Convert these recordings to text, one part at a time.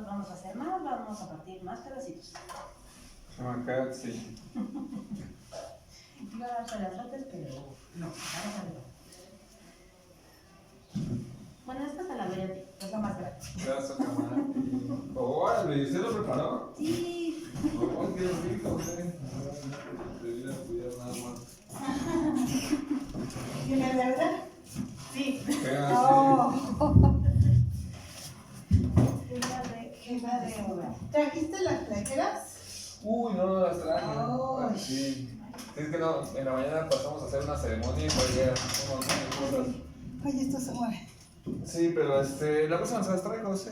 Vamos a hacer más, vamos a partir más pedacitos. Acá sí. Iba a darse las otras, pero no, vamos a verlo. Bueno, esta se la doy a ti, es la más grande. Gracias, cámara. Órale, ¿usted lo preparó? Sí. Oh, qué rico, debería cuidar nada más. ¿Tienes deuda? Sí. Oh. Qué padre. ¿Trajiste las playeras? Uy, no las traje. Oh. Sí. Es que no, en la mañana pasamos a hacer una ceremonia y fue ya un montón de cosas. Oye, esto se mueve. Sí, pero la próxima se las traigo, sí.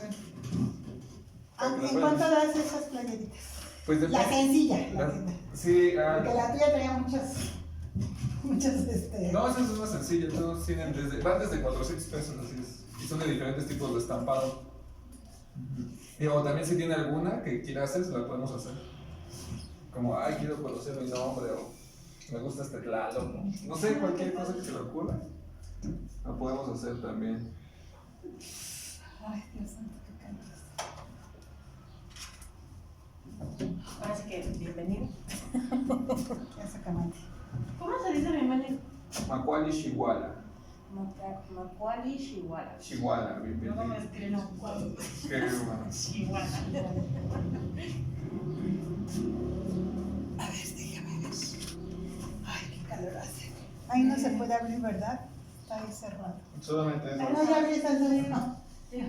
¿En cuánto das esas playeritas? Pues La sencilla. Sí, Porque la tuya tenía muchas. No, esas son más sencillas, ¿no? Tienen van desde 400 pesos, así es. Y son de diferentes tipos de estampado. O también si tiene alguna que quiera hacer, la podemos hacer. Como, ay, quiero conocer mi nombre, o me gusta este claro. No sé, cualquier cosa que se le ocurra, la podemos hacer también. Ay, Dios santo, qué cantos. Ahora sí que, bienvenido. Exactamente. ¿Cómo se dice bienvenido? Macuali Chihuahua. Macuali Chihuahua. Chihuahua, bienvenido. No me escriben Macuali. Qué hermano. Chihuahua. A ver, déjame ver. Ay, qué calor hace. Ahí no se puede abrir, ¿verdad? Está ahí cerrado. Solamente eso. No, ya abrí esa no.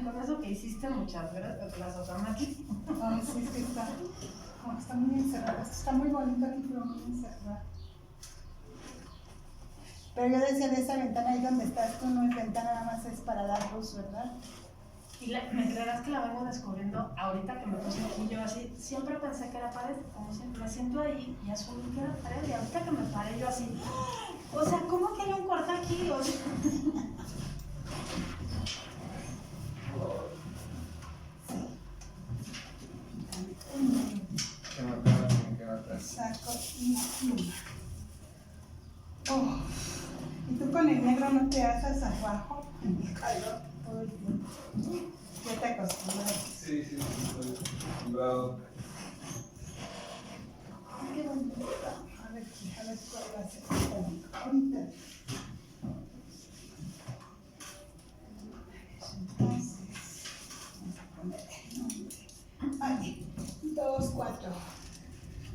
Con eso que hiciste, muchas gracias. Las otras máquinas. Ay, sí, es que está. Como que está muy encerrado. Está muy bonito aquí, pero muy encerrado. Pero yo decía de esa ventana ahí donde estás tú, no es ventana, nada más es para dar luz, ¿verdad? Y me creerás que la vengo descubriendo ahorita que me puse aquí yo así. Siempre pensé que era pared, como siempre. Me siento ahí y asumí que era pared. Y ahorita que me paré yo así. O sea, ¿cómo que hay un cuarto aquí? O sea, Saco y pluma. Oh. ¿Y tú con el negro no te haces abajo? En el calor todo el tiempo. Ya te acostumbras. Sí, estoy acostumbrado. Ay, qué bonito. A ver cuál va a ser. Ahorita. Entonces, vamos a poner el nombre. Ahí, 2, 4.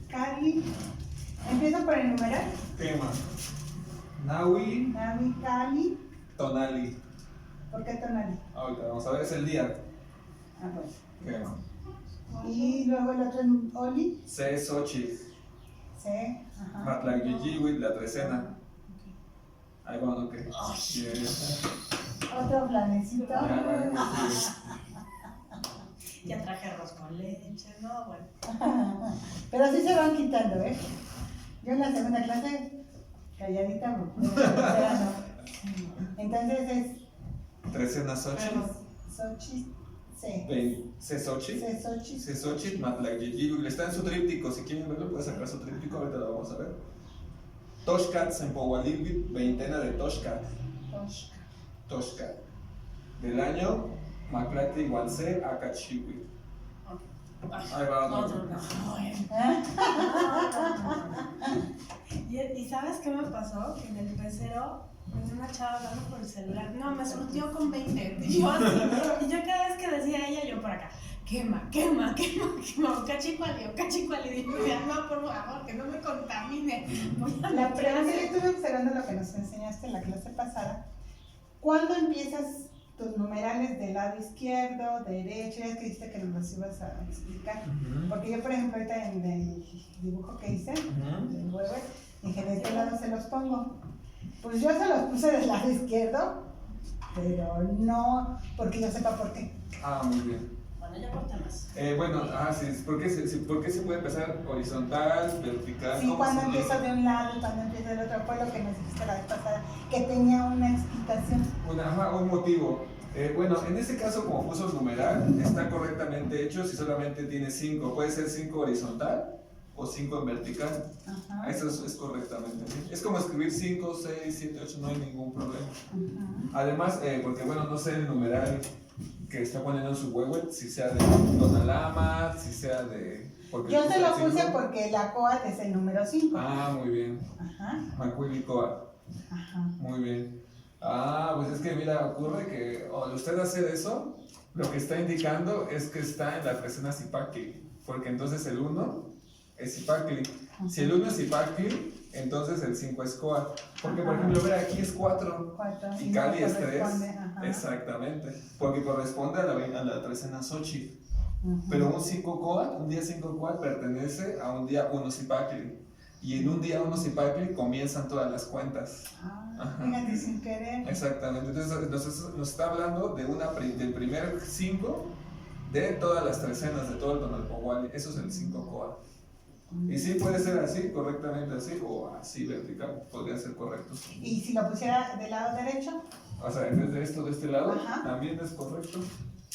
Cali. Empiezo por el numeral. Tema. Nahui Navi, Cali. Tonali. ¿Por qué tonali? Ahorita vamos a ver, es el día. Ah, bueno. Tema. Y luego el otro es Oli. Se Xochitl. C. Ajá. Matlaguillihuit, la trecena. Ahí va, ¿no? ¿Qué? Otro planecito. ya traje arroz con leche, ¿no? Bueno. Pero sí se van quitando, ¿eh? Yo en la segunda clase, calladita, pero en la tercera no. Entonces es. Trecena Xochitl. Xochitl. C. Se Xochitl. C. Xochitl. Se Xochitl, Matlaguillihuit. Está en su tríptico. Si quieren verlo, pueden sacar su tríptico. Ahorita lo vamos a ver. Toshkat, Sempohualilhuit, veintena de Toshkat. Toshka. Toshkat. Del año, Maclate igual C, Acachihuit. Ahí va otro. ¿Y sabes qué me pasó? Que en el pecero venía una chava hablando por el celular. No, me surtió con 20. Y yo así. Y yo cada vez que decía ella, yo por acá. Quema, cachicuali. Digo, ya no, por favor, que no me contamine. La pregunta, yo estuve observando lo que nos enseñaste en la clase pasada. ¿Cuándo empiezas tus numerales del lado izquierdo, derecho? Ya que dijiste que nos los ibas a explicar. Porque yo, por ejemplo, ahorita en el dibujo que hice, del huevo, Dije, ¿de qué lado se los pongo? Pues yo se los puse del lado izquierdo, pero no porque yo sepa por qué. Ah, muy bien. Bueno, ya por temas. Sí, ¿por qué se puede empezar horizontal, vertical? Sí, ¿Cómo cuando se empiezo de un lado y cuando empiezo del otro, fue lo que nos dijiste la vez pasada, que tenía una explicación. Un motivo. En este caso, como puso numeral, está correctamente hecho si solamente tiene 5. Puede ser 5 horizontal o 5 en vertical. Ajá. Eso es correctamente. ¿Sí? Es como escribir 5, 6, 7, 8, no hay ningún problema. Ajá. Además, porque no sé el numeral que está poniendo en su web, si sea de Tonalama, si sea de... Yo se lo puse porque la COAT es el número 5. Ah, muy bien. Ajá. Macuili Coat. Ajá. Muy bien. Pues es que mira, ocurre que al usted hacer eso, lo que está indicando es que está en la trecena Zipacli, porque entonces el 1 es Zipacli. Si el 1 es Zipacli, entonces el 5 es Coat. Porque, por ejemplo, mira, aquí es 4 y Cali es 3. Exactamente, porque corresponde a la trecena Xochitl. Pero un 5 Coat, un día 5 Coat pertenece a un día 1 Zipacli. Y en un día 1 Zipacli comienzan todas las cuentas. Fíjate, sin querer. Exactamente, entonces nos está hablando del primer 5 de todas las trecenas, de todo el Tonalpohualli. Eso es el 5 Coat. Y sí puede ser así, correctamente así, o así vertical, podría ser correcto. ¿Y si lo pusiera del lado derecho? O sea, en vez de esto, de este lado, Ajá. también es correcto.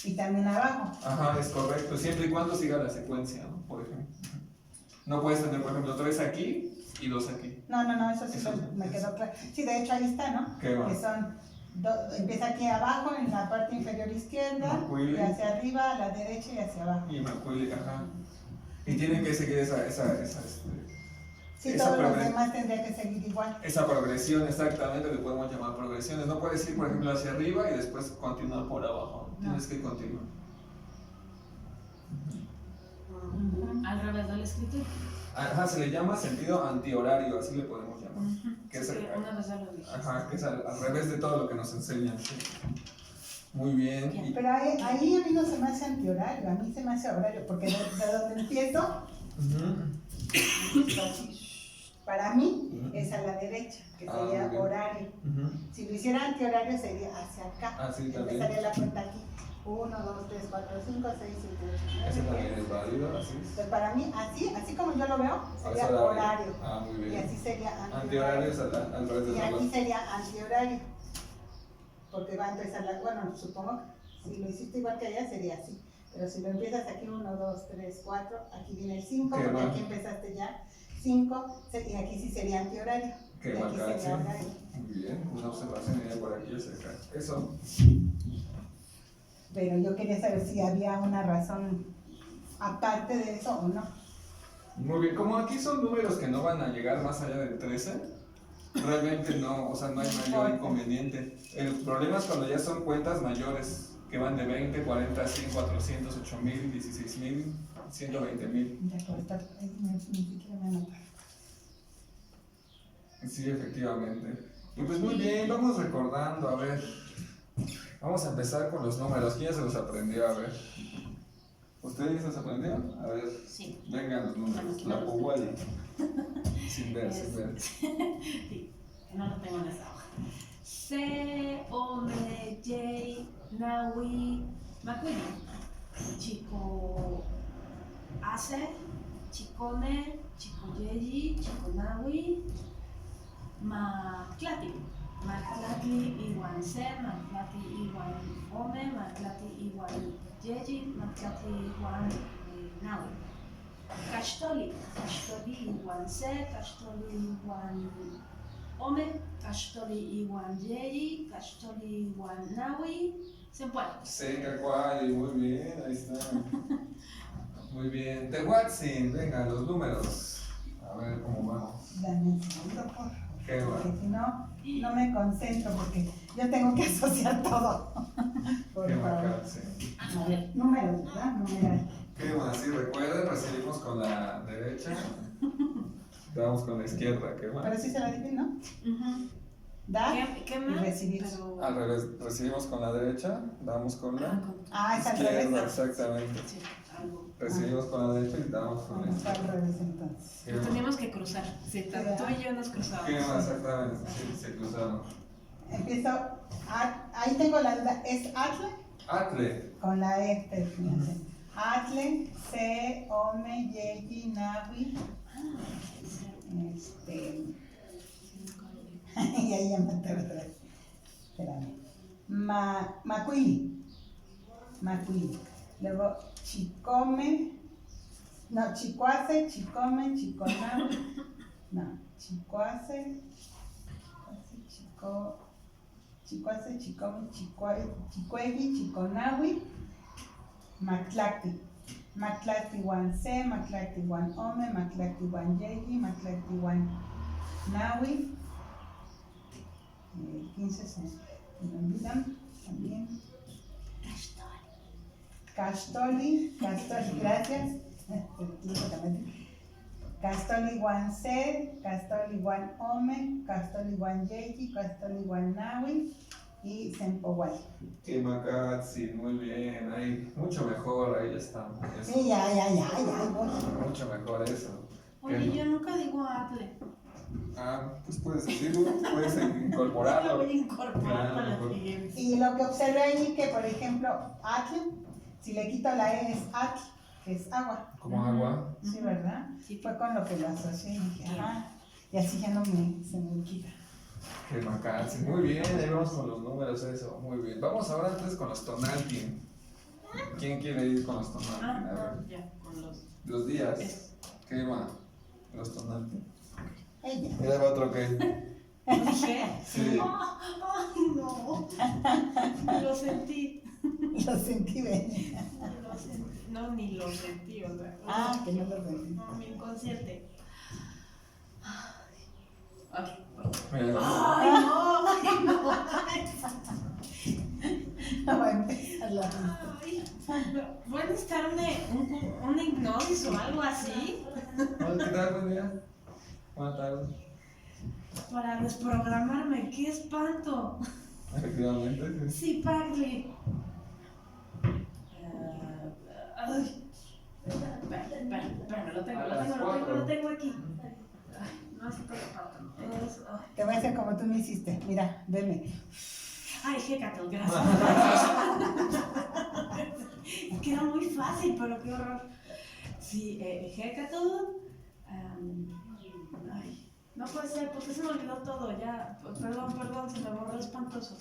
Y también abajo. Ajá, es correcto, siempre y cuando siga la secuencia, ¿no? Por ejemplo. No puedes tener, por ejemplo, 3 aquí y 2 aquí. No, eso sí me quedó claro. Sí, de hecho ahí está, ¿no? ¿Qué va? Que son, empieza aquí abajo, en la parte inferior izquierda, Macuili. y hacia arriba, a la derecha y hacia abajo. Y Macuili, ajá. Y tienen que seguir Sí, esa todos los demás tendría que seguir igual. esa progresión, exactamente, que podemos llamar progresiones. No puedes ir, por ejemplo, hacia arriba y después continuar por abajo. No. Tienes que continuar. Al revés del escritor. Ajá, se le llama sentido antihorario, así le podemos llamar. Que es Sí, el- una vez ya lo dije. Ajá, que es al revés de todo lo que nos enseñan. Sí. Muy bien. Bien. Pero ahí a mí no se me hace antihorario, a mí se me hace horario, porque de donde empiezo, para mí es a la derecha, que Ah, sería muy bien. horario. Ujú. Si lo hiciera antihorario sería hacia acá. Ah, sí, también. Empezaría la cuenta aquí. 1, 2, 3, 4, 5, 6, 7, 8, Ese 9, también 10. es válido, así es. Pues para mí, así como yo lo veo, sería Es horario. horario. Ah, muy Y bien. así sería Antihorario es al revés de Y todo. aquí sería antihorario. Porque va a empezar bueno, supongo que si lo hiciste igual que allá sería así. Pero si lo empiezas aquí 1, 2, 3, 4, aquí viene el 5, Qué porque mal. aquí empezaste ya 5, y aquí sí sería antihorario. Qué Y aquí bacán, sería sí. horario. Muy bien, una observación ya por aquí cerca. Eso. Pero yo quería saber si había una razón aparte de eso o no. Muy bien, como aquí son números que no van a llegar más allá del 13, realmente no, o sea, no hay mayor inconveniente. El problema es cuando ya son cuentas mayores, que van de 20, 40, 100, 400, 8000, 16000, 120,000. Ya por estar, ni siquiera me anoto. Sí, efectivamente. Y pues muy bien, vamos recordando, a ver. Vamos a empezar con los números. ¿Quién ya se los aprendió? A ver. ¿Ustedes ya se los aprendieron? A ver. Sí. Vengan los números. La Powali. Sin ver, sin ver. Sí, no lo tengo en esa hoja. C, Ome, J, Nawi, Macuili. Chico Ace, Chicone, Chico Yeji, Chico Nawi, Maclati. Maclati igual C, Maclati igual Ome, Maclati igual Yeji, Maclati igual Nawi. Cachtoli igual C, Cachtoli igual Ome, Cachtoli igual Yeji, Cachtoli igual Nawi. Se puede. Seca, Cuali, muy bien, ahí está. Muy bien. Tehuatzin, venga, los números. A ver cómo vamos. Dame un segundo, por favor. ¿Qué va? Porque si no, no me concentro porque yo tengo que asociar todo. Por ¿Qué favor. va, sí. A ver. Números, ¿verdad? Numeral. ¿Qué va? Sí, recuerden, recibimos con la derecha. Vamos con la izquierda, ¿qué va? Pero sí se la dije, ¿no? dar ¿Qué y más? recibir. Pero... Al revés, recibimos con la derecha, damos con la Es al izquierda, revés. exactamente. Sí, algo. Recibimos con la derecha y damos con la Vamos al izquierda. revés entonces. ¿Qué Nos más? teníamos que cruzar. Sí, tú y yo nos cruzamos. ¿Qué más? Exactamente, sí, se cruzaron. Empiezo, ahí tengo la duda, ¿es Atle? Atle, Con la E termina. Atle, Se, Ome, Yeyi, Nahui, y ahí ya me enteré otra vez. Espérame. Macuili. Luego Chicome. No, Chicuase, Chicome, Chiconahui. No, Chicuase, Chicuase, Chicome, Chicuegui, Chiconahui, Mactlacti. Mactlacti Wan Se, Mactlacti Wan Ome, Mactlacti Wan Yeyi, Mactlacti Wan Nahui. 15 se me olvidan también. Castoli, gracias. Castoli Wan Se, Castoli Wan Ome, Castoli Wan Yeyi, Castoli Wan Nahui y Sempowal. Kimakatsi, muy bien, ahí, mucho mejor, ahí estamos. Eso. Sí, ya, voy. Mucho mejor eso. Oye, yo nunca digo Atle. Pues puedes decirlo, puedes Lo incorporarlo. voy a incorporar Claro, para la mejor. siguiente. Y lo que observé ahí que, por ejemplo, Atle, si le quito la E es Atl, que es agua. Como agua. Sí, ¿verdad? Sí. Fue con lo que lo asocié y dije, y así ya no se me quita. Kimakatsi, muy bien, ahí vamos con los números, eso, muy bien. Vamos ahora antes con los tonaltin. ¿Quién quiere ir con los tonaltin? A ver. Ya, con Los días. Es- ¿Qué va? Los tonaltin. Ella. Mira, va otro que. dije. Sí. Ay, no. Lo sentí. Lo sentí bien. Lo sentí. No, ni lo sentí, o sea. Que no lo sentí. No, mi inconsciente. Ay, Mira, ay, no. No va a empezar la Ay, ¿puede necesitar una hipnosis o algo así? ¿qué tal? Buen día. Buenas tardes. Para desprogramarme. ¡Qué espanto! Efectivamente. Sí, Pagli. Ay. Espera, lo tengo aquí. Ay, no se puede para eso. Te voy a hacer como tú me hiciste. Mira, veme. Ay, Hecatel, gracias. Queda muy fácil, pero qué horror. Sí, Hecatel. Ay, no puede ser, porque se me olvidó todo. Ya, perdón, se me borró espantoso.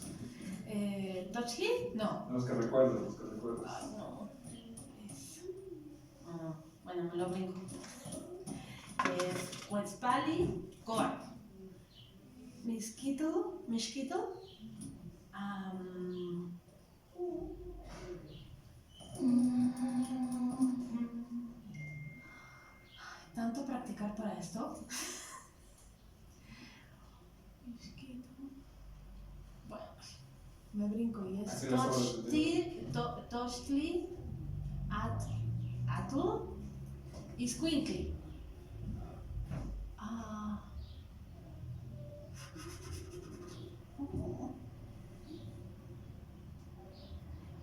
¿Touchly? No. Los que recuerdo. Ay, no. Bueno, me lo brinco. Huetzpali, Coat. Mishquito. ¿Tanto practicar para esto? Bueno, me brinco y es Así las obras de Tochtli, Atl y Squinkly.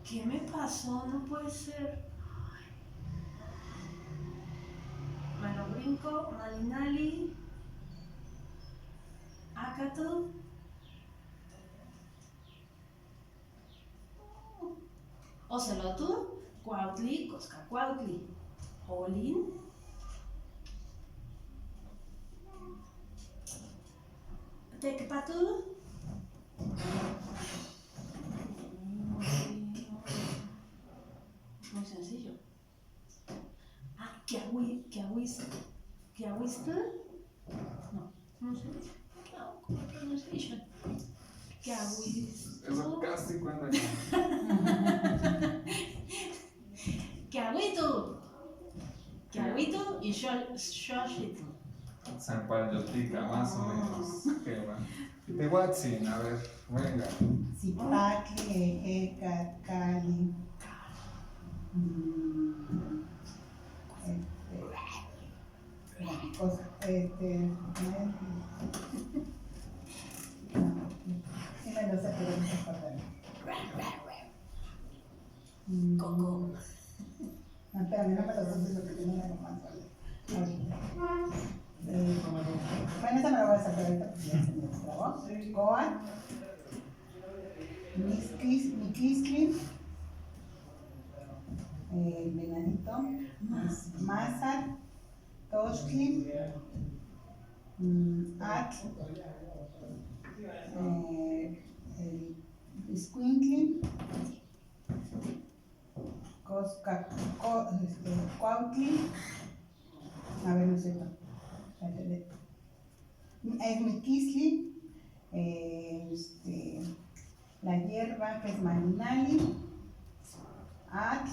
¿Qué me pasó? No puede ser. Me lo brinco, Malinali, Acatl, Ocelotl, Cuautli, Coscacuautli, Olin, Tecpatl, muy sencillo. Kiawistl, no sé, ¿cómo pronunciation? Kiawistl. Eso casi cuenta. Kiawitl y Xochitl. San Yotica, más o menos. Qué va. Tehuatzin, a ver, venga. Zipacli, Ejecat, Cali. Cosa, Coco. No, espérame, no me lo dices porque tiene algo más. Ahorita. Bueno, esa me la voy a sacar ahorita porque ya se me trabó. Goa. Mikiskli. El venadito. Mazar. Toshkli. Atl. El Squinkly. Cuautli. A ver, no sé. Es Mikiskli. La hierba que es Malinali. Atl.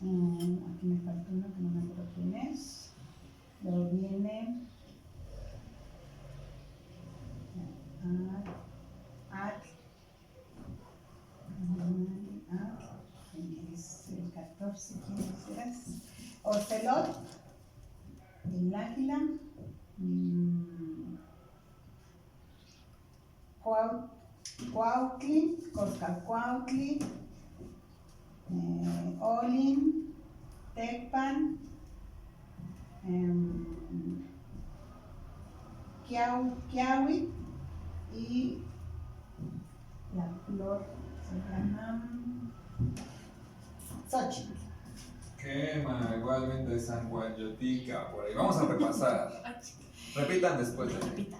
Aquí me falta uno que no me acuerdo quién es. Luego viene Atl. Es el 14, ¿quién serás? Ocelot, el águila, Cuautli, Coscalcuautli, Olin, Tecpan, Kiawi y la flor se llama Xochitl. Quema, igualmente San Juan Yotica, por ahí. Vamos a repasar. Repitan después.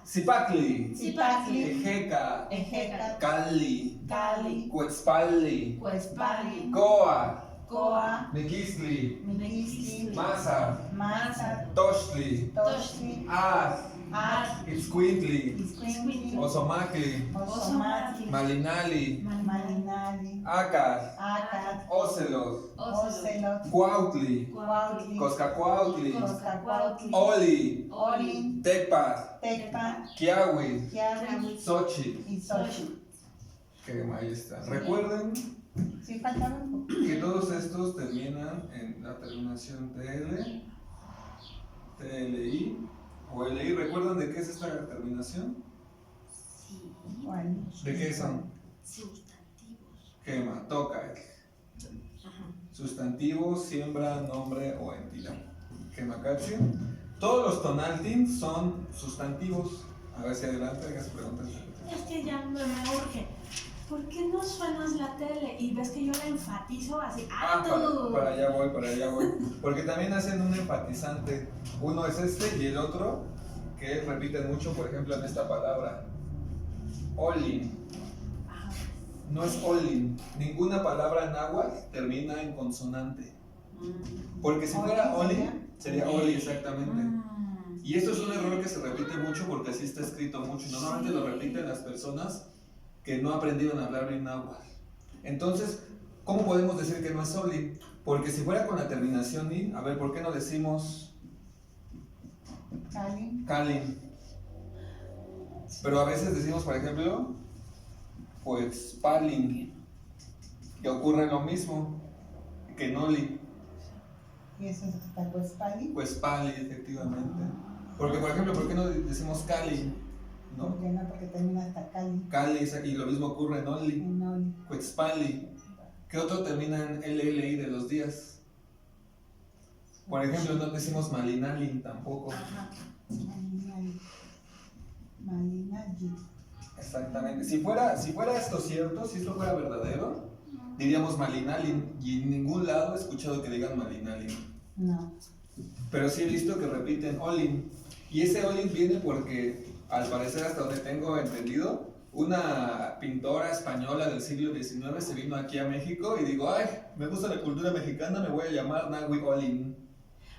Zipacli, Zipacli, Ejeca, Ejeca, Cali, Cali, Cuetzpalli, Cuespali. Coa, Coa, Mikiskli, Mikiskli, Mazar, Mazar, Toshli, Toshli, Az, Atl, Itzcuintli, Iscuintli, Osomakli, Osomatli, Malinali, Malinali, Acar, Acat, Ocelot, Ocelot, Cuautli, Cuautli, Coscacuautli, Coscacuautli, Oli, Olin, Tecpa, Tecpa, Kiawi, Kiawi Xochitl. y Xochitl. Que ahí está. Recuerden Sí, faltaba un poco. que todos estos terminan en la terminación TL, TLI o LI. ¿Recuerdan de qué es esta terminación? Sí. Bueno, ¿De qué son? Sustantivos. Quema, toca. Ajá. Sustantivo, siembra, nombre o entidad. Quema, Cachi. Todos los tonaltin son sustantivos. A ver si adelante, hagas preguntas. Es que ya me urge. ¿Por qué no suenas la tele? Y ves que yo la enfatizo así. ¡Ah, tú! Para allá voy, para allá voy. Porque también hacen un enfatizante. Uno es este y el otro que repiten mucho, por ejemplo, en esta palabra. Olin. Ajá. No es Olin. Ninguna palabra náhuatl termina en consonante. Porque si fuera Olin, sería Oli exactamente. Y esto es un error que se repite mucho porque así está escrito mucho. Y normalmente lo repiten las personas que no aprendieron a hablar bien náhuatl. Entonces, ¿cómo podemos decir que no es Oli? Porque si fuera con la terminación I, a ver, ¿por qué no decimos Cali, Kalin? Pero a veces decimos, por ejemplo, pues Palin, que ocurre lo mismo que Noli, y eso es hasta Cuespali. pues Pali, efectivamente. Porque, por ejemplo, ¿por qué no decimos Cali? ¿No? ¿Por qué no? Porque termina hasta Cali. Cali, y lo mismo ocurre en Oli, En Oli. Cuetzpali. ¿Qué otro termina en LLI de los días? Por ejemplo, no decimos Malinalin tampoco. Ajá. Malinali. Malinali. Exactamente. Si fuera esto cierto, si esto fuera verdadero, diríamos Malinalin. Y en ningún lado he escuchado que digan Malinalin. No. Pero sí he visto que repiten Olin. Y ese Olin viene porque, al parecer, hasta donde tengo entendido, una pintora española del siglo XIX se vino aquí a México y digo, ay, me gusta la cultura mexicana, me voy a llamar Nahui Olin.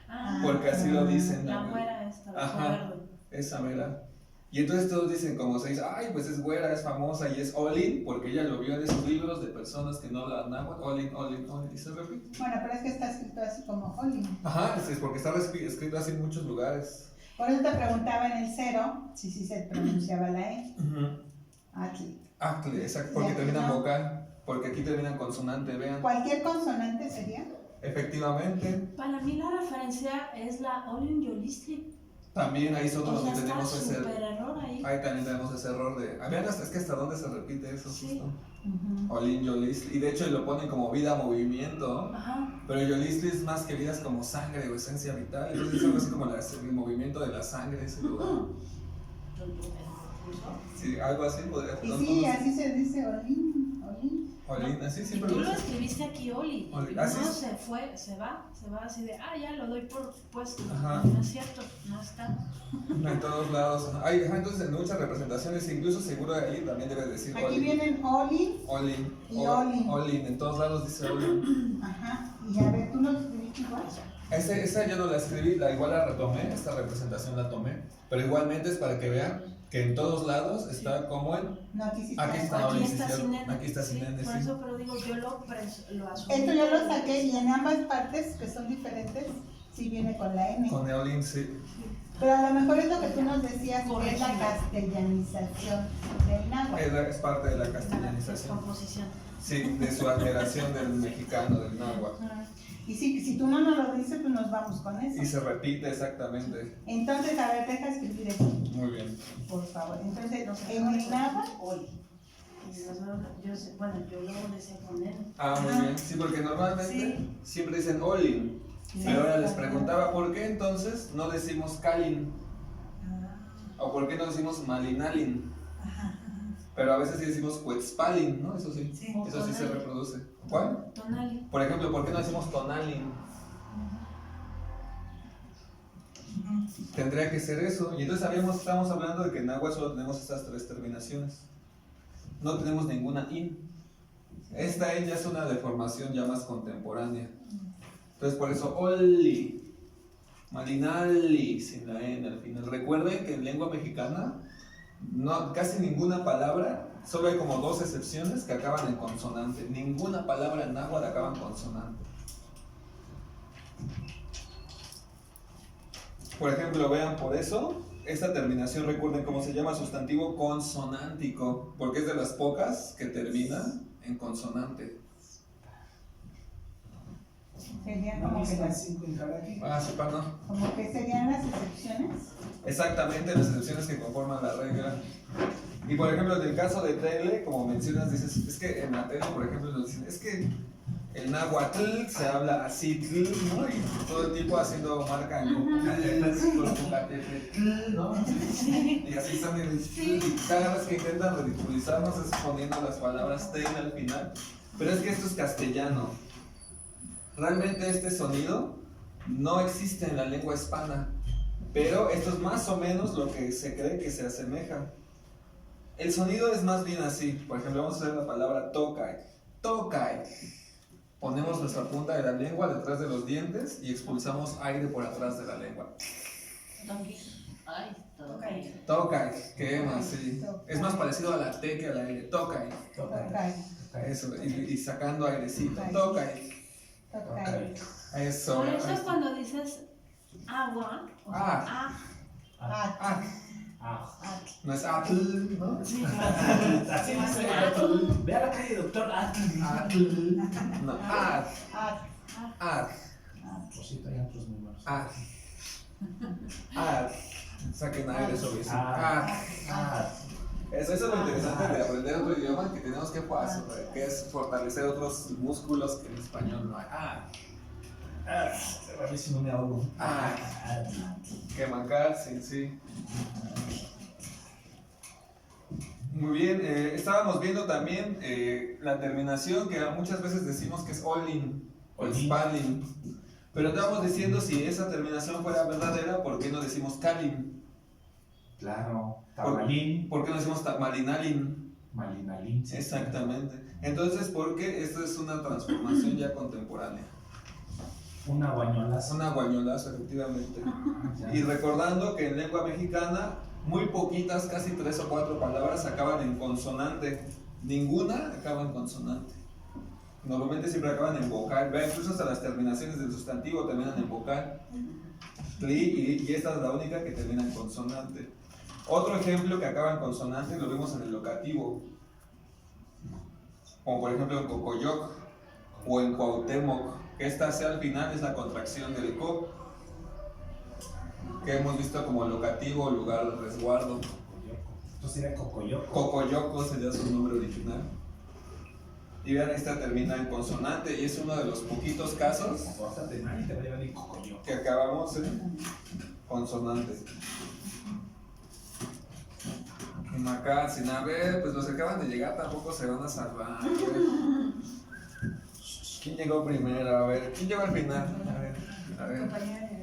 Ah, Porque así lo dicen. la Nahui. güera esta. Ajá. Verde. Esa mera. Y entonces todos dicen, como se dice, ay, pues es güera, es famosa y es Olin, porque ella lo vio en esos libros de personas que no hablan náhuatl, Olin, Olin, Olin, y se repite. Bueno, pero es que está escrito así como Oli. Ajá, es porque está escrito así en muchos lugares. Por eso te preguntaba en el 0 si sí se pronunciaba la E. Atli. Actle, exacto, porque Ya, terminan no. vocal, porque aquí terminan consonante, vean. Cualquier consonante sería. Efectivamente. Para mí la referencia es la Olin Yolistri. También ahí es otro O sea, donde está tenemos ese... súper error ahí. Ahí también tenemos ese error de... Vean, es que hasta dónde se repite eso, Sí. justo. Ujú. Olin, Yolisli. Y de hecho lo ponen como vida, movimiento. Ajá. Pero Yolisli es más que vida, es como sangre o esencia vital. Entonces es algo así como el movimiento de la sangre, ese lugar. Sí, algo así podría ser. Y sí, así se dice Olin, Olin. Olin, así Y siempre tú lo lo uso. escribiste aquí, Oli. Oli. No, Así es. se va así de, ya lo doy por puesto. Ajá. No es cierto, no está. En todos lados. Hay, entonces en muchas representaciones, incluso seguro ahí también debe decir Aquí Olin. vienen Olin. Olin. Y Olin. Olin, en todos lados dice Olin. Ajá. Y a ver, tú lo escribiste igual. Esa yo no la escribí, igual la retomé, esta representación la tomé. Pero igualmente es para que vean que en todos lados está como en... No, aquí sí Aquí está. Aquí Oli, está sí, sin N. aquí está sin N, Por sí. eso, pero digo, yo lo asumí. Esto yo lo saqué y en ambas partes, que son diferentes, sí viene con la N. Con Olin, sí. Pero a lo mejor es lo que tú nos decías, que es la Corregida. castellanización del náhuatl. Es parte de la La castellanización. descomposición. Sí, de su alteración del mexicano, del náhuatl. Ajá. Y si tú no nos lo dices, pues nos vamos con Y eso. se repite exactamente. Entonces, a ver, deja escribir eso, Muy bien. por favor. Entonces, No sé, en el náhuatl, Oli. Y nosotros, yo lo decía con él. Muy bien. Sí, porque normalmente Sí. siempre dicen Olin. Sí. Pero ahora les preguntaba por qué entonces no decimos Kalin. O por qué no decimos Malinalin. Pero a veces sí decimos Cuetzpalin, ¿no? Eso sí. Sí. Eso sí se reproduce. ¿Cuál? Tonali. Por ejemplo, ¿por qué no decimos Tonalin? Tendría que ser eso. Y entonces estamos hablando de que en náhuatl solo tenemos estas tres terminaciones. No tenemos ninguna in. Esta in ya es una deformación ya más contemporánea. Entonces por eso Oli, Malinali, sin la N al final. Recuerden que en lengua mexicana casi ninguna palabra, solo hay como dos excepciones que acaban en consonante. Ninguna palabra en náhuatl acaba en consonante. Por ejemplo, vean, por eso, esta terminación, recuerden cómo se llama, sustantivo consonántico, porque es de las pocas que terminan en consonante. serían No, como que, están 5 en cada aquí. Sepa, no. como que serían las excepciones. Exactamente las excepciones que conforman la regla. Y por ejemplo, en el caso de tele, como mencionas, dices, es que en la tele, por ejemplo, nos dicen, es que el náhuatl se habla así, ¿no? Y todo el tiempo haciendo marca en ¿no? Y así están y cada vez que intentan ridiculizarnos es poniendo las palabras tel al final. Pero es que esto es castellano. Realmente este sonido no existe en la lengua hispana, pero esto es más o menos lo que se cree que se asemeja. El sonido es más bien así. Por ejemplo, vamos a hacer la palabra tocay. Tocay. Ponemos nuestra punta de la lengua detrás de los dientes y expulsamos aire por atrás de la lengua. Ay, Tocay. Tocay, quema, sí. Es más parecido a la T que a la L. Tocay. Tocay. Eso, y sacando airecito. Tocay. Tocay. Eso. Por eso es cuando dices agua. O sea, Ah, No es atl, ¿no? Sí, Así dice Atl. Ve a la calle, doctor Atl. Atl. No, ah, at. Por cierto, hay otros números. Saquen aire sobre eso. Ah. Eso es lo interesante de aprender otro idioma, que tenemos que es fortalecer otros músculos que en español no hay. A ver si no me ahogo. Que mancar, sí. Muy bien, estábamos viendo también la terminación que muchas veces decimos que es Olin o Olin. Spalin. Pero estábamos diciendo si esa terminación fuera verdadera, ¿por qué no decimos Kalin? Claro. Tamalín. ¿Por qué no decimos Malinalin? Malinalín. Sí. Exactamente. Entonces, porque esto es una transformación ya contemporánea. Una guañolaza. Una guañolazo, efectivamente. Ya. Y recordando que en lengua mexicana, muy poquitas, casi 3 o 4 palabras acaban en consonante. Ninguna acaba en consonante. Normalmente siempre acaban en vocal. Vean, incluso hasta las terminaciones del sustantivo terminan en vocal. Y esta es la única que termina en consonante. Otro ejemplo que acaba en consonante lo vimos en el locativo. Como por ejemplo en Cocoyoc o en Cuauhtémoc. Que esta C al final es la contracción del co. que hemos visto como locativo, lugar de resguardo. Esto sería Cocoyoco. Cocoyoco sería su nombre original. Y vean, esta termina en consonante y es uno de los poquitos casos Bastante mal y te va a llevar el Cocoyoco. que acabamos en consonante. Y acá, sin haber, pues los que acaban de llegar tampoco se van a salvar. ¿Quién llegó primero? A ver, ¿quién llegó al final? A ver.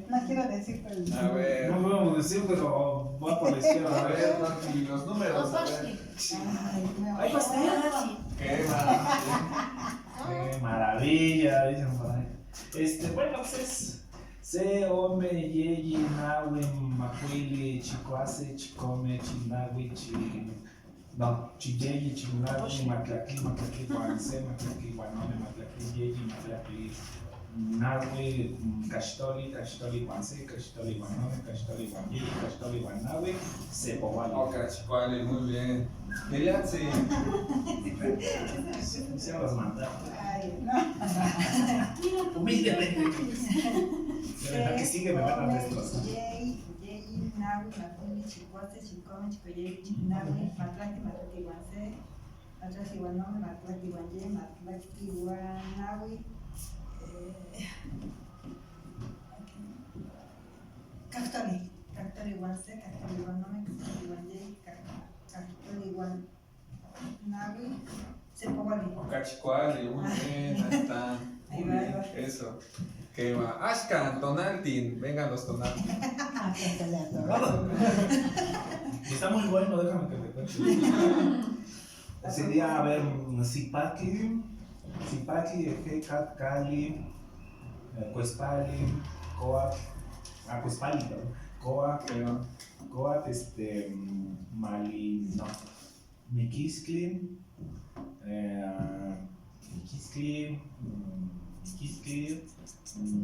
No quiero decir, pero. A ver. No podemos decir, pero va por la izquierda. A ver, Marti, los números. A ver. Ay, no. ¡Ay, pastel! Qué maravilla. ¡Qué maravilla! Dicen por ahí. Bueno, pues es Se, Ome, Yeyi, Nahui, Macuili, Chicoase, Chicome, Chinahui, Chiyeyi, Chinahui, Maclaqui, Guanse, Maclaqui, Guanome, Maclaqui, Yeyi, Maclaqui, Nahui, Cachtoli, Guanse, Cachtoli, Guanome, Cachtoli, Guanyeyi, Cachtoli, Guanahui, Cepowali. Ok, vale, muy bien. Miriam, sí. Se los mandar. Ay, no. Humildemente. La que sigue me van a destrozar. Yeyi, Nahui, Maculi, Chicoate, Chicome, Chicoyeyi, Chinahui, Matlaqui, Guanse, Matlaqui, Guanome, Matlaqui, Guanyeyi, Matlaqui, Guanahui, Cachtoli, Guanse, Cachtoli, Guanome, Cachtoli, Guanyeyi, Cachtoli, Guanahui, Cepowali. Cachicuali, muy bien, ahí está. Ahí Muy va, bien, ahí va. eso. Que va. Ashkan, Tonaltin, vengan los Tonaltin. Está muy bueno, déjame que te cuente. Sería, a ver, Zipaki, Ejecat, Cali, Cuespali, Coat, Cuespali, perdón, Coat, Que va. Coat, Mali, no, Miquiscli,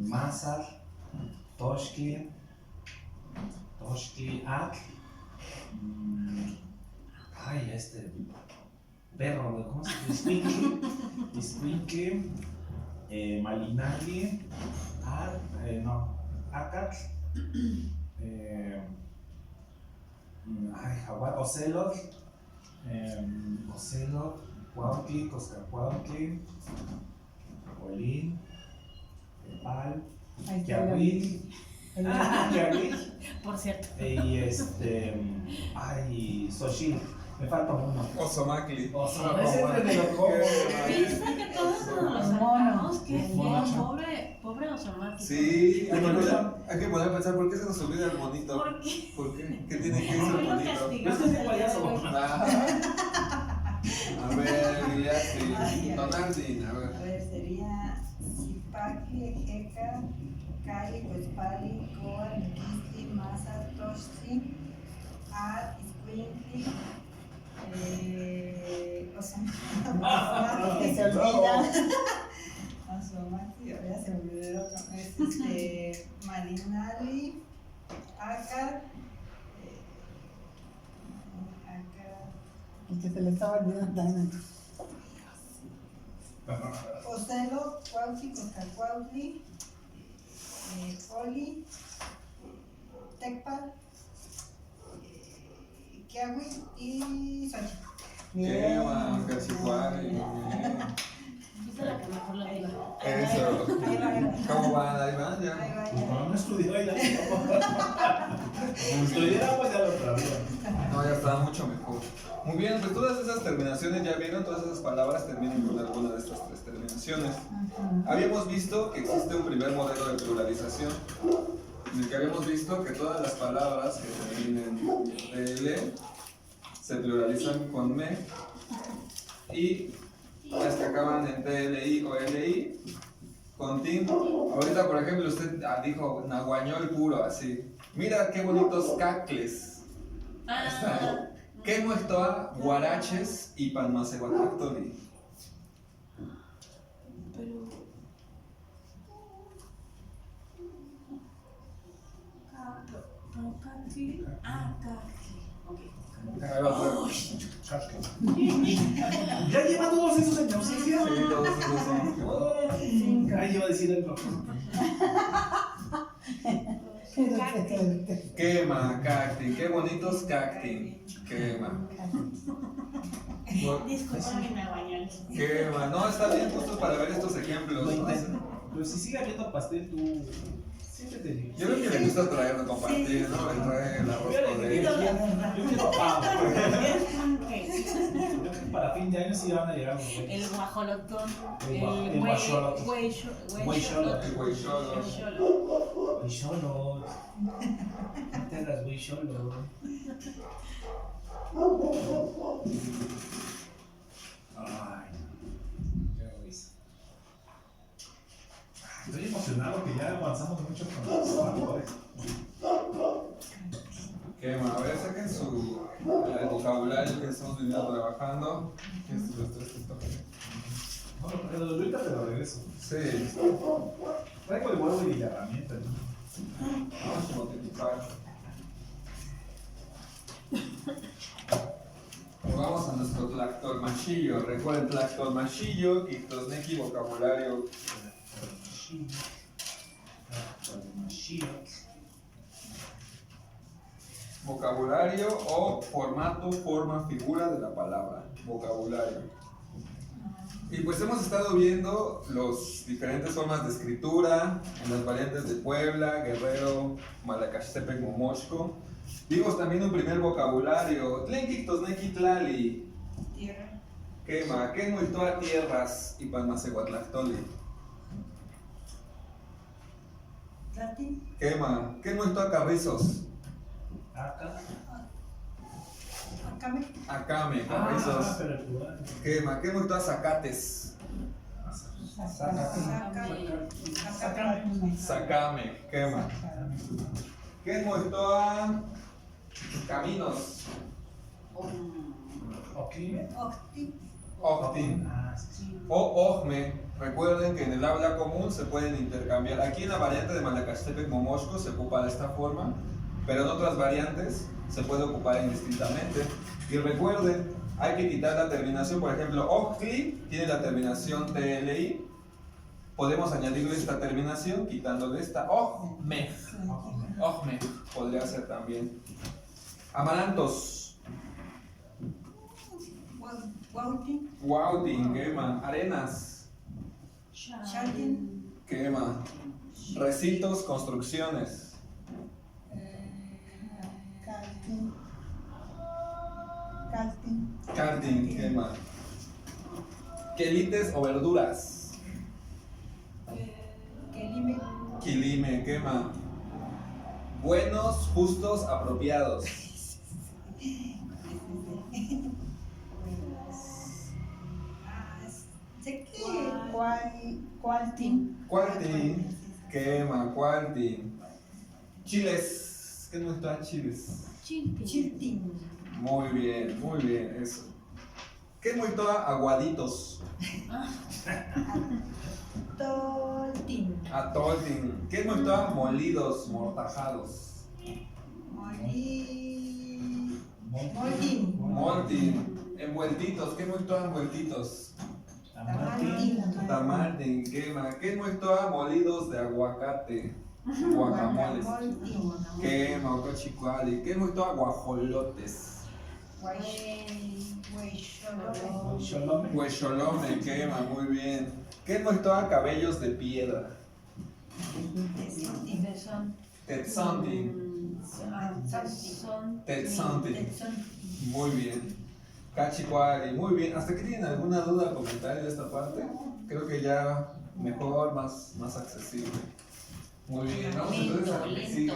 Mazar, Toshki, Ak, ay, perro, güey, ¿cómo se llama? Squinkly, Malinali, Akat, Jaguar, Ocelot, Cuautli, Coscacuautli, Olín, Pal, Ahí está. Yahuil, Por cierto. y Xochitl. Me falta uno. Osomakli. Ese es de los ¿Viste que todos nos los saltamos? Qué feo, pobre Osamaki. Sí, hay que poner a pensar por qué se nos olvida el bonito. ¿Por qué? ¿Por qué? ¿Qué tiene que ser ¿Por qué lo bonito? castigamos? Este es el payaso. A ver, Liliati, Ay, ay. Tonaltin, a A ver. ver, sería Zipaki, Ejeca, Cali, Cuespali, Coa, Miquisqui, Maza, Toshti, Ar, Iscuintli, Osamaki, Que se olvida. Osamaki, ya se me olvidó el otro, es Malinali, Acar, Y que se le estaba olvidando también. Ocelo, Cuautli, Coscacuautli, Oli, Tecpa, Kiahui y Xochitl. Qué va, Cachicuali, muy bien. ¿Viste la que mejor lo digo? Eso. Ahí va. ¿Cómo van? Ahí van Ahí ya. va, Como ya. no estudió y la como estudiara, pues ya lo sabía. No, ya está mucho mejor. Muy bien, pues todas esas terminaciones ya vieron, todas esas palabras terminan con alguna de estas tres terminaciones. Habíamos visto que existe un primer modelo de pluralización, en el que habíamos visto que todas las palabras que terminen en L se pluralizan con me y las que acaban en TLI o LI con tin. Ahorita, por ejemplo, usted dijo nahuañol puro, así. Mira qué bonitos cacles. Ah, ¿Qué muestra guaraches y panmacehuatlactoli? pero. Caqui. Ah, caqui. Ok. Ahí va, Ya lleva todos esos en ausencia. sí, todos esos son. Ahí iba a decir el otro. Quema, cacti. Qué bonitos cacti. Quema. Disculpa mi nahuayal. Quema. No, está bien justo para ver estos ejemplos. Lo ¿No? intento. Pero si sigue habiendo pastel, tú siéntete. Yo creo que le gusta traer, compartir, ¿no? Le trae el arroz con leche. Yo quiero pavo. Es pancake. Yo creo que para fin de año sí van a llegar los El güeyes. guajolotón. El guajolote. Güeyxolot. El güeyxolo. Güey solo. No te hagas güey solo. Ay, qué risa. Estoy emocionado que ya avanzamos mucho con los valores. Quema. A ver, saquen su el vocabulario que estamos viniendo trabajando. Estos los tres que están aquí. Bueno, pero ahorita te lo regreso. Sí. Traigo el huevo y la herramienta, ¿no? Vamos a multiplicar. Vamos a nuestro tlactolmachillo. Recuerden, tlactolmachillo, quitosneki, vocabulario. Vocabulario o formato, forma, figura de la palabra. Vocabulario. Y pues hemos estado viendo las diferentes formas de escritura en las variantes de Puebla, Guerrero, Malacaxtepec, Momoxco. Vimos también un primer vocabulario, Tlenki, Tosneki, Tlali, Tierra. Quema, Quemuitoa, Tierras y Palmacehuatlactoli. Tlati. Quema, Quemuitoa, Carrizos, Acá. Acame. Acame, Carrizos. Pero el plural. Quema, Quemuitoa, Zacates, Acame. Sacame, Quema. Quemuitoa, Caminos, Ok. Octi. Octin. Ah, sí. O Ojme. Recuerden que en el habla común se pueden intercambiar. Aquí en la variante de Malacaxtepec Momoxco se ocupa de esta forma, pero en otras variantes se puede ocupar indistintamente. Y recuerden, hay que quitar la terminación. Por ejemplo, Ojtli tiene la terminación TLI. Podemos añadirle esta terminación quitándole esta Ojme. Ojme podría ser también. Amarantos. Guauti. Wautin, quema. Arenas, Chaltin. quema. Recintos, construcciones. Karting, quema. Quelites o verduras. Kelime. Quilime, quema. Buenos, justos, apropiados. Cualtin. Cuartin, quema, cuartin. Chiles. ¿Qué no está chiles? Chiltin. Muy bien, eso. ¿Qué muy toda? Aguaditos. Toltin. Atoltin. ¿Qué muy toda? Molidos, mortajados. Moltin. Moltin. Envueltitos. ¿Qué muy toda? Envueltitos. Tamaltin. Tamaltin, quema. ¿Qué muy toda? Molidos de aguacate. Guacamoles. Quema, ocochicuali. ¿Qué muy toda? Guajolotes. Huexolome. Huexolome, quema, muy bien. ¿Qué muy toda? Cabellos de piedra. Tetzontin. Tetzontin. Muy bien. Cachicuali, muy bien. ¿Hasta aquí tienen alguna duda o comentario de esta parte? Creo que ya mejor, más accesible. Muy bien, vamos entonces a lo que sigue.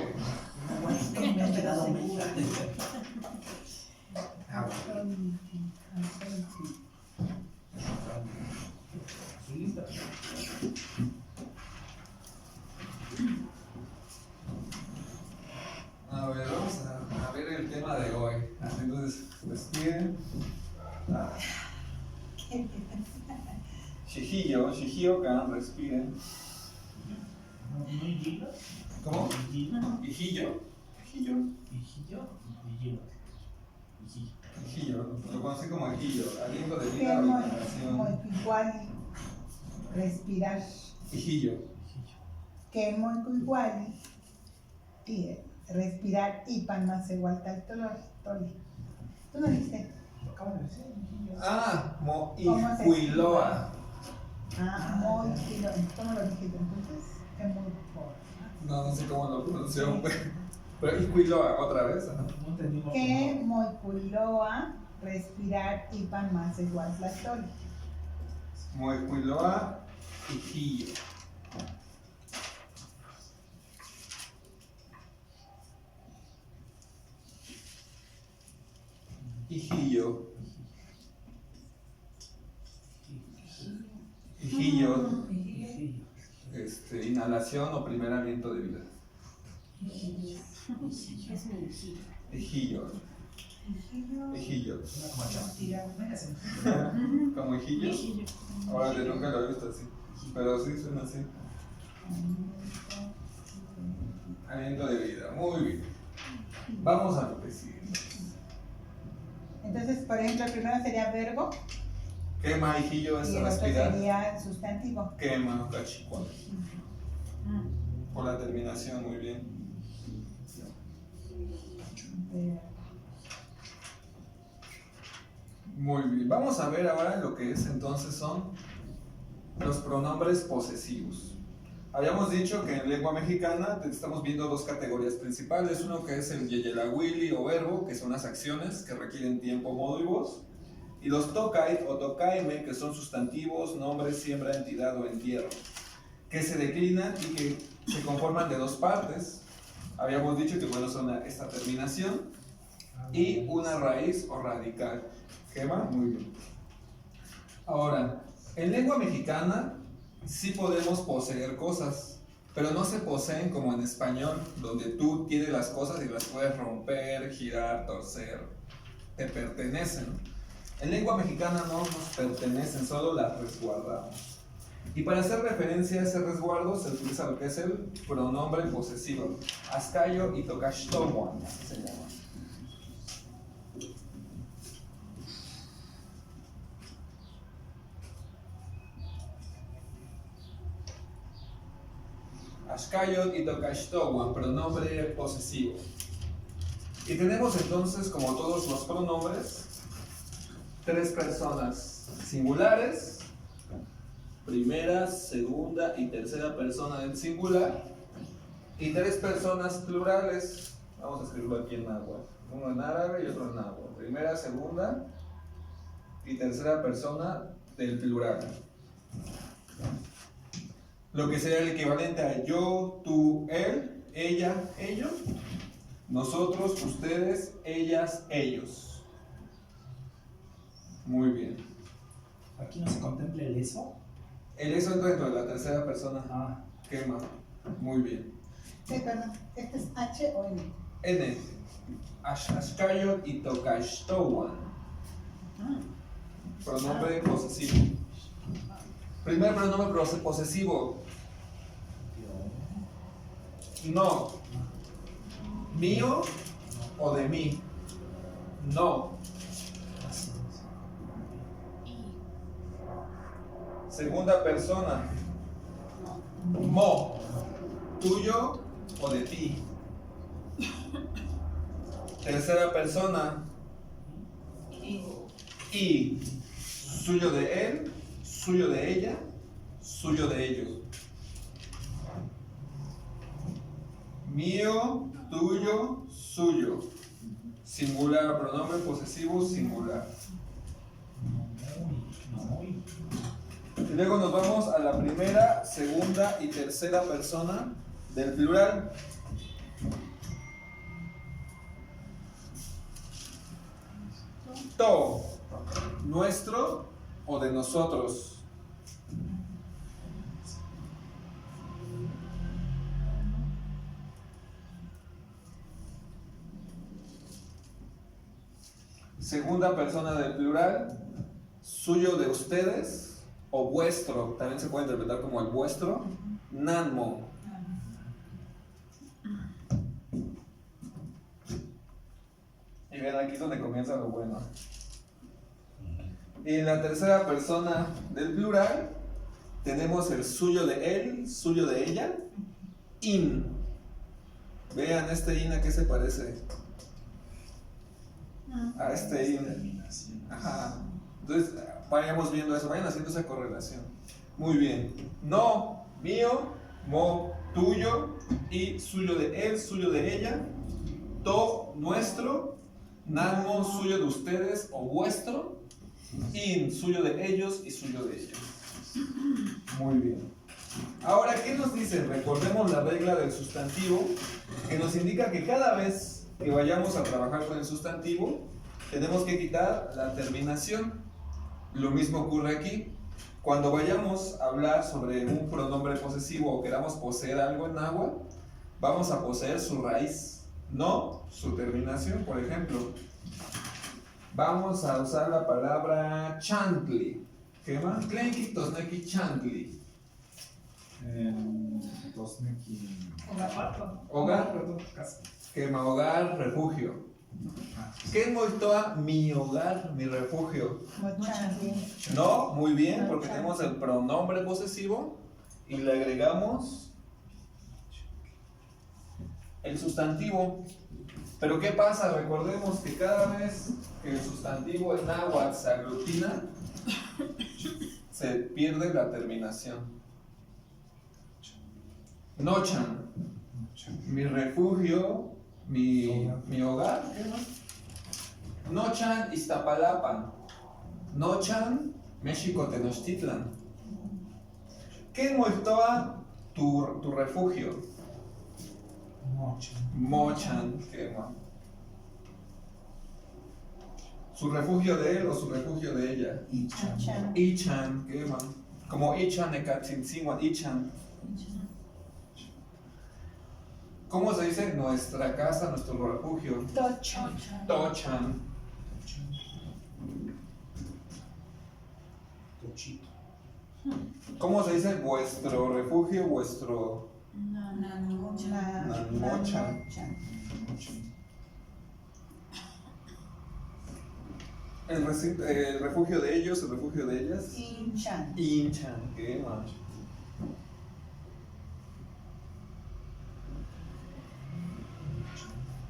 A ver, vamos a ver el tema de hoy. Entonces, respiren. Shijillo, can, respiren. ¿Cómo? Hijillo. Hijillo, lo conocí como hijillo, aliento de vida o inhalación. Igual respirar. Hijillo. Que muy igual respirar ipan más igual tal toli. ¿Tú no dijiste? Lo acabo de decir. Ah, ¿Cómo se moihuiloa. Muy kilo. ¿Cómo lo dijiste entonces? Es muy por. No sé cómo lo pronunció, pero ihuiloa otra vez. Ajá. No entendimos. Que muy cuiloa, respirar ipan más igual tol. Moihuiloa hijillo. Hijillo. Hijillo. Inhalación o primer aliento de vida. Es mi hijito. Hijillo. Hijillo. Una como chapatilla. Véngase. ¿Como hijillo? Ahora yo nunca lo he visto así. Pero sí suena así. Aliento de vida. Muy bien. Vamos a lo que sigue. Entonces, por ejemplo, el primero sería verbo Quema, hijillo es y el otro respirar. sería sustantivo. Quema, cachicuán. Por la terminación, muy bien. Muy bien. Vamos a ver ahora lo que es entonces son los pronombres posesivos. Habíamos dicho que en lengua mexicana estamos viendo dos categorías principales. Uno que es el yeyelawili o verbo, que son las acciones que requieren tiempo, modo y voz. Y los tokait o tokaime, que son sustantivos, nombres, siembra, entidad o entierro, que se declinan y que se conforman de dos partes. Habíamos dicho que bueno, son esta terminación y una raíz o radical. ¿Quema? Muy bien. Ahora, en lengua mexicana sí podemos poseer cosas, pero no se poseen como en español, donde tú tienes las cosas y las puedes romper, girar, torcer, te pertenecen. En lengua mexicana no nos pertenecen, solo las resguardamos. Y para hacer referencia a ese resguardo se utiliza lo que es el pronombre posesivo, Azcayo y Tokashtowan, así se llama. Azcayot y Tokashtowan, pronombre posesivo. Y tenemos entonces, como todos los pronombres, tres personas singulares, primera, segunda y tercera persona del singular, y tres personas plurales. Vamos a escribirlo aquí en náhuatl, uno en árabe y otro en náhuatl. Primera, segunda y tercera persona del plural. Lo que sería el equivalente a yo, tú, él, ella, ellos, nosotros, ustedes, ellas, ellos. Muy bien. Aquí no se contempla el eso. El eso entra dentro de la tercera persona. Ah, Quema. Muy bien. Sí, perdón. ¿Este es H o N? N. Ashkayot y Tokashtowan. Pronombre posesivo. Primer pronombre posesivo. No. Mío o de mí. No. Segunda persona. Mo. Tuyo o de ti. Tercera persona. Y. Suyo de él, suyo de ella, suyo de ellos. Mío, tuyo, suyo. Singular, pronombre posesivo singular. muy. Y luego nos vamos a la primera, segunda y tercera persona del plural. To, nuestro o de nosotros. Segunda persona del plural, suyo de ustedes o vuestro, también se puede interpretar como el vuestro, nanmo. Y ven, aquí es donde comienza lo bueno. Y en la tercera persona del plural tenemos el suyo de él, suyo de ella, in. Vean este in a qué se parece. A este in. Terminación. Ajá. Entonces, vayamos viendo eso, vayan haciendo esa correlación. Muy bien. No, mío, mo, tuyo, y suyo de él, suyo de ella, to, nuestro, namo, suyo de ustedes o vuestro, in, suyo de ellos y suyo de ellos. Muy bien. Ahora, ¿qué nos dice? Recordemos la regla del sustantivo, que nos indica que cada vez que vayamos a trabajar con el sustantivo, tenemos que quitar la terminación. Lo mismo ocurre aquí. Cuando vayamos a hablar sobre un pronombre posesivo o queramos poseer algo en náhuatl, vamos a poseer su raíz, no su terminación. Por ejemplo, vamos a usar la palabra chantli. ¿Qué más? Tlenki, tosneki, chantli. Tosneki. Hogar, Perdón, casa. quema, hogar, refugio. ¿Qué moltoa mi hogar, mi refugio? Mochantli. No, muy bien, porque tenemos el pronombre posesivo y le agregamos el sustantivo. Pero ¿qué pasa? Recordemos que cada vez que el sustantivo en náhuatl se aglutina, se pierde la terminación. Nochan, mi refugio, mi hogar. Nochan, Iztapalapan. Nochan, México, Tenochtitlan. ¿Qué moltoa tu refugio? Mochan, quema. ¿Su refugio de él o su refugio de ella? Ichan. Ichan, quema. Como Ichan, Ecatzintzingua, Ichan. ¿Cómo se dice? Nuestra casa, nuestro refugio. Tocho. Tochan. Tochito. ¿Cómo se dice vuestro refugio, vuestro... Mochan. el refugio de ellos, el refugio de ellas? Inchan. Inchan, qué mal.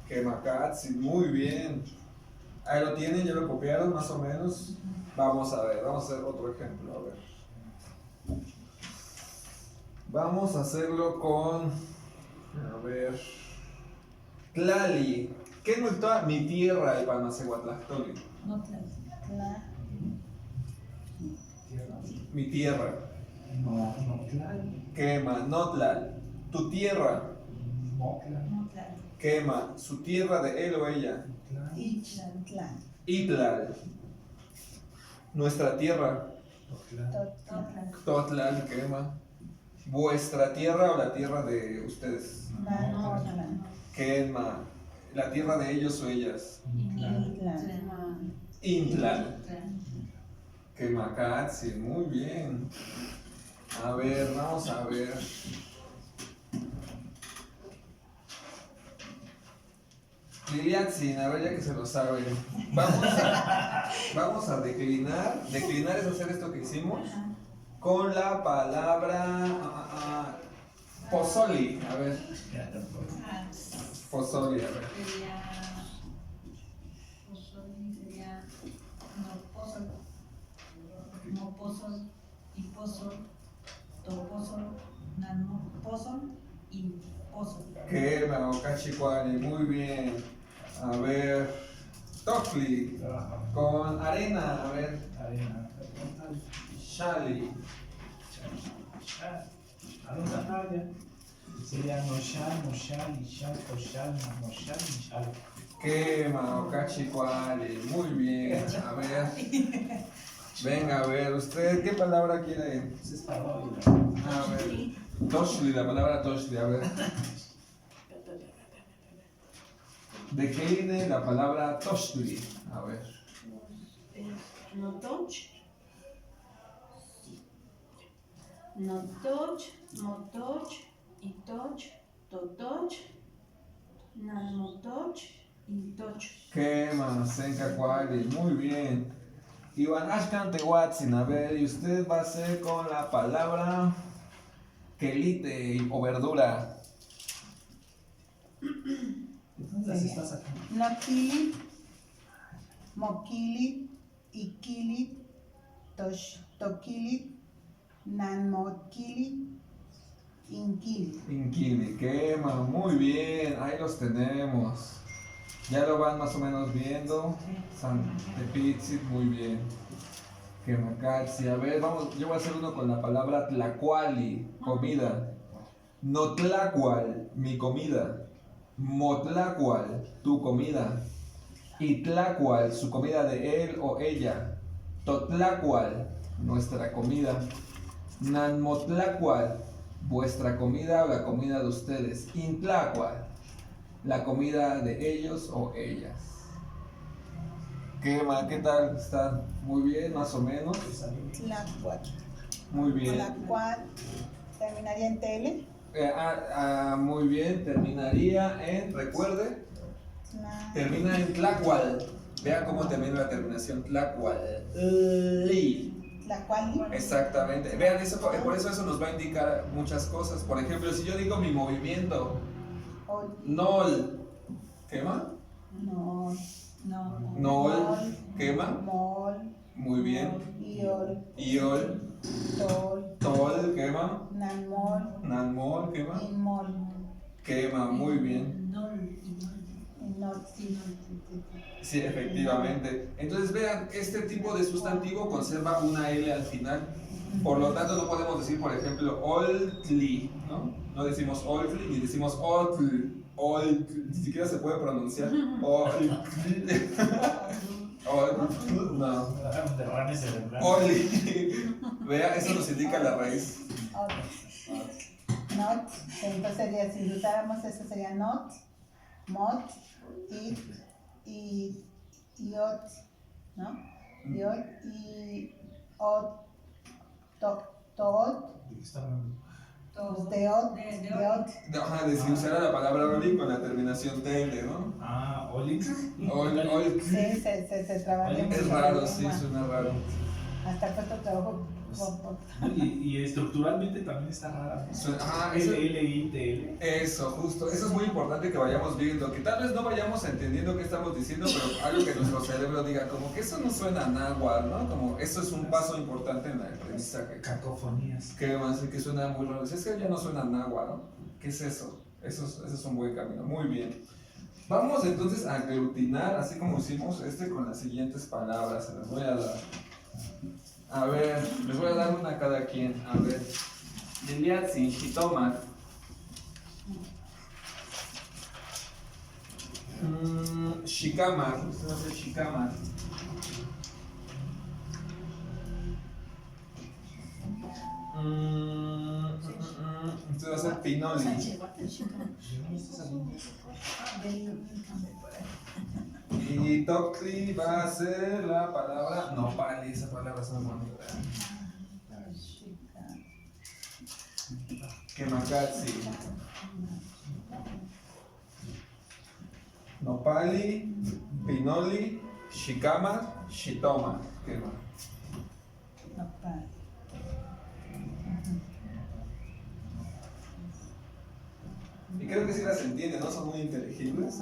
Quemacatzi, muy bien. Ahí lo tienen, ya lo copiaron más o menos. Vamos a ver, vamos a hacer otro ejemplo, a ver. Vamos a hacerlo con, a ver, Tlali. ¿Qué es nuestra mi tierra, el Palmacehuatlactoli? Mi tierra. No, claro. Quema, Notlal. Tu tierra. No, claro. Quema, su tierra de él o ella. Ichan. Itlal. Nuestra tierra. Totlan. Totlal, quema. Vuestra tierra o la tierra de ustedes. Manotlan. Quema. La tierra de ellos o ellas. Itlan. Intlal. Quemacatzi, muy bien. A ver, vamos a ver. Liliatzin, a ver ya que se lo saben. Vamos a declinar. Declinar es hacer esto que hicimos con la palabra pozoli. A ver, pozoli, a ver. Sería no pozol, y pozol, topozol, nanopozol y pozol. Quema, Ocachicuani, muy bien. A ver, Tofli, con arena, a ver, Arena. Shali. Arena talla. Sería Noshal, Moshal, Ishal, Toshal, Moshal, Ishal. Quema, Ocachicuani, muy bien. A ver, venga, a ver, ¿usted qué palabra quiere? Ese es para hoy. A ver, Toshli, la palabra Toshli, a ver. Decline la palabra Toshli, a ver. Notoch, motoch, itoch, totoch, namotoch y toch. Quema, Senka Kwali, muy bien. Iván Ashkan Tehuatzin, a ver, y usted va a hacer con la palabra quelite o verdura. ¿Dónde las estás sacando? Nokili, Mokili, Ikili, Tokili, Nanmokili, Inkili. Inkili, quema, muy bien, ahí los tenemos. Ya lo van más o menos viendo. Santepitzi, muy bien. Quemacatzi, a ver, vamos, yo voy a hacer uno con la palabra tlacuali, comida. Notlacual, mi comida. Motlacual, tu comida. Itlacual, su comida de él o ella. Totlacual, nuestra comida. Nanmotlacual, vuestra comida o la comida de ustedes. Intlacual, la comida de ellos o ellas. ¿Qué tal? ¿Están muy bien, más o menos? Tlacual. Muy bien. Tlacual terminaría en TL. Muy bien, terminaría en, recuerde, termina en tlacual. Vean cómo termina la terminación, tlacual. Tlacuali. Exactamente. Vean, eso, por eso nos va a indicar muchas cosas. Por ejemplo, si yo digo mi movimiento, nol, ¿quema? No. Nol, ¿quema? Mol. Muy bien. Iol. Iol, Tol. tol, ¿quema? Nanmol. Nanmol, ¿quema? Inmol. Quema, muy bien. Inol. Sí, efectivamente. Entonces vean, este tipo de sustantivo conserva una L al final. Por lo tanto, no podemos decir, por ejemplo, oltli, ¿no? No decimos oltli ni decimos oltl. Ni siquiera se puede pronunciar. Oltli. No. Derrame cerebral. Oli. Vea, eso nos indica la raíz. Not. Entonces sería, si usáramos eso sería not, mot, it, y iot, ¿no? Iot, y ot, toot, deot, deot. Ajá, de si usara la palabra oli con la terminación TL, ¿no? Oli. Ol. Sí, se trabaja. Es raro, sí, suena raro. Hasta cuánto trabajo. Y estructuralmente también está rara. Eso, L-I-T-L. eso, justo. Eso es muy importante que vayamos viendo. Que tal vez no vayamos entendiendo qué estamos diciendo, pero algo que nuestro cerebro diga, como que eso no suena a náhuatl, ¿no? Como eso es un paso importante en el aprendizaje. Cacofonías. Que van a decir que suena muy raro. Es que ya no suena a náhuatl, ¿no? ¿Qué es eso? Eso es un buen camino. Muy bien. Vamos entonces a aglutinar, así como hicimos con las siguientes palabras. Se las voy a dar. A ver, les voy a dar una a cada quien. A ver. Liliatsin, Shitomat. Shikamat. Usted va a hacer Shikamat. Usted va a hacer Pinoli. Y Tokli va a ser la palabra nopali. Esa palabra es muy bonita. Kemakatsi. Nopali, Pinoli, Shikama, Shitoma. Quema. Y creo que sí las entiende, ¿no? Son muy inteligibles.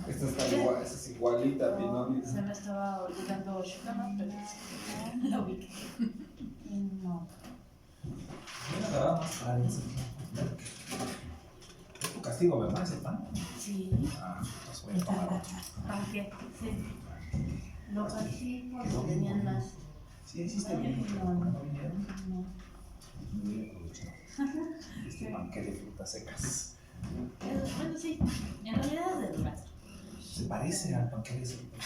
Esta está igual, esta es igualita, Pinoli. Se me estaba olvidando Shikama, pero la ubiqué. No. Nada más para eso. Es tu castigo, ¿verdad? ¿Ese pan? Sí. Pues voy a tomar otro. ¿Para qué? Sí. Lo partí porque tenían más. Sí, hiciste bien. Cuando vinieron, muy bien aprovechado. Este banquete de frutas secas. Bueno, sí. En realidad es de durazno. Se parece al banquete de frutas.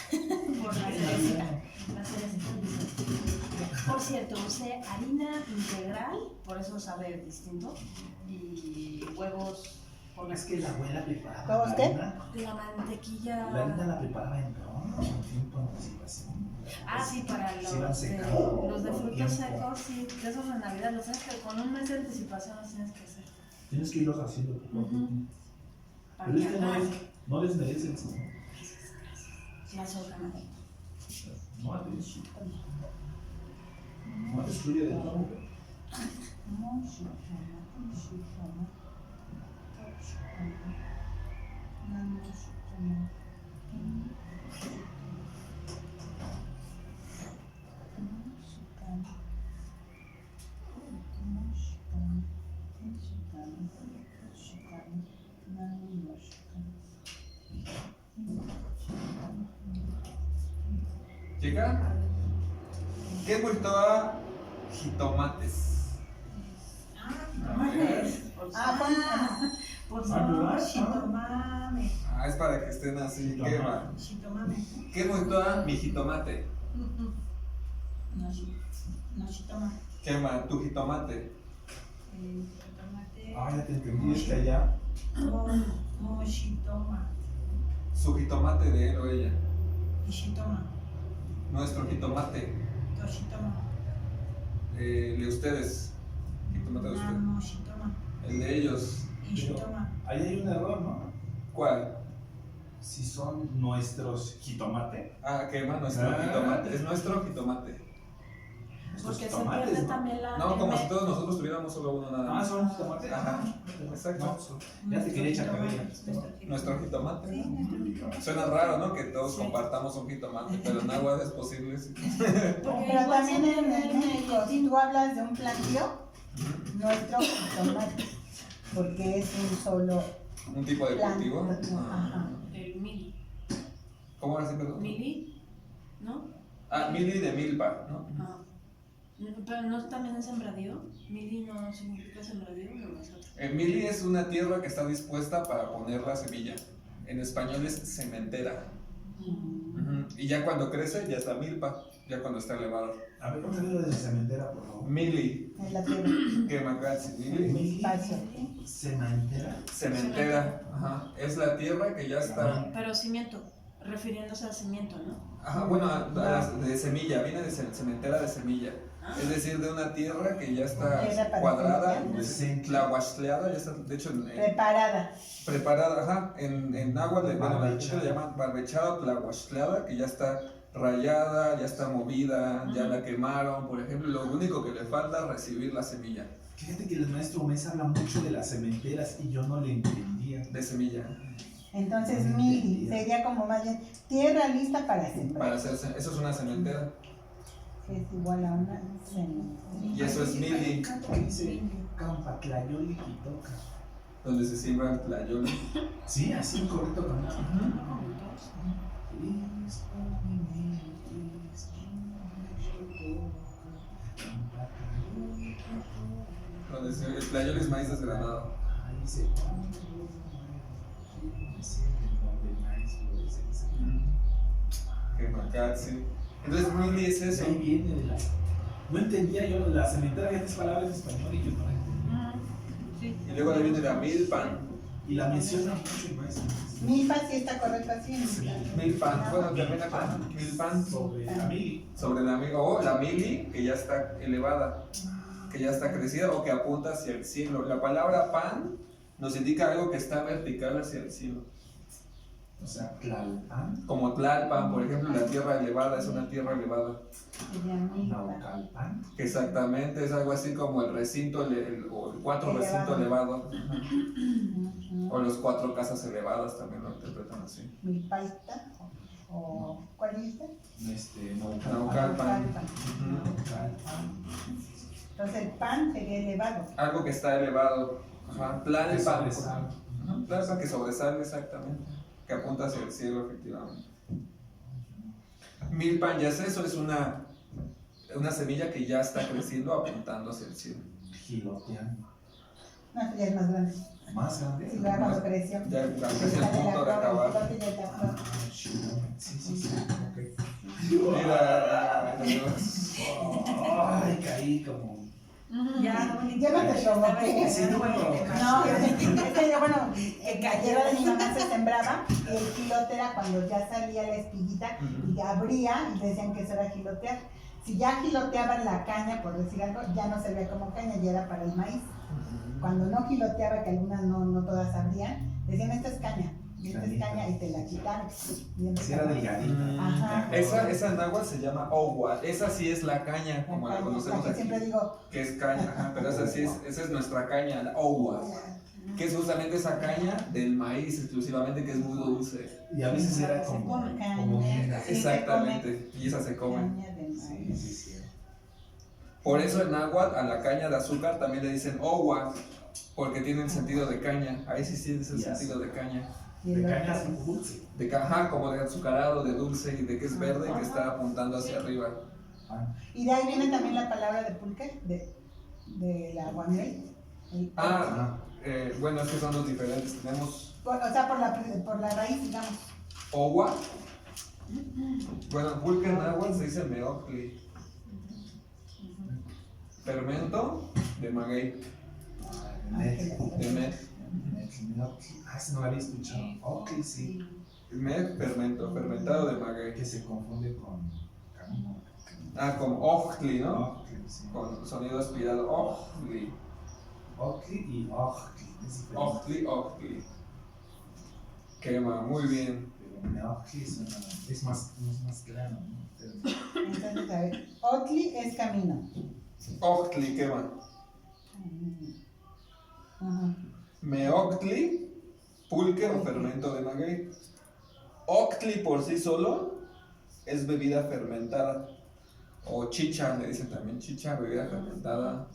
Por la cerecita. La cerecita. Por cierto, usé harina integral, por eso sabe distinto. Y huevos por Es que la abuela preparaba ¿Todos qué? la mantequilla. La harina la preparaba en ron, con tiempo de anticipación. Ah, sí, para Se iban los secando de por frutos tiempo. secos, sí, de esos de Navidad, los tienes que con un mes de anticipación los tienes que hacer. Tienes que irlos haciendo poco a poco. Para Pero que es que hagas no les merecen eso. la sopa. No te no te excluye de todo. ¿Llega? ¿Qué gusta jitomates? Por favor, shitomame. Es para que estén así. ¿Qué va? Shitomame. ¿Qué gusta mi jitomate? No shitoma. ¿Qué va? Tu jitomate. Jitomate. Ya te entendí, es que allá. Moshitoma. Su jitomate de él o ella. Ishitoma. Nuestro jitomate. Toshitoma. De ustedes. Jitomate de ustedes. Namoshitoma. El de ellos. Ishitoma. Ahí hay un error, ¿no? ¿Cuál? Si son nuestros jitomate. ¿Qué va? Nuestro jitomate. Es nuestro jitomate. Nuestros Porque se jitomates, pierde ¿no? también la. No, como si todos nosotros tuviéramos solo uno nada más. Son jitomates. Ajá, exacto. Ya te quería echar cabello. Nuestro jitomate. Sí, nuestro jitomate. Suena raro, ¿no? Que todos compartamos un jitomate, pero en agua es posible. Sí. Pero también en México, si tú hablas de un plantío, nuestro jitomate, porque es un solo Un tipo de cultivo. planta. Ajá. El mili. ¿Cómo era así, perdón? ¿Mili? ¿No? Mili de milpa, ¿no? Ah. Pero no también es sembradío. Mili no significa sembradío, no es otro. Mili es una tierra que está dispuesta para poner la semilla. En español es cementera. Ujú. Y ya cuando crece, ya está milpa, ya cuando está elevado. A ver, otra vez lo de cementera, por favor. Mili, En la tierra, que macatsi, mili. Mili, espacio. cementera. Cementera, ajá. Es la tierra que ya está. Pero cimiento, refiriéndose al cimiento, ¿no? Ajá, bueno, de semilla, viene de cementera de semilla. Es decir, de una tierra que ya está Tierra para cuadrada, semillas. tlahuaxtleada, ya está, de hecho, Preparada. preparada, ajá, en agua, bueno, la gente Barbechada. le llama barbechada o tlahuaxtleada, que ya está rayada, ya está movida, ya la quemaron, por ejemplo, lo único que le falta es recibir la semilla, Fíjate que el maestro Mesa habla mucho de las cementeras y yo no le entendía. de semilla, Entonces, mili sería como más bien tierra lista para para sembrar, hacer, eso es una cementera, que es igual a una cementera. y eso es mili, Un canto que dice Campatlayoli Quitoca. donde se siembra el tlayoli. Sí, así correcto. ¿No? Donde el tlayoli es maíz desgranado. Ahí dice. Que macatsi. Entonces, mili es eso. Ahí viene de la. No entendía yo la cementera, había tres palabras en español y yo no la entendía. Sí. Y luego ahí viene la milpan. Y la menciona mucho el maestro. Milpa sí está correcto así. Sí. Milpan, bueno, también acá, milpan Sobre la mili. sobre la mili, o la mili que ya está elevada, que ya está crecida o que apunta hacia el cielo. La palabra pan nos indica algo que está vertical hacia el cielo. O sea, Tlalpan, Como Tlalpan, por ejemplo, la tierra elevada es una tierra elevada. Sería milpa. Naucalpan. Que exactamente es algo así como el recinto o el cuatro Elevado. recinto elevado. Ujú. O los cuatro casas elevadas también lo interpretan así. Milpaita. ¿O cuál dijiste? Naucalpan. Naucalpan. Naucalpan. Naucalpan. Entonces el pan sería elevado. Algo que está elevado. Ajá. Tlalpan. Sobresale. Tlalpan que sobresale exactamente. Que apunta hacia el cielo, efectivamente. Milpan ya es eso, es una semilla que ya está creciendo apuntando hacia el cielo. Giloteano. No, eso ya es más grande. Más grande. Sí, ya cuando creció. Ya es el punto de acabar. Sí, sí, sí. Ok. Mira, Ay, caí como. Ya, Yo no te provoqué. Sí, no me provocaste. No, es que yo, bueno, el gallero de mi mamá se sembraba y el gilote era cuando ya salía la espiguita y abría y decían que eso era gilotear. Si ya giloteaban la caña, por decir algo, ya no servía como caña, ya era para el maíz. Cuando no giloteaba, que algunas no todas abrían, decían esto es caña. Y esta es caña y te la quitan. Sí, era delgadita. Ajá. Esa en agua se llama owa. Esa sí es la caña, como la conocemos que aquí. siempre digo, Que es caña, ajá, pero esa es nuestra caña, la owa. Que es justamente esa caña del maíz exclusivamente, que es muy dulce. Y a veces era Se como, come. como mierda. Sí, se Exactamente, y esa se come. caña de Sí, maíz. sí, sí. Por eso en náhuatl a la caña de azúcar también le dicen owa, porque tiene el sentido de caña. Ahí sí es el Ya. sentido de caña. Y De el caña otro- dulce. De caja, como de azucarado, de dulce y de que es verde y que está apuntando hacia arriba. Ah, Y de ahí viene también la palabra de pulque, de la guanel. Ah, bueno, es que son dos diferentes. Tenemos O sea, por la raíz, digamos. owa. Bueno, pulque en náhuatl se dice meocli. Fermento de maguey, de med. Ese no lo había escuchado. Ok, sí. Med, fermentado de maguey. Que se confunde con camino. Ah, con ojtli, ¿no? Ok, sí. Con sonido aspirado. Ojtli. Ok y ojki. Es diferente. Ojtli, ojtli. Quema, muy bien. Pero meojki es más claro, ¿no? Entonces, a ver, Otli es camino. Ojtli, quema. Ajá. Meoctli, pulque o fermento de maguey. Octli por sí solo es bebida fermentada. O chicha, le dicen también chicha, bebida fermentada.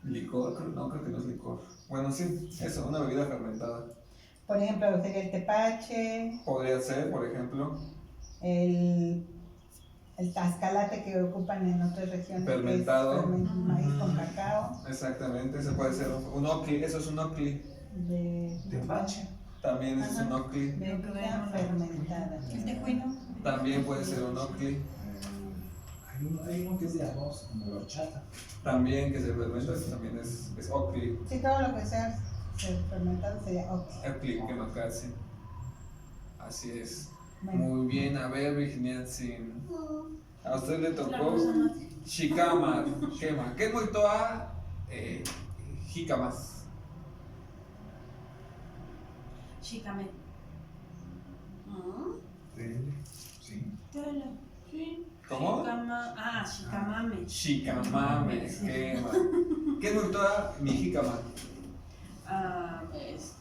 Licor, creo que no es licor. Bueno, sí, eso, una bebida fermentada. Por ejemplo, sería el tepache, Podría ser, por ejemplo, el tascalate que ocupan en otras regiones. que es Fermentado. Maíz con cacao. exactamente, ese puede ser un ocli, eso es un ocli. Tepache. También es un Ajá. ocli. Bebida fermentada. ¿El tejuino? También puede ser un ocli. Hay uno que es de arroz, como la horchata. También que se fermenta, eso también es ocli. Sí, todo lo que sea fermentado sería Otli. Ocli, que no casi. Así es. Bueno, Muy bien, a ver, Virginia, sin. A usted le La tocó persona. Shikama, quema. ¿Qué es muy toa? Jikamas. Shikame. Sí. Sí. ¿Cómo? Shikamame. Shikamame, quema. ¿Qué es muy toa? Mi jikama.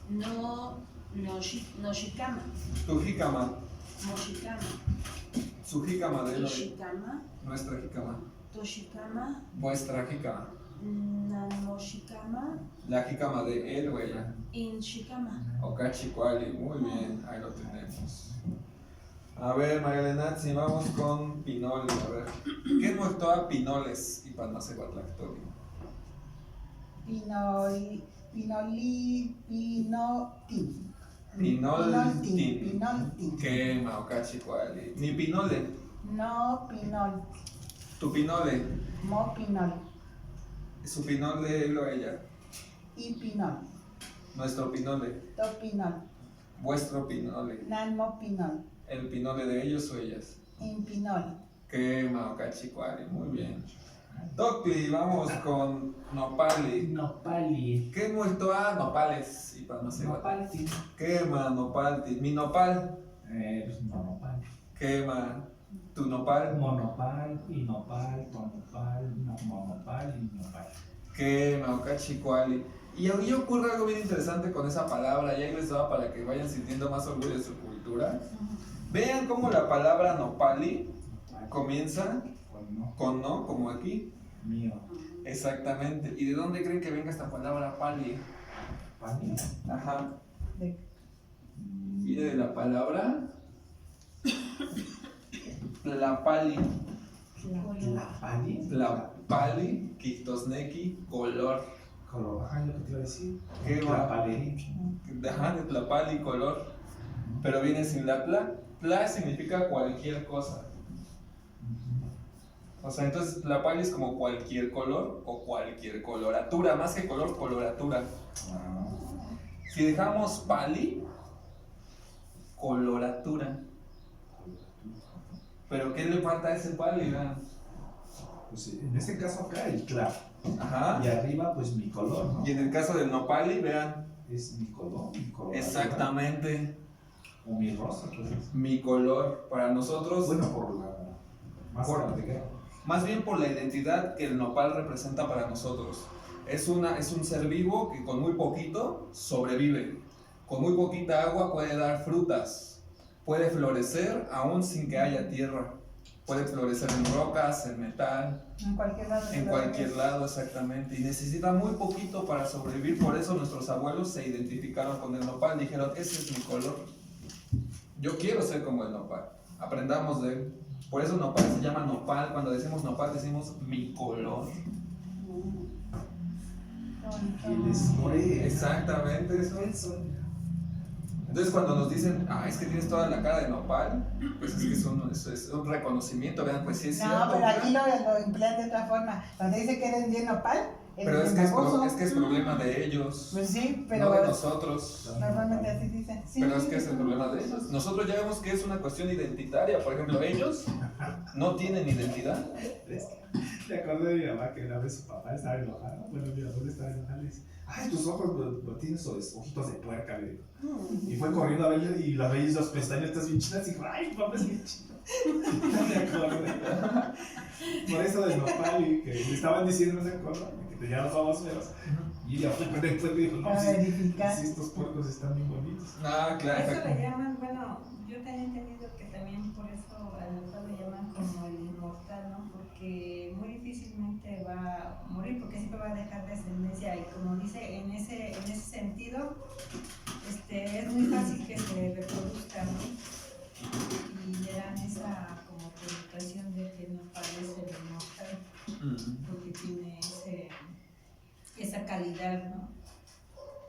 No shikama. Tu jikama. Moshikama. Su jikama de él. Ishikama. Nuestra jikama. Toshikama. Vuestra jikama. Namoshikama. La jikama de él o ella. Inshikama. Okachikwali, muy bien, ahí lo tenemos. A ver, Magdalena, si vamos con Pinole, a ver. ¿Qué es muerto a Pinoles y Panmacehuatlactorio? Pinoli, Pinotin. Pinoltin. Pinoltin. Quema, Okachikwali. Mi Pinole, No Pinol, tu Pinole, Mo Pinol. su Pinole, él o ella. Y Pinol, Nuestro Pinole, To Pinol, vuestro Pinole. Nan Mo Pinol, El Pinole de ellos o ellas. In Pinol. Quema, Okachikwali, muy bien. Docli, vamos con Nopali. Nopali. ¿Qué es muerto a Nopales y Panmacehuatlactorio? Nopalti. Quema, nopalti. Mi nopal, Pues monopal. quema. Tu nopal, Monopal, inopal, tonopal, monopal y nopal. quema, okachicuali. Y ahí ocurre algo bien interesante con esa palabra, y ahí les va para que vayan sintiendo más orgullo de su cultura. Vean cómo la palabra nopali comienza Con no, con no, como aquí. mío. Exactamente. ¿Y de dónde creen que venga esta palabra pali? Pani. Ajá. De Viene de la palabra tlapali. Tlapali. Tlapali, quitosnequi, color. Color. Ajá, lo que te iba a decir. ¿Qué va? Tlapali. Ajá, de tlapali, color. Pero viene sin la tla. Tla significa cualquier cosa. O sea, entonces tlapali es como cualquier color o cualquier coloratura. Más que color, coloratura. Ah, Si dejamos pali, coloratura. Pero ¿qué le falta a ese pali? Vean. pues en este caso acá el clap. Ajá. Y arriba pues mi color, ¿no? Y en el caso del nopali, vean, es mi color, mi color. Exactamente. O mi rosa, pues. Mi color. Para nosotros, Bueno, por la máscara de guerra. más bien por la identidad que el nopal representa para nosotros. Es un ser vivo que con muy poquito sobrevive. Con muy poquita agua puede dar frutas. Puede florecer aún sin que haya tierra. Puede florecer en rocas, en metal, En cualquier lado. en cualquier lado, exactamente. Y necesita muy poquito para sobrevivir. Por eso nuestros abuelos se identificaron con el nopal. Dijeron, ese es mi color. Yo quiero ser como el nopal. Aprendamos de él. Por eso nopal se llama nopal. Cuando decimos nopal decimos mi color. Y les more. Exactamente eso. Entonces cuando nos dicen, es que tienes toda la cara de nopal, pues es que es un reconocimiento, vean, pues sí es cierto. No, pero aquí lo emplean de otra forma. Cuando dice que eres bien nopal, Pero eres es que es, baboso. es que es problema de ellos, Pues sí, pero no de nosotros. normalmente así dicen. Sí. Pero es que es el problema de ellos. Nosotros ya vemos que es una cuestión identitaria. Por ejemplo, ellos no tienen identidad. Me acordé de mi mamá que una vez su papá estaba enojado. Bueno, mi abuelo estaba enojado y dice, tus ojos tienes ojitos de puerca, le digo. Y fue corriendo a verle y la veis las pestañotas bien chinas y dijo, ay, papá es bien chino. No me acordé. Por eso del nopal y que le estaban diciendo, no se acuerdan, que tenía los ojos feos. Y ella fue después y dijo, no, Para verificar. sí, estos puercos están bien bonitos. Claro. Eso le llaman, bueno, yo tenía entendido que también por eso al nopal le llaman como el inmortal, ¿no? Porque muy difícilmente va a morir, porque siempre va a dejar descendencia y como dice, en ese sentido, es muy fácil que se reproduzca, ¿no? Y le dan esa como connotación de que no parece el inmortal, porque tiene esa calidad, ¿no?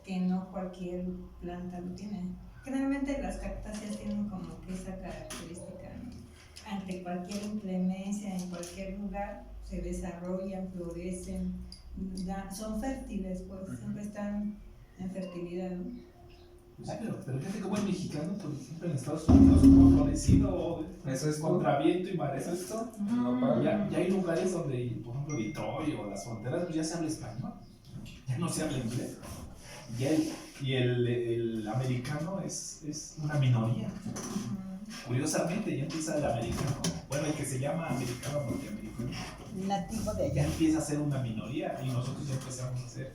Que no cualquier planta lo tiene. Generalmente las cactáceas tienen como que esa característica, ¿no? Ante cualquier inclemencia, en cualquier lugar, se desarrollan, florecen, son fértiles, pues siempre están en fertilidad, ¿no? Pues sí, pero fíjate como el mexicano, por ejemplo, en Estados Unidos, como florecido, ¿Es esto? contra viento y marea. ¿Es esto? Mm. Nopal. Ya hay lugares donde, por ejemplo, Detroit o las fronteras, pues ya se habla español, ya no se habla inglés. Y el americano es una minoría. Curiosamente, ya empieza el americano, bueno, el que se llama americano porque americano, Nativo de ya allá. empieza a ser una minoría y nosotros ya empezamos a ser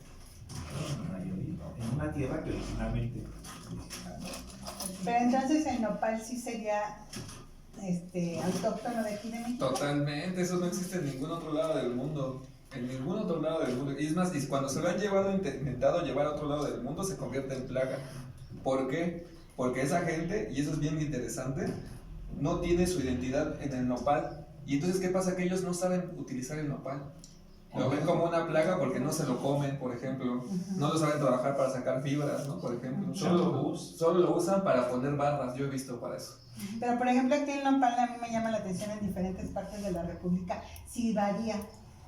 una mayoría en una tierra que originalmente. Pero entonces el nopal sí sería autóctono de aquí de México. Totalmente, eso no existe en ningún otro lado del mundo. En ningún otro lado del mundo. Y es más, y cuando se lo han intentado llevar a otro lado del mundo, se convierte en plaga. ¿Por qué? Porque esa gente, y eso es bien interesante, no tiene su identidad en el nopal. Y entonces, ¿qué pasa? Que ellos no saben utilizar el nopal. Lo ven como una plaga porque no se lo comen, por ejemplo. No lo saben trabajar para sacar fibras, ¿no? Por ejemplo. Solo lo usan para poner barras, yo he visto para eso. Pero por ejemplo aquí el nopal a mí me llama la atención en diferentes partes de la República, sí varía.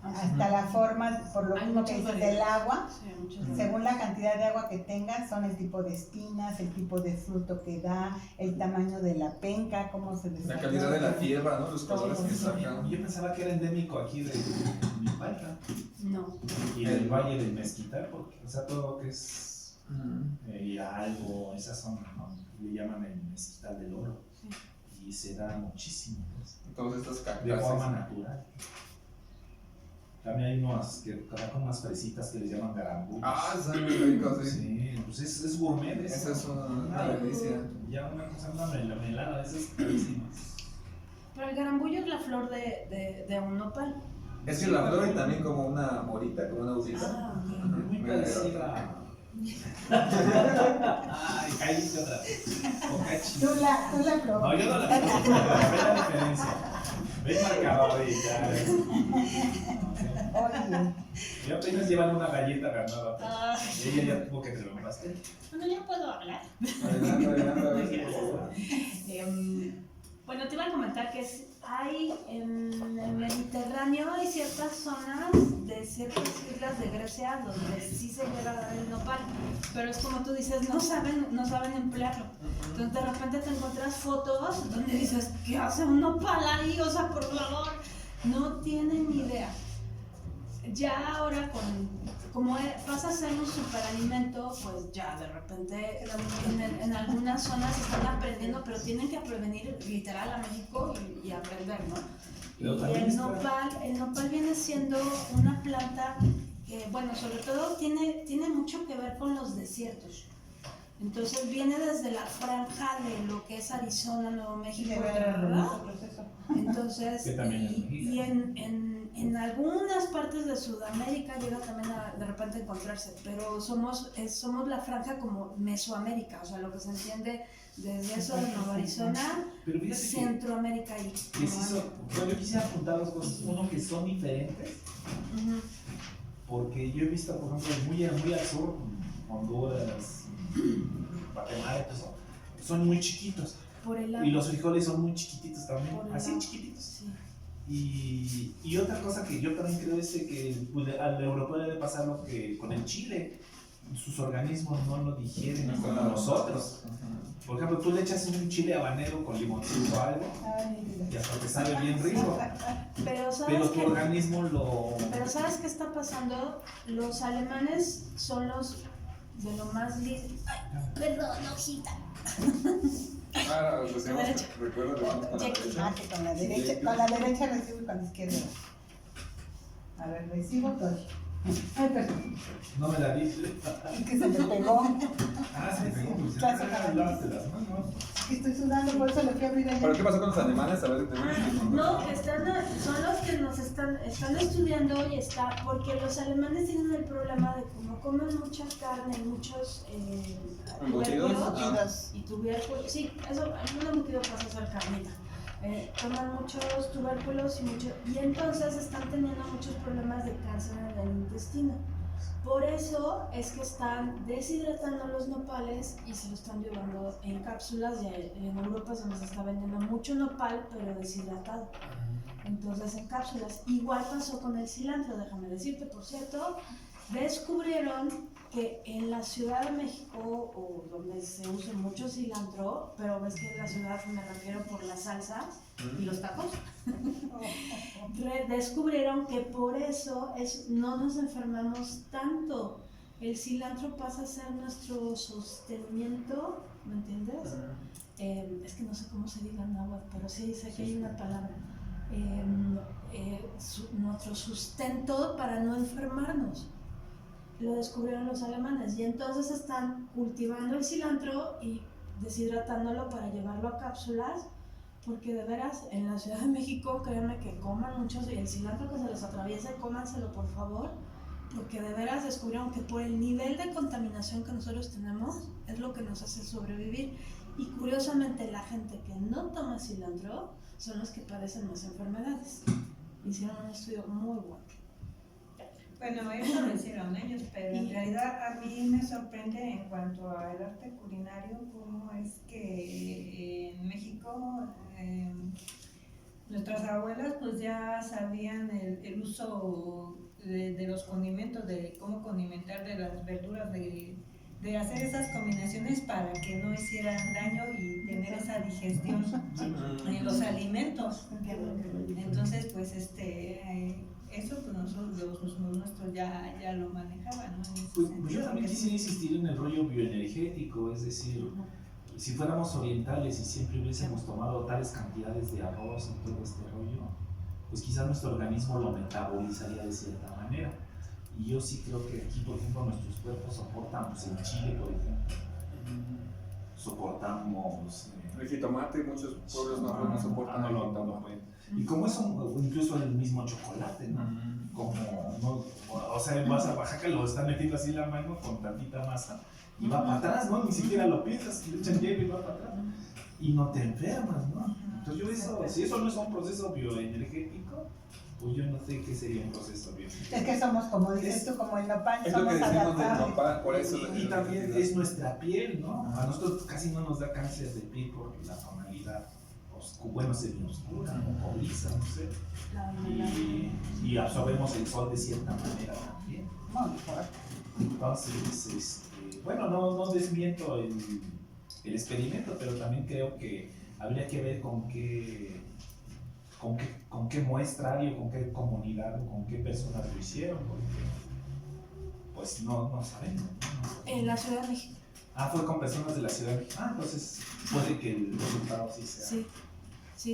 Hasta la forma, por lo Hay mismo que muchas dices, del variedades. agua, Sí, muchas según la cantidad de agua que tenga, son el tipo de espinas, el tipo de fruto que da, el tamaño de la penca, cómo se La desarrolla. calidad de la tierra, ¿no? Los colores que sacan. Yo pensaba que era endémico aquí de Milpalta No. y del Valle del Mezquital, porque, o sea, todo lo que es Hidalgo, esa zona, ¿no? Le llaman el Mezquital del Oro. Sí. Y se da muchísimo, pues, Todas estas de forma cactáceas. natural. También hay unos que con unas fresitas que les llaman garambullos. Están muy ricos, sí. Sí, pues es gourmet. Esa es una delicia. Ya una cosa, una melada de esas carísimas. Pero el garambullo es la flor de un nopal. Es que la flor y también como una morita, como una usita. Ok. Muy parecida. Ay, caíste otra vez. Boca Tú chica. la probó. No, yo no la probé. Ve la diferencia. Ve el marcador ahorita. Oye, Ya apenas llevan una galleta ganada. Y ella ya tuvo que traer un pastel. Bueno, ya puedo hablar. Adelante. Bueno, te iba a comentar que hay en el Mediterráneo hay ciertas zonas de ciertas islas de Grecia donde sí se llega a dar el nopal, pero es como tú dices, no saben emplearlo. Entonces de repente te encuentras fotos donde dices, ¿qué hace un nopal ahí? O sea, por favor, no tienen ni idea. ya ahora como pasa a ser un superalimento, pues ya de repente en algunas zonas están aprendiendo, pero tienen que prevenir literal a México y aprender, ¿no? Pero Y también el nopal viene siendo una planta que, bueno, sobre todo tiene mucho que ver con los desiertos. Entonces viene desde la franja de lo que es Arizona, Nuevo México, ¿verdad? Entonces, Que también es y en algunas partes de Sudamérica llega también de repente a encontrarse, pero somos la franja como Mesoamérica, o sea, lo que se entiende desde eso de Nueva Arizona, Pero fíjate Centroamérica y bueno, yo quisiera apuntar dos cosas. Uno, que son diferentes, Ujú. porque yo he visto, por ejemplo, muy al sur, Honduras, Guatemala, pues, son muy chiquitos. Por el Y los frijoles son muy chiquititos también, Por el así agua. chiquititos. Sí. Y otra cosa que yo también creo es que pues, al europeo le debe pasar lo que con el chile, sus organismos no lo digieren como nosotros. Por ejemplo, tú le echas un chile habanero con limoncito o algo y hasta te sabe bien rico, Pero pero tu organismo Pero ¿sabes qué está pasando? Los alemanes son los de lo más listos. Perdón, hojita. Ah, recibimos, derecha. recuerda, recibimos con la Check. derecha. Ah, que con la derecha recibo y con la izquierda. A ver, recibo, doy. Ay, perdón, no me la dice. es que se me pegó. Ah, sí, pues Clase ya para lavaste las manos. Estoy sudando, por eso le fui a abrir ¿Pero qué ayer. pasó con los alemanes? A ver, tenemos que No, son los que nos están estudiando y porque los alemanes tienen el problema de como comen mucha carne, muchos ¿Embutidos? tubérculos y tubérculos. Sí, eso, un embutido pasa a ser carnita. Toman muchos tubérculos y entonces están teniendo muchos problemas de cáncer en el intestino. Por eso es que están deshidratando los nopales y se lo están llevando en cápsulas. Y en Europa es donde se está vendiendo mucho nopal, pero deshidratado. Entonces en cápsulas. Igual pasó con el cilantro, déjame decirte, por cierto. Descubrieron que en la Ciudad de México, o donde se usa mucho cilantro, pero ves que en la ciudad me refiero por las salsas y los tacos, descubrieron que por eso no nos enfermamos tanto. El cilantro pasa a ser nuestro sostenimiento, ¿me entiendes? Es que no sé cómo se diga en náhuatl, pero sí sé que hay una palabra. Nuestro sustento para no enfermarnos. Lo descubrieron los alemanes y entonces están cultivando el cilantro y deshidratándolo para llevarlo a cápsulas, porque de veras en la Ciudad de México, créanme que coman muchos y el cilantro que se les atraviese, cómanselo por favor, porque de veras descubrieron que por el nivel de contaminación que nosotros tenemos es lo que nos hace sobrevivir. Y curiosamente la gente que no toma cilantro son los que padecen más enfermedades. Hicieron un estudio muy bueno. Bueno, eso lo hicieron ellos, pero en realidad a mí me sorprende en cuanto al arte culinario cómo es que en México nuestras abuelas pues ya sabían el uso de los condimentos, de cómo condimentar de las verduras, de hacer esas combinaciones para que no hicieran daño y tener esa digestión en los alimentos. Entonces pues eso pues nosotros los nuestros ya lo manejaban, ¿no? Pues yo también quisiera insistir en el rollo bioenergético, es decir, si fuéramos orientales y siempre hubiésemos tomado tales cantidades de arroz y todo este rollo, pues quizás nuestro organismo lo metabolizaría de cierta manera. Y yo sí creo que aquí, por ejemplo, nuestros cuerpos soportan, pues en Chile, por ejemplo, soportamos... el jitomate, muchos pueblos no soportan el no jitomate. pueden. Y como eso, incluso el mismo chocolate, ¿no? Como, no, o sea, vas a Oaxaca, lo están metiendo así en la mano con tantita masa y va para atrás, ¿no? Ni siquiera lo piensas, le echan hielo y va para atrás. Y no te enfermas, ¿no? Entonces yo si eso no es un proceso bioenergético, pues yo no sé qué sería un proceso bioenergético. Es que somos, como dices tú, como el nopal, Es lo que somos decimos del adaptables. nopal, por eso. Y también es nuestra piel, ¿no? A nosotros casi no nos da cáncer de piel por la tonalidad bueno, semi-oscura o cobriza, no sé. Y absorbemos el sol de cierta manera también. Muy fuerte. Entonces, bueno, no desmiento el experimento, pero también creo que habría que ver con qué con qué muestrario, con qué comunidad, con qué personas lo hicieron, porque pues no sabemos. ¿No? En la Ciudad de México. Fue con personas de la Ciudad de México. Entonces puede que el resultado sí sea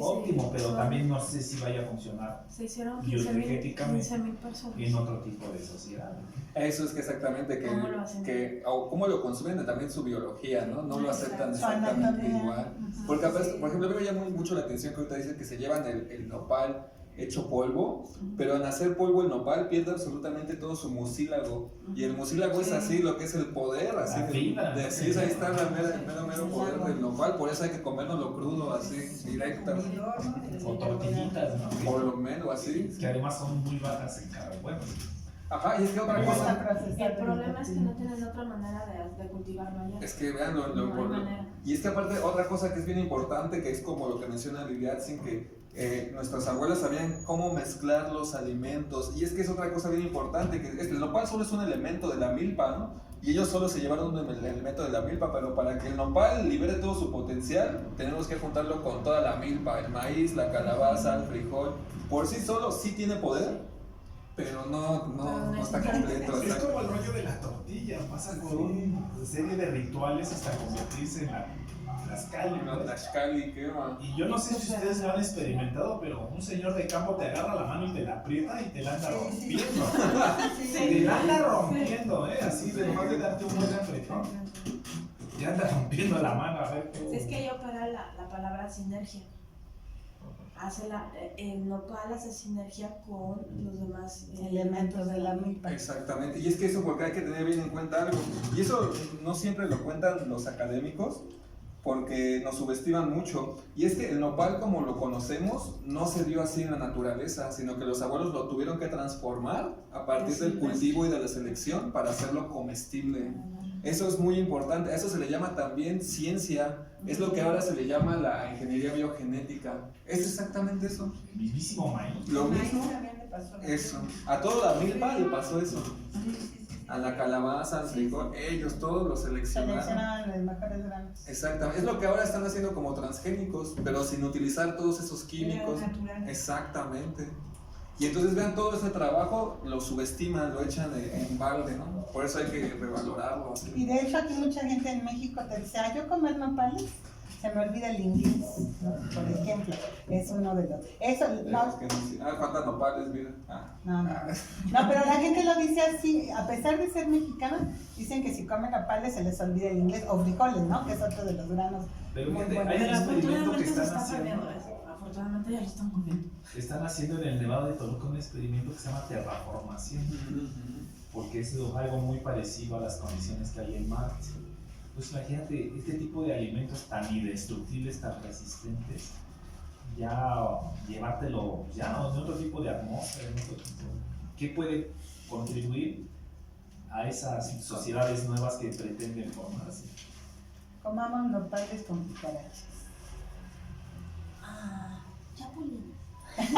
óptimo, pero también no sé si vaya a funcionar se hicieron bioenergéticamente 15,000 personas en otro tipo de sociedad. Eso es que exactamente ¿Cómo lo hacen? cómo lo consumen también su biología, ¿no? No lo aceptan Su exactamente anatomía. igual. Porque, por ejemplo, a mí me llama mucho la atención que ahorita dicen que se llevan el nopal hecho polvo, pero al hacer polvo el nopal pierde absolutamente todo su mucílago. Y el mucílago es así, lo que es el poder, así La fibra, de sí, ahí está el mero poder del nopal, por eso hay que comérnoslo crudo, así, directo, O tortillitas, ¿no? por lo menos así. Que además son muy bajas en carbohidratos. Ajá, y es que otra Ya cosa, está procesado. El problema es que no tienes otra manera de cultivarlo allá. es que vean No hay manera. y es que aparte otra cosa que es bien importante, que es como lo que menciona Liliatzin, que nuestras abuelas sabían cómo mezclar los alimentos, y es que es otra cosa bien importante, que el nopal solo es un elemento de la milpa, ¿no? Y ellos solo se llevaron un elemento de la milpa, pero para que el nopal libere todo su potencial, tenemos que juntarlo con toda la milpa, el maíz, la calabaza, el frijol. Por sí solo sí tiene poder, pero no está completo. Es como el rollo de la tortilla, pasa con una serie de rituales hasta convertirse en la tlaxcali, ¿no? Tlaxcali, ¿qué va? Y yo no sé si ustedes lo han experimentado, pero un señor de campo te agarra la mano y te la aprieta y te la anda rompiendo. Te la anda rompiendo, así de nomás de darte un buen apretón. Te anda rompiendo la mano, a ver. Es que ahí opera la palabra sinergia. El nopal hace sinergia con los demás Elementos de la milpa. Exactamente, y es que eso porque hay que tener bien en cuenta algo, y eso no siempre lo cuentan los académicos, porque nos subestiman mucho, y es que el nopal como lo conocemos no se dio así en la naturaleza, sino que los abuelos lo tuvieron que transformar a partir del cultivo y de la selección para hacerlo comestible. Eso es muy importante, a eso se le llama también ciencia, es lo que ahora se le llama la ingeniería biogenética, es exactamente eso. El mismísimo maíz. Lo mismo, También le pasó la eso, a toda la milpa le pasó eso. A la calabaza, al frijol, ellos todos los seleccionaron. Seleccionaban los mejores granos. Exactamente, es lo que ahora están haciendo como transgénicos, pero sin utilizar todos esos químicos. natural. Exactamente. Y entonces vean todo ese trabajo, lo subestiman, lo echan en balde, ¿no? Por eso hay que revalorarlo. Así. Y de hecho aquí mucha gente en México te dice, yo comer nopales, se me olvida el inglés, ¿no? Por ejemplo, es uno de los... Eso, no, Es que no sé. Faltan nopales, mira. no, pero la gente lo dice así, a pesar de ser mexicana, dicen que si comen nopales se les olvida el inglés, o frijoles, ¿no? Que es otro de los granos. Pero Muy fíjate, bueno. hay un Pero experimento que afortunadamente se están está haciendo. perdiendo eso. Afortunadamente ya lo están comiendo. Están haciendo en el Nevado de Toluca un experimento que se llama terraformación, porque es algo muy parecido a las condiciones que hay en Marte. Pues imagínate, este tipo de alimentos tan indestructibles, tan resistentes, ya llevártelo ya en otro tipo de atmósfera, en otro tipo, ¿qué puede contribuir a esas sociedades nuevas que pretenden formarse? Comamos nopales con cucarachas. Chapulín. Pero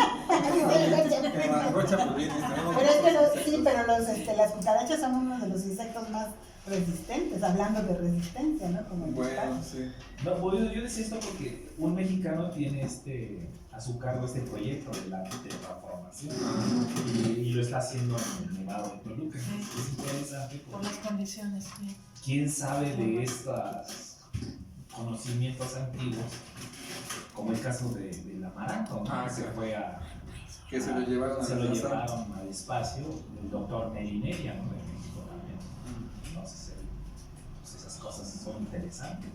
es que las cucarachas son uno de los insectos más resistentes, hablando de resistencia, ¿no? Como el Bueno, nopal. sí. No, pues yo decía esto porque un mexicano tiene a su cargo este proyecto de la terraformación y lo está haciendo en el Nevado de Toluca. Es interesante Por porque las condiciones. Sí. quién sabe de estos conocimientos antiguos, como el caso del amaranto, ¿no? Que se claro. fue Que se lo llevaron a se la lo NASA. llevaron al espacio, el doctor Nerineria, ¿no? De México también. Entonces, pues esas cosas son interesantes.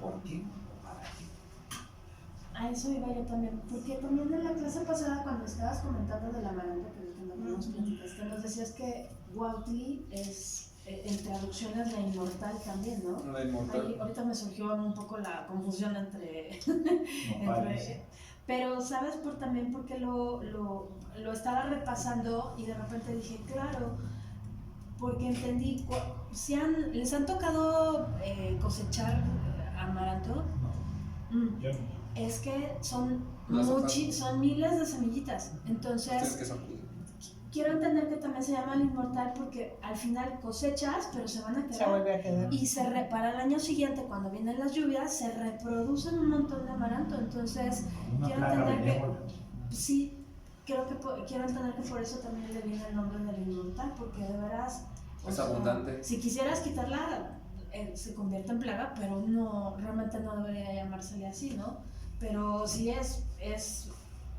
¿Por qué? ¿O para qué? A eso iba yo también, porque también en la clase pasada cuando estabas comentando del amaranto que nos decías que Huautli es, en traducciones la inmortal también, ¿no? La inmortal. Ahí, ahorita me surgió un poco la confusión entre Nopales. pero sabes también porque lo estaba repasando y de repente dije, claro, porque entendí, les han tocado cosechar amaranto. Yo no. Es que son Las hojas. son miles de semillitas, Ustedes entonces que son quiero entender que también se llama el inmortal porque al final cosechas, pero se van a Se quedar. vuelve a quedar. Y para el año siguiente, cuando vienen las lluvias, se reproducen un montón de amaranto. Entonces, Una quiero plaga entender que benévola. sí, quiero entender que por eso también le viene el nombre del inmortal, porque de veras. o Es sea, abundante. Si quisieras quitarla, se convierte en plaga, pero no, realmente no debería llamársele así, ¿no? Pero sí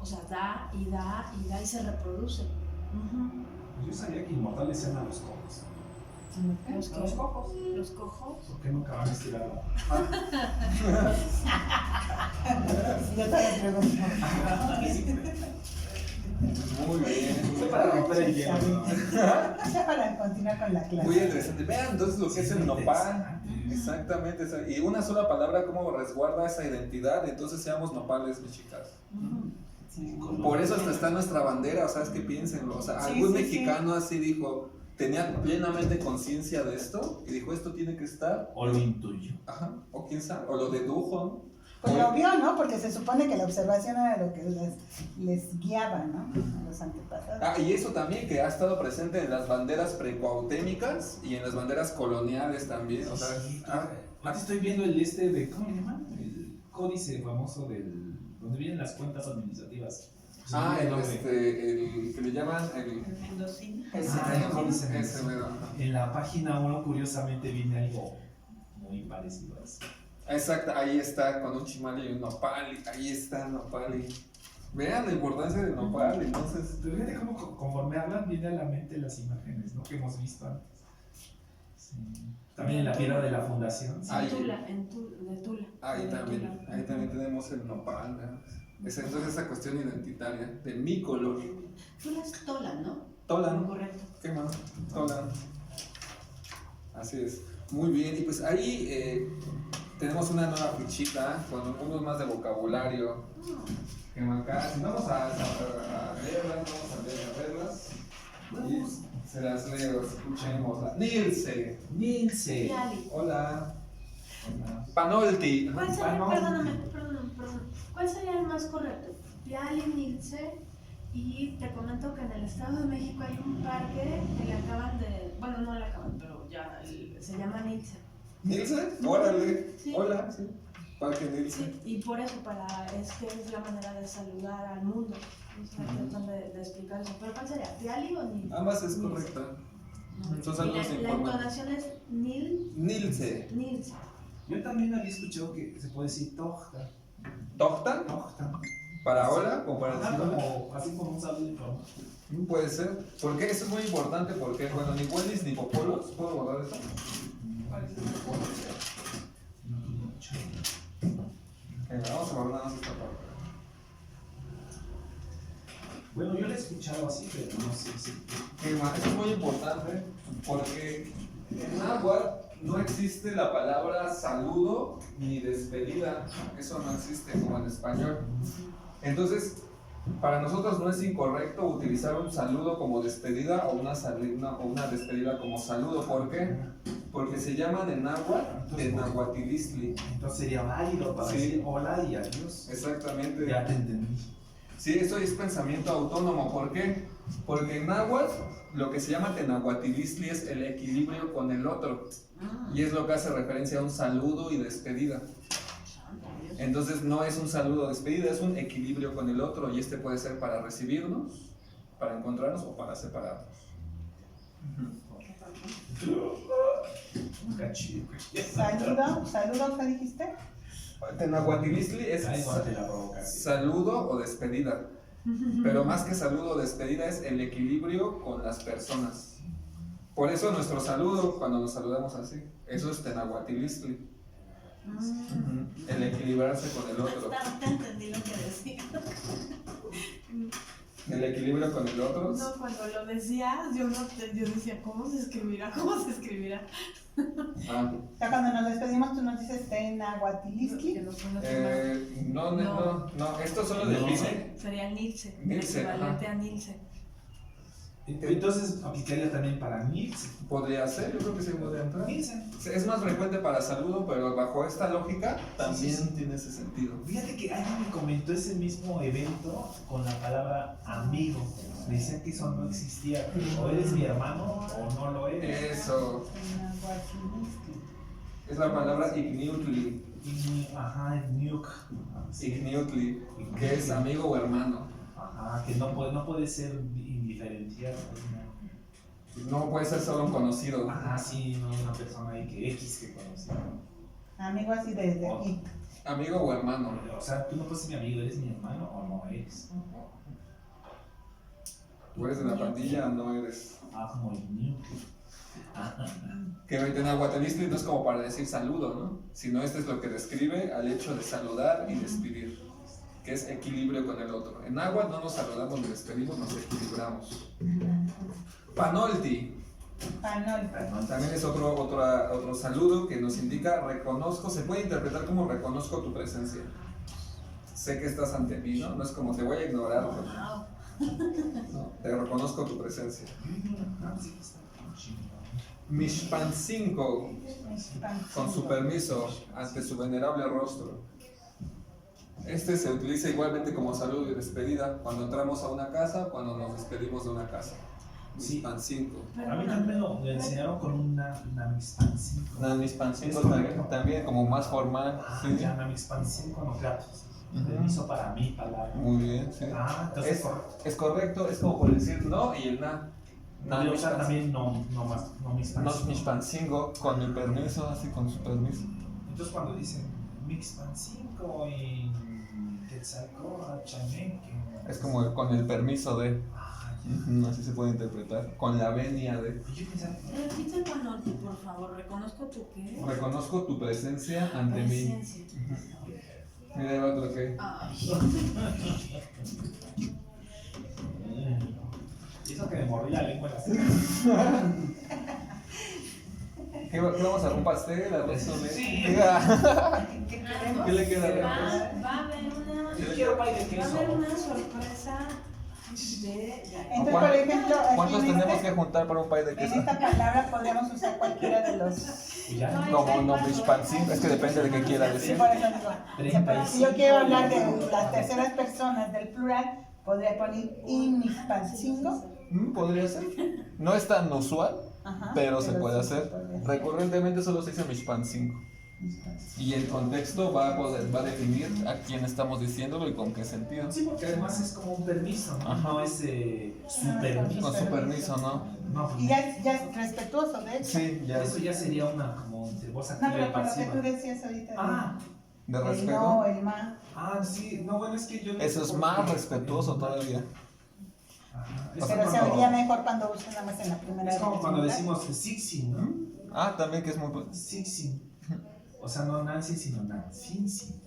o sea, da y da y da y se reproduce. Ujú. Yo sabía que inmortales eran a los cojos. Los A los que- cojos. Los cojos. ¿Por qué nunca van a estirarla? Yo también pregunto. Muy bien. Fue para romper el hielo, ¿no? Ya para continuar con la clase. Muy interesante. Vean entonces lo que es el nopal. Interesante. Exactamente. Y una sola palabra cómo resguarda esa identidad. Entonces seamos nopales, mis chicas. Ujú. Sí, Por eso hasta está nuestra bandera, o sea, es que piénsenlo. O sea, Sí, algún sí, mexicano así dijo, tenía plenamente conciencia de esto y dijo, esto tiene que estar. O lo intuyo. Ajá, o quién sabe, o lo dedujo, ¿no? Pues lo vio, ¿no? Porque se supone que la observación era lo que les guiaba, ¿no? A los antepasados. Ah, y eso también que ha estado presente en las banderas precuautémicas y en las banderas coloniales también, o sea, Ahorita estoy viendo el de, ¿cómo le llaman? El códice famoso donde vienen las cuentas administrativas. el que le llaman el Mendocino. el códice. ese mero. En la página 1 curiosamente viene algo muy parecido a eso. Exacto, ahí está con un chimal y un nopal, y ahí está el nopal. Y vean la importancia del nopal, entonces. Pero fíjate cómo conforme hablan viene a la mente las imágenes, ¿no? Que hemos visto antes. Sí. También en la piedra de la fundación. Sí. Ahí. De Tula. Ahí De también, Tula. ahí también tenemos el nopal, ¿no? Entonces esa cuestión identitaria de mi color. Tula es Tola, ¿no? Tolan, Correcto. ¿qué más? Tolan. Así es. Muy bien, y pues ahí tenemos una nueva fichita con algunos más de vocabulario. Que acá, vamos a leerlas, vamos a verlas. Y se las leo, escuchemos. Nilce. Nilce. Piali. Hola. Panolti. ¿Cuál sería, Panol. perdóname, ¿cuál sería el más correcto? Piali, Nilce, y te comento que en el Estado de México hay un parque que le acaban de, bueno, no le acaban, pero ya se llama Nilce. ¿Nilce? Órale. Sí. Hola, sí. Parque Nilce. Sí, y por eso es que es la manera de saludar al mundo. Tratan de explicar eso. ¿Pero cuál sería? ¿Piali o Nilce? Ambas es Nilce. correcta. No. Son Y saludos la informales. entonación es Nilce. Nilce. Yo también había escuchado que se puede decir tojta. ¿Tochtan? Tojta. ¿Para hola o para Ajá, decir hola? así como un saludo informal. Puede ser. Porque eso es muy importante porque, bueno, ni Wendy's ni Popolos. ¿Puedo guardar eso? Vamos a guardar esta parte. Bueno, yo lo he escuchado así, pero no sé si. Eso es muy importante porque en náhuatl no existe la palabra saludo ni despedida. Eso no existe como en español. Entonces, para nosotros no es incorrecto utilizar un saludo como despedida o una despedida como saludo. ¿Por qué? Porque se llaman en náhuatl tenahuatilistli. Entonces sería válido para Sí. decir hola y adiós. Exactamente. Ya te entendí. Sí, eso es pensamiento autónomo. ¿Por qué? Porque en náhuatl lo que se llama tenahuatilistli es el equilibrio con el otro. Y es lo que hace referencia a un saludo y despedida. Entonces no es un saludo o despedida, es un equilibrio con el otro. Y este puede ser para recibirnos, para encontrarnos o para separarnos. Un cachillo. Saludo, ¿qué dijiste? Tenahuatilistli es Ahí va, te la provocación. saludo o despedida. Pero más que saludo o despedida es el equilibrio con las personas. Por eso nuestro saludo, cuando nos saludamos así, eso es tenahuatilistli. El equilibrarse con el otro. Te entendí lo que decía. El equilibrio con el otro. No, cuando lo decías, yo decía, ¿cómo se escribirá? Ah, O sea, cuando nos despedimos, tú nos dices Tenahuatilistli. Que nos pone mal. no, esto solo define. Sería Nilce, el Nilce, equivalente ajá. a Nilce. Entonces aplicaría también para Nielsen. Podría ser, yo creo que sí podría entrar. Nielsen. Es más frecuente para saludo, pero bajo esta lógica también Sí. tiene ese sentido. Fíjate que alguien me comentó ese mismo evento con la palabra amigo. Me decían que eso no existía. O eres mi hermano o no lo eres. Eso, es la palabra igniutli, Ajá, el nuke. igniutli, que es amigo o hermano. Ajá, que no puede ser indiferenciado. No puede ser solo un conocido. Ajá, sí, no una persona ahí que X que conoce. Amigo así desde aquí. Amigo o hermano. O sea, tú no puedes ser mi amigo, eres mi hermano o no eres. ¿Tú eres de la pandilla o no eres? Ah, como el nuke. Que en Nahuatlistli no es como para decir saludo, ¿no? Sino este es lo que describe al hecho de saludar y despedir, que es equilibrio con el otro. En agua no nos saludamos ni despedimos, nos equilibramos. Panolti también es otro saludo que nos indica reconozco, se puede interpretar como reconozco tu presencia. Sé que estás ante mí, ¿no? No es como te voy a ignorar, no, te reconozco tu presencia. Mishpancinco, con su permiso, ante su venerable rostro. Este se utiliza igualmente como saludo y despedida cuando entramos a una casa o cuando nos despedimos de una casa. Sí. Mishpancinco. A mí también me enseñaron con una Mixpancinco. Mishpancinco Es correcto. también como más formal. Ah, Sí. ya, Mixpancinco no, gratis. Ujú. Permiso para mi palabra. Muy bien, sí. Ah, entonces Es correcto, es como por decir no y el na. no, o sea, también no No Mixpancinco. Mishpancinco, con mi permiso, así con su permiso. Entonces cuando dicen Mixpancinco y Quetzalcóatl, Chaneque. Es como con el permiso de. Ah, ya. Ujú, así se puede interpretar. Con la venia de. Y yo pensaba, Repite el panolti, por favor. ¿Reconozco tu qué? Reconozco tu presencia ante mí. Presencia. Mira el otro que. Ay. y eso que me mordí la lengua en la ceja. ¿Qué vamos a un pastel? ¿Arroz con leche? Sí. ¿Qué le queda de Va arroz? a haber una. Yo quiero pay de Va a haber queso. una sorpresa de. Entonces, por ejemplo, aquí ¿Cuántos en tenemos este- que juntar para un pay de en queso? esta palabra podríamos usar cualquiera de los. Y ya. Como no Mishpancinco, es que depende de qué quiera Sí, decir. por eso digo. O sea, pero si yo quiero hablar de las terceras personas del plural, podría poner inmispancingo. Podría ser. No es tan usual, Ajá, pero se puede sí hacer. podría ser. Recurrentemente solo se dice Mishpancinco. Y el contexto va a definir a quién estamos diciéndolo y con qué sentido. Sí, porque además es como un permiso, ¿no? Ajá. No es su permiso. Con su permiso, ¿no? No, pues, Y ya es respetuoso, de hecho. Sí, ya. eso ya sería una como de voz No, activa pero y con lo que pasiva. tú decías ahorita. de- Ah, De el no, respeto. el ma. sí, no, bueno, es que yo... Eso es más respetuoso todavía. Ajá. Es Pero se cuando- oiría mejor cuando usan nada más en la primera. Es como cuando singular. decimos sixing, ¿no? Ah, también que es Sixing. O sea, no Nancy, sino Nancy.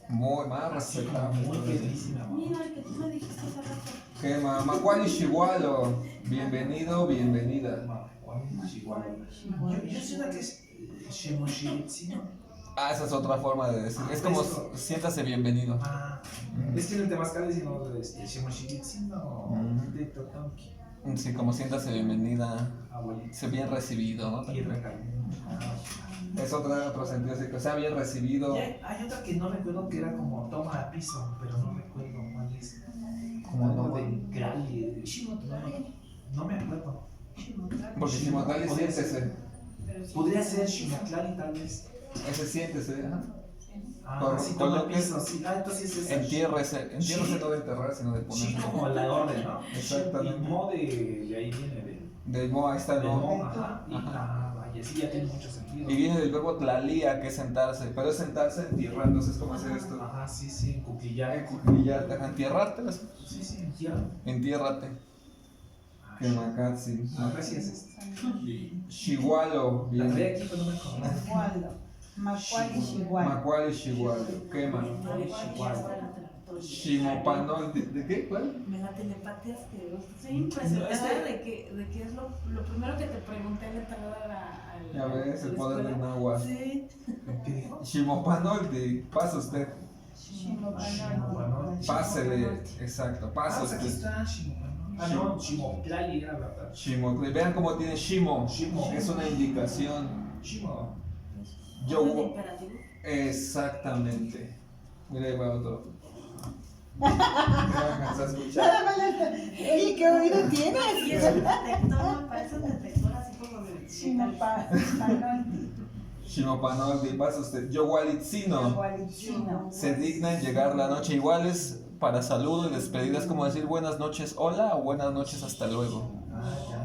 más Así como respetable. muy bellísima. ¿no? Mira, el que tú me dijiste hace rato. Que Macuali Chihualo. Bienvenido, bienvenida. Chihuahua. Yo sé una que es Shemoshitsi, ¿no? Ah, esa es otra forma de decir. Es como siéntase bienvenido. Ah, es que en el Temazcal decimos Shemoshitsi, no, de Totonki, Sí, como siéntase bienvenida. abuelita, Sea bien recibido, ¿no? tierra caliente. Es otro sentido, así que sea bien recibido. Y hay otra que no recuerdo que era como toma a piso, pero no recuerdo cuál es. Como Algo no, de Grali. No me acuerdo. Porque Shimotlali Podría siéntese. Podría ser Shimotlali tal vez. Ese siéntese, ajá. Ah, sí, toma a piso, sí. Ah, entonces es Entiérrese no de enterrar, sino de Sí, ponerse. como la orden, ¿no? Exactamente. Y mo de ahí viene Del mo, ahí está el del mo. mo, ajá. Y vaya, sí, ya tiene mucho sentido. Y viene del verbo tlalía, que es sentarse. Pero es sentarse entierrándose, es como hacer esto. Ajá, sí, sí, cuclillar. Cuclillarte, ajá, entierrarte, ¿ves? Sí, sí, entierro. Entiérrate. Que macatsi. No, gracias. Chihualo, La trae bien. aquí, pero no me acuerdo. Chihualo. Macuali Chihualo. Macuali Chihualo. Quema. Shimopanol, ¿de qué? ¿Cuál? Me la telepateaste. Estoy impresionada de que es lo primero que te pregunté al entrar a la. Ya ves, el poder del escuela. náhuatl. Sí. ¿Qué dijo? Shimopanol, pasa usted. Shimopanol. Pásele, exacto, pasa Ah, pues aquí usted. está Shimopanol. Ah, no, Shimotlali era la palabra. Shimo. Vean cómo tiene Shimo. Shimo. Es una indicación. Shimo. Yo. ¿Un imperativo? Exactamente. Mira, ahí va otro. Ya me está escuchando. Nada más oye, ¿qué oído Y tienes? es un detector, parece un detector así como de Chinopanolti. Shimopanolti, pasa usted. Yowalitzino. Gualichino. Se digna en llegar la noche iguales para saludos y despedidas, como decir buenas noches, hola o buenas noches, hasta luego. Ah, ya.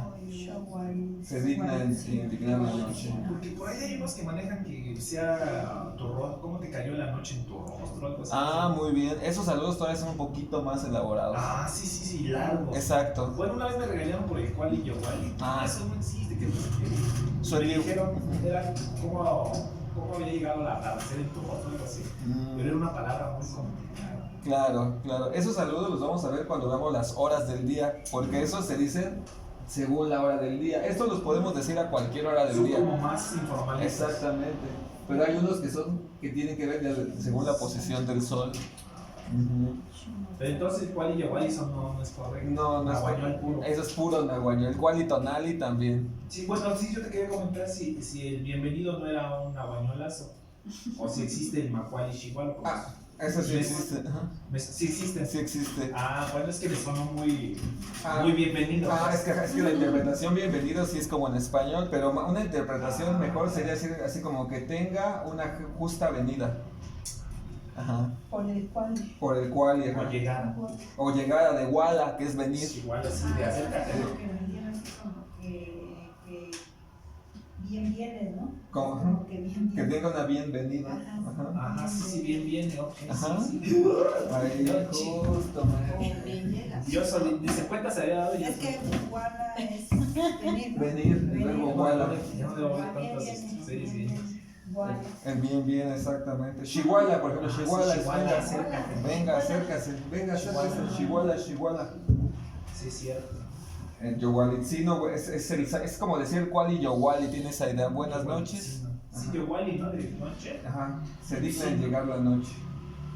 Se digna en indignar la noche. Porque por ahí hay unos que manejan que sea tu rostro, ¿cómo te cayó la noche en tu rostro? Algo así. Ah, muy bien. Esos saludos todavía son un poquito más elaborados. Ah, sí, largo. Exacto. Bueno, una vez me regañaron por el cual y yo, ¿vale? Ah. Eso no existe, que no sé qué. Soy Me yo. dijeron, era cómo había llegado a ser en tu rostro, algo así. Pero era una palabra muy complicada. Claro, claro. Esos saludos los vamos a ver cuando veamos las horas del día, porque esos se dicen según la hora del día. Estos los podemos decir a cualquier hora del Son día. como más informales. Exactamente. Pero hay unos que tienen que ver según la posición del sol. Ujú. Pero entonces, ¿cuál y yo, eso no es correcto? No, no es Nahuañol puro. Eso es puro nahuañol. El cual y tonali también. Sí, bueno, sí, yo te quería comentar si el bienvenido no era un nahuañolazo o si existe el macuali igual. Ah, eso sí existe. Ajá. Sí existe. Sí existe. Ah, bueno, es que me sonó muy Ah, bienvenido. es que la interpretación bienvenido sí es como en español, pero una interpretación mejor sería decir así como que tenga una justa venida. Ajá. Por el cual. Por el cual y O llegar. o llegada de wala, que es venir. Igual así de acércate. Lo que vendían así como que bien vienes, ¿no? Como, ajá, Como que bien que vienes. tenga una bienvenida. Ajá. Ajá. Ajá, sí, bien, ok. Ajá. Sí. Ahí, justo, man. O bien llegas. Yo solito, ni se cuenta se había dado. Es que guarda es venir, ¿no? Venir, luego wala. Ya no debo ver tantas series bien. Guarda. El bien, exactamente. Chihuahua, por ejemplo, Chihuahua. Chihuahua, acércate. Venga, acércase. Chihuahua. Sí, es cierto. El Yowalitzino es como decir cual y Yowali, tiene esa idea. Buenas noches. Sí, yo Wally, ¿no? De noche. Ajá, se digna en llegar la noche.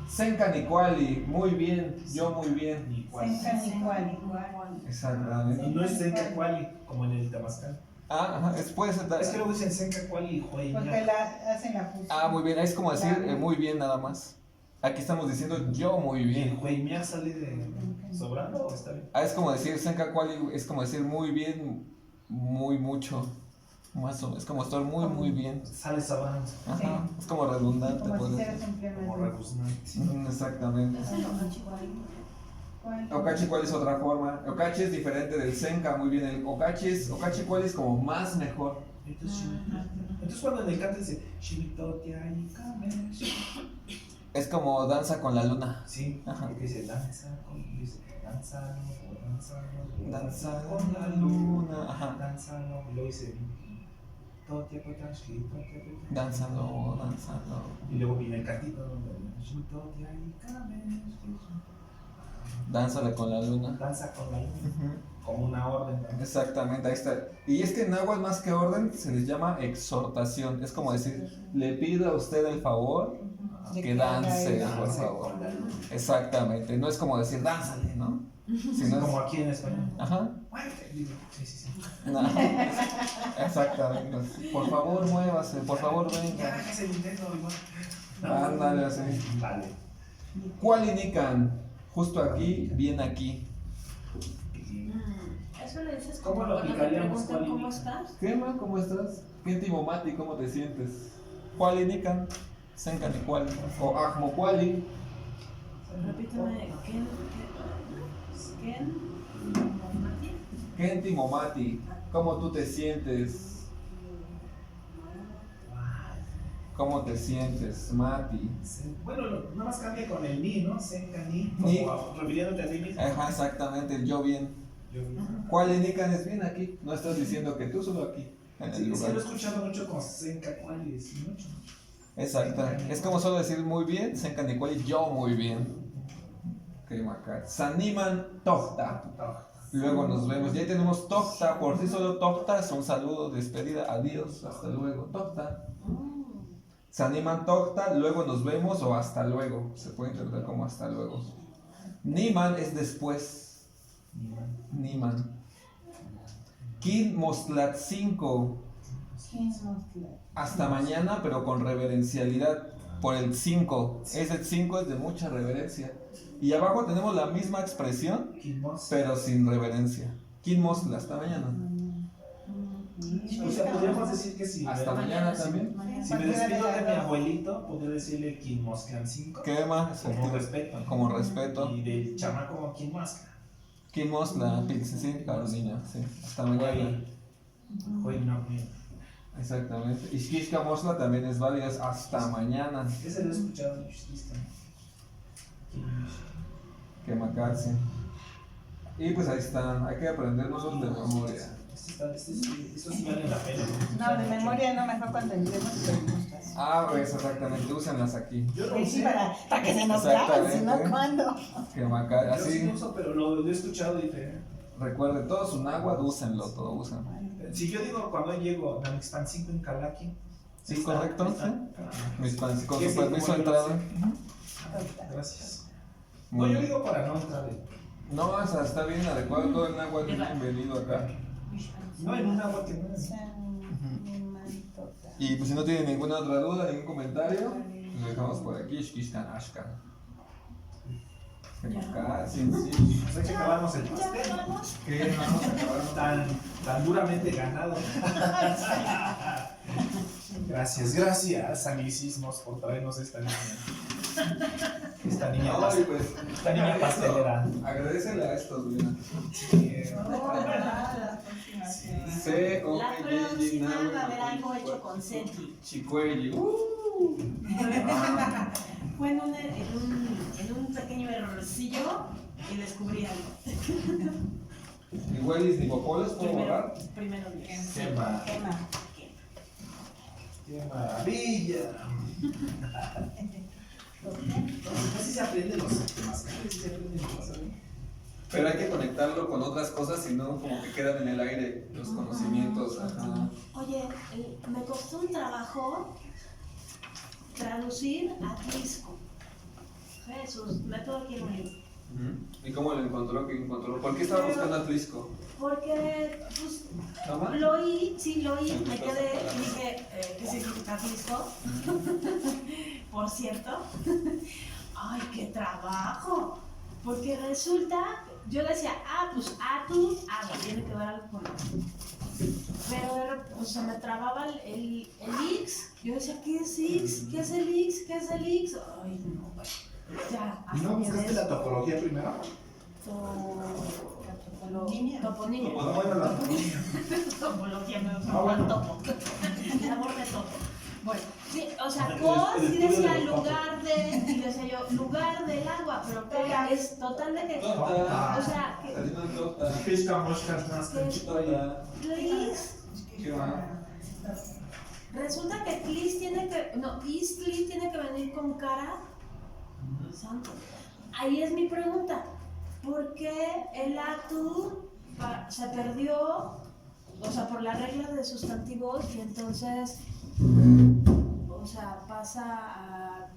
Senka Nicuali, muy bien, yo muy bien. Ni cuál. Igual. Exactamente. Y no es Senka Quali, como en el Tabascal. Ajá, puede ser. Es que luego dicen Senka Quali y Porque Jueña. hacen la fusión. Ah, muy bien, es como decir muy bien nada más. Aquí estamos diciendo yo muy ¿Y el bien. Jueña sale de sobrando o está bien? Ah, es como decir Senka Kuali, es como decir muy bien, muy mucho. Más o menos, es como estar muy bien. Sale sobrando. Ajá, es como redundante. Como si podría fuera ser. simplemente. Como rebuznante. Exactamente. Es el ocachihuali. ¿Cuál? Okachi Kuali es otra forma. Okachi es diferente del Senka, muy bien. El Okachi Kuali es como más mejor. Entonces cuando en el canto dice Shimitotia y Kamesh. Es como danza con la luna. Sí, Ajá. porque dice danza con Danza con la luna. Ajá. Danzalo, y luego dice Totia Potashki, Totia Potashki. Danzalo. Y luego viene el cantito donde Shimitotia y Kamesh. Dánzale con la luna. Danza con la luna, Ujú. como una orden también. Exactamente, ahí está. Y es que en náhuatl más que orden se les llama exhortación. Es como decir, le pido a usted el favor De que dance, haga por Danza favor. con la luna. Exactamente, no es como decir, dánzale, ¿no? Sino Como es, aquí en español. ajá, Digo, sí. no. Exactamente. Por favor, muévase, por favor, Ya venga. bajas el Nintendo igual. Ándale, así. Vale. ¿Cuál indican? Justo aquí, bien aquí. Eso le dices ¿Cómo como lo cuando te aplicaríamos, preguntan Juan? cómo estás. ¿Qué, man? ¿Cómo estás? Kenti Momati, ¿cómo te sientes? ¿Cuál indican? Senka ni cuál. O Ajmo Kuali. Repíteme, ¿quién? Kenti Momati, ¿cómo tú te sientes? ¿Cómo te sientes, Mati? Bueno, nada más cambia con el ni, ¿no? Senka ni, Ni. como refiriéndote a ti mismo. Ajá, exactamente, el yo bien. Yo, ¿Cuál indican es bien aquí? No estás diciendo que tú, solo aquí, en el sí, lo he lugar. escuchado mucho con Senka Quali, sí, mucho. Exacto. Es como solo decir muy bien, Senka ni cuál, yo muy bien. Ok, Macar. Saniman Tohta. Luego nos vemos. Ya tenemos Tohta, por sí solo Tohta son saludos, despedida, adiós, hasta luego. Tohta. Saniman Tohta, luego nos vemos o hasta luego. Se puede interpretar como hasta luego. Niman es después. Niman. Quimostlatcinco. Hasta mañana, pero con reverencialidad. Por el 5. Ese 5 es de mucha reverencia. Y abajo tenemos la misma expresión, pero sin reverencia. Quimostla, hasta mañana. O sea, podríamos decir que si Hasta mañana también. Si me despido de mi abuelito, podría decirle Quimoscan 5. ¿Qué más? Como respeto. Como respeto. Y del chamaco como Quimosca. Quimostla, sí, Carolina, sí. Hasta mañana. Hoy no, Exactamente. Y Shkishka Mosla también es válida, es hasta mañana. ese lo he escuchado. Listo. Que Macatsi. Y pues ahí están, hay que aprendernos de memoria. Esto sí vale la pena. No, de memoria no, mejor cuando entremos preguntas. Ah, pues exactamente, úsenlas aquí. Yo no Pues sí, sé. para que se nos graben, si no, Exactamente. ¿cuándo? Que Macatsi, Yo sí así. uso, pero lo he escuchado diferente. Recuerden, todo su náhuatl, úsenlo, todo usen. Si yo digo cuando llego, Namixpan 5 en Calaki. Sí, correcto, sí. Mis fans, con ¿Qué su sí? permiso de ¿Cómo lo entrada. Gracias. Muy No, yo bien. digo para no entrar. No, o sea, está bien adecuado, todo el náhuatl es bienvenido acá. No, en un agua que no es. Y pues si no tienen ninguna otra duda, ningún comentario, lo dejamos por aquí, Shkishkan Ashkan. Que Macatsi, sí. Pues hay que acabarnos el ¿Ya pastel. acabamos? ¿Qué? Vamos a acabar. Tan duramente ganado. Gracias, anglicismos, por traernos esta niña. Esta niña, Ay, pues, esta niña pastelera. agradecele a estos, mira. C, O, La próxima va a haber algo hecho con Seti. Chicuelli. Fue en un pequeño errorcillo y descubrí algo. Ni huelis ni popoles puedo borrar. Primero Dios. Qué mal. Tema. ¡Qué maravilla! Así se aprenden los temas. Sí se aprenden los temas. Pero hay que conectarlo con otras cosas y no como que quedan en el aire los conocimientos. Ajá. Oye, me costó un trabajo traducir a Tlisco. Jesús, me tuve que ir a un libro. ¿Y cómo lo encontró? ¿Qué encontró? ¿Por qué estaba buscando a Tlisco? Porque, pues, ¿Nada más? lo oí, me quedé y dije, ¿qué significa Tlisco? Por cierto. ¡Ay, qué trabajo! Porque resulta, yo decía, pues Atu, agua, tiene que ver algo con eso. Pero pues, se me trababa el X. Yo decía, ¿qué es X? ¿Qué es el X? ¿Qué es el X? Ay, no, bueno. Ya, hasta ¿No que buscaste la topología primero? Toponimia. Topología, me bueno. topo. Labor de topo. Bueno, sí, o sea, El cos sí estudio decía de los lugar de, y decía yo, lugar del agua, pero que es total de que, Tota. o sea, que, Saliendo en tota. Fiszka, moszka, znaska. Tota. Tlis, ¿Qué va? resulta que Tlis tiene que, no, Istli tiene que venir con cara santo. Ahí es mi pregunta, ¿por qué el Atu se perdió, o sea, por la regla de sustantivos y entonces, o sea, pasa a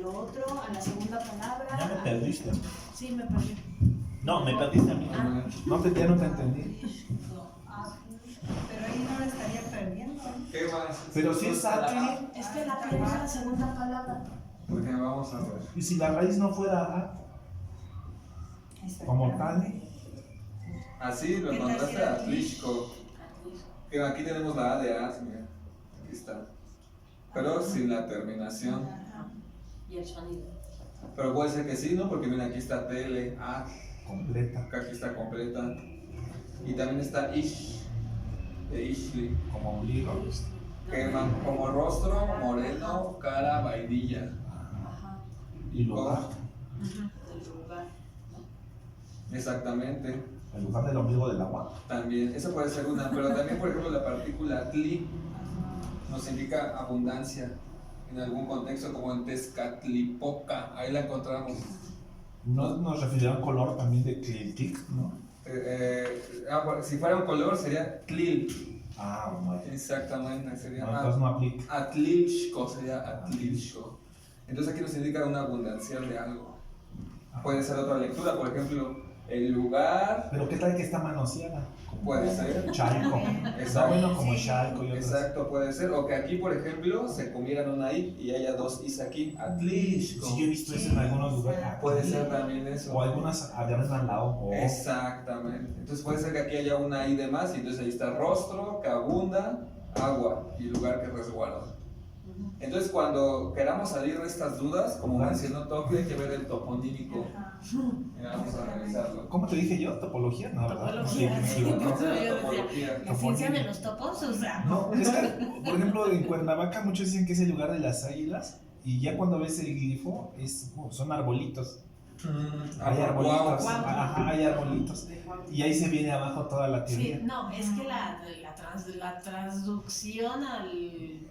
lo otro, a la segunda palabra? Ya me perdiste. Sí, me perdí. No, me perdiste a mí. Ah. No, ya no te entendí. Pero ahí no lo estaría perdiendo. ¿Qué más? Pero si es Atli, Es que la T es la segunda palabra. Porque vamos a ver. y si la raíz no fuera A, como tal, Así lo ¿Qué tal encontraste si era a Tlishko. Que aquí tenemos la A de As, mira. Aquí está. Pero sin la terminación. Y el sonido. Pero puede ser que sí, ¿no? Porque mira, aquí está tele, A, completa, acá aquí está completa. Y también está Ish, de Ishli. como ombligo. Que como rostro, moreno, cara, vainilla. Ajá. Y lugar, El lugar. Exactamente. el lugar del ombligo del agua. También, esa puede ser una. Pero también, por ejemplo, la partícula tli nos indica abundancia. En algún contexto, como en Tezcatlipoca. Ahí la encontramos. ¿No nos refiere a un color también de Cliltic, no? Bueno, si fuera un color sería tlil. Ah, bueno. Exactamente, sería No, entonces no aplica. atlilshko, sería atlilshko. Entonces aquí nos indica una abundancia de algo. Puede ser otra lectura, por ejemplo, El lugar Pero ¿qué tal que está manoseada? puede ser. Chalco. Está bueno como Chalco y otros. Exacto, puede ser. O que aquí, por ejemplo, se comieran una I y haya dos Is aquí. Atlisco. Sí, yo he visto eso en algunos lugares. Puede ser también eso. O algunas llaman la O. Exactamente. Entonces puede ser que aquí haya una I de más y entonces ahí está rostro, que abunda, agua y lugar que resguarda. Entonces cuando queramos salir de estas dudas, como mencionó Toki, hay que ver el toponímico. Ajá. Mira, vamos a revisarlo. ¿Cómo te dije yo? ¿Topología? No, ¿verdad? Topología, Sí, sí. sí, Vamos a ver Yo la topología. La ciencia de los topos, o sea. No, es que, por ejemplo, en Cuernavaca muchos dicen que es el lugar de las águilas y ya cuando ves el glifo son arbolitos. Hay arbolitos, Guau. ajá, hay arbolitos. Y ahí se viene abajo toda la Sí, teoría. no, es que la traducción al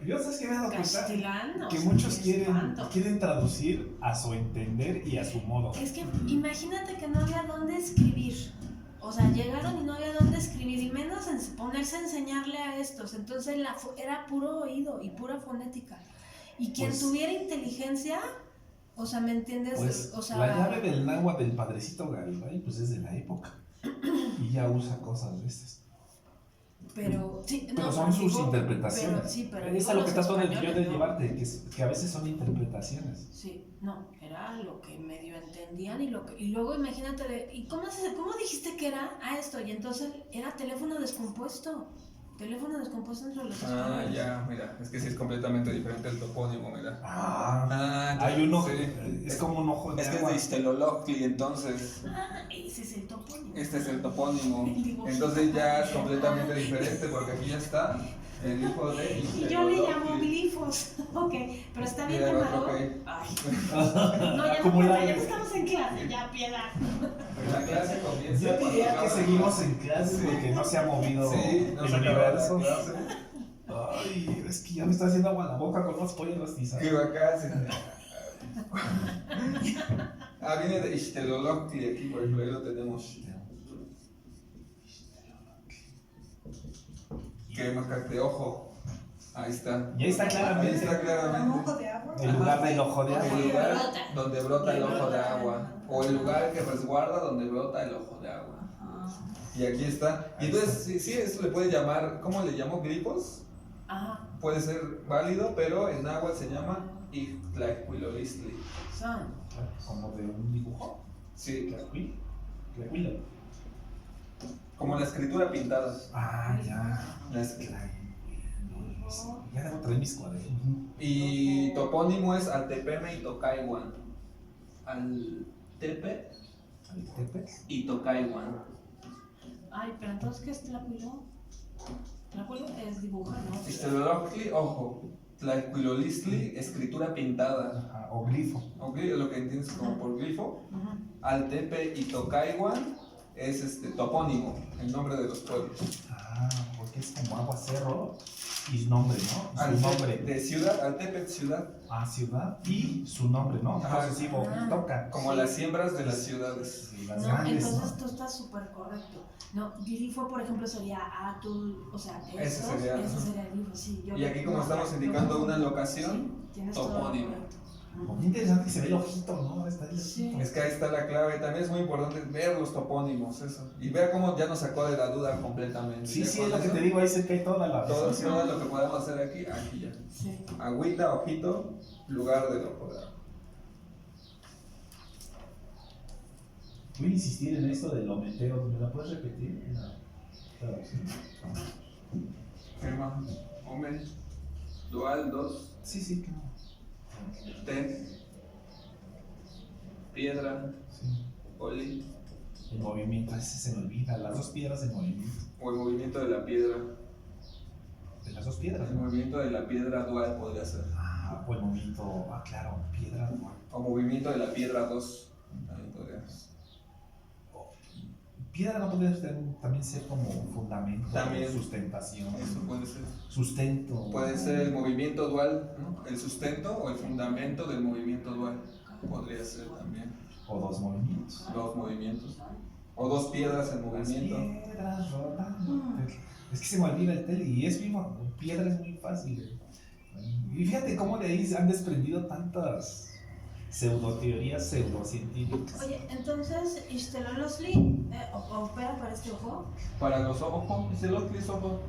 Yo sabes que me he dado cuenta castilano. que muchos es quieren espanto. traducir a su entender y a su modo. Es que imagínate que no había dónde escribir. O sea, llegaron y no había dónde escribir, y menos ponerse a enseñarle a estos. Entonces era puro oído y pura fonética. Y quien Pues- tuviera inteligencia, o sea, ¿me entiendes? Pues O sea, la llave del náhuatl del padrecito Garibay pues es de la época y ya usa cosas de estas. pero sí, Pero no, son sus digo, interpretaciones. Pero, sí, pero Es digo a lo que los trato yo españoles, de ¿no? llevarte, que a veces son interpretaciones. Sí, no, era lo que medio entendían y luego imagínate, ¿y cómo dijiste que era? Ah, esto, y entonces era teléfono descompuesto entre los Ah, españoles. ya, mira, es que sí es completamente diferente el topónimo, mira. Ah, ya, hay uno, sí. es como un ojo de Es que es agua. de Ixteloloctli, entonces Ah, ese es el topónimo. este es el topónimo. El dibujito. Entonces ya es completamente diferente porque aquí ya está el hijo de Y yo le llamo Ixteloloctli. glifos, ok, pero está bien Mira, el llamado. otro que- Ay, no, ya no Acumular. cuenta, ya no estamos en clase, ya piedad. La clase comienza. Yo cuando diría que acaba- seguimos en clase porque no se ha movido Sí, no el se acaba la universo. clase. Ay, es que ya me está haciendo agua la boca con los pollos rostizados. Que acá se... Ah, viene de Ixteloloctli aquí, por ejemplo, ahí lo tenemos. Que marcar de ojo. Ahí está. Y ahí está Ahí claramente está ¿Un claramente. ojo de agua? el lugar del ojo de El agua. lugar brota. donde brota el ojo de brota. agua. O el lugar que resguarda donde brota el ojo de agua. Ajá. Y aquí está. Y entonces, sí, eso le puede llamar, ¿cómo le llamo? ¿Glifos? Ajá, Puede ser válido, pero en agua se llama Ixtlahuilolistli. son. Como de un dibujo. Sí, Tlacuilo. como la escritura pintada. Ah, ya. La es- Ya debo traer mis cuadernos. Y topónimo es Altepeme y Tocaihuan. Altepe ¿Al Tepe? y Tocaihuan. Ay, pero entonces, ¿qué es Tlacuilo? Tlacuilo es dibujar, ¿no? Ixteloloctli, ojo. Tlahuilolistli, escritura pintada. Ajá, o glifo. Ok, lo que entiendes como por glifo. Ajá. Altepe y Tocaihuan es topónimo, el nombre de los pueblos. Ah, porque es como agua cerro y nombre, ¿no? Su Altepe nombre. de ciudad, Altepe ciudad, Ah, ciudad y su nombre, ¿no? Ajá. Posesivo, toca. como las siembras de las ciudades. Sí, las No, grandes, entonces ¿no? tú estás súper correcto. No, glifo, por ejemplo, sería atul, o sea, Ese eso sería, glifo, sí. Y aquí como estamos indicando una locación, sí, tienes todo topónimo. correcto. Muy interesante que se ve el ojito, ¿no? Está el Sí. ojito. Es que ahí está la clave. También es muy importante ver los topónimos, eso. Y vea cómo ya nos sacó de la duda completamente. Sí, Ya sí, con es lo que eso, te digo, ahí se cae toda la Todo resolución. lo que podemos hacer aquí, aquí ya. Sí. Agüita, ojito, lugar del ojo de agua. Voy a insistir en esto del ometeo, ¿me la puedes repetir? Claro, sí. Gema, omen, dual, 2, Sí, sí, claro. ten, piedra, Sí. oli, El movimiento, ese se me olvida, las dos piedras en movimiento. o el movimiento de la piedra. De las dos piedras, El ¿no? movimiento de la piedra dual podría ser. Ah, o el movimiento, claro, piedra, ¿no? O movimiento de la piedra 2. También podríamos. Piedra no podría también ser como fundamento, También. sustentación, Eso puede ser. sustento. Puede ser el movimiento dual, ¿no? El sustento o el fundamento del movimiento dual. Podría ser también. O dos movimientos. Dos movimientos. O dos piedras en Las movimiento. piedras rotando. Es que se me olvida el tele y es mismo, piedra es muy fácil. Y fíjate cómo de ahí se han desprendido tantas pseudoteorías pseudocientíficas. Oye, entonces, Ixtlolosli opera para este ojo. Para los ojos, Ixtlolotli es ojo.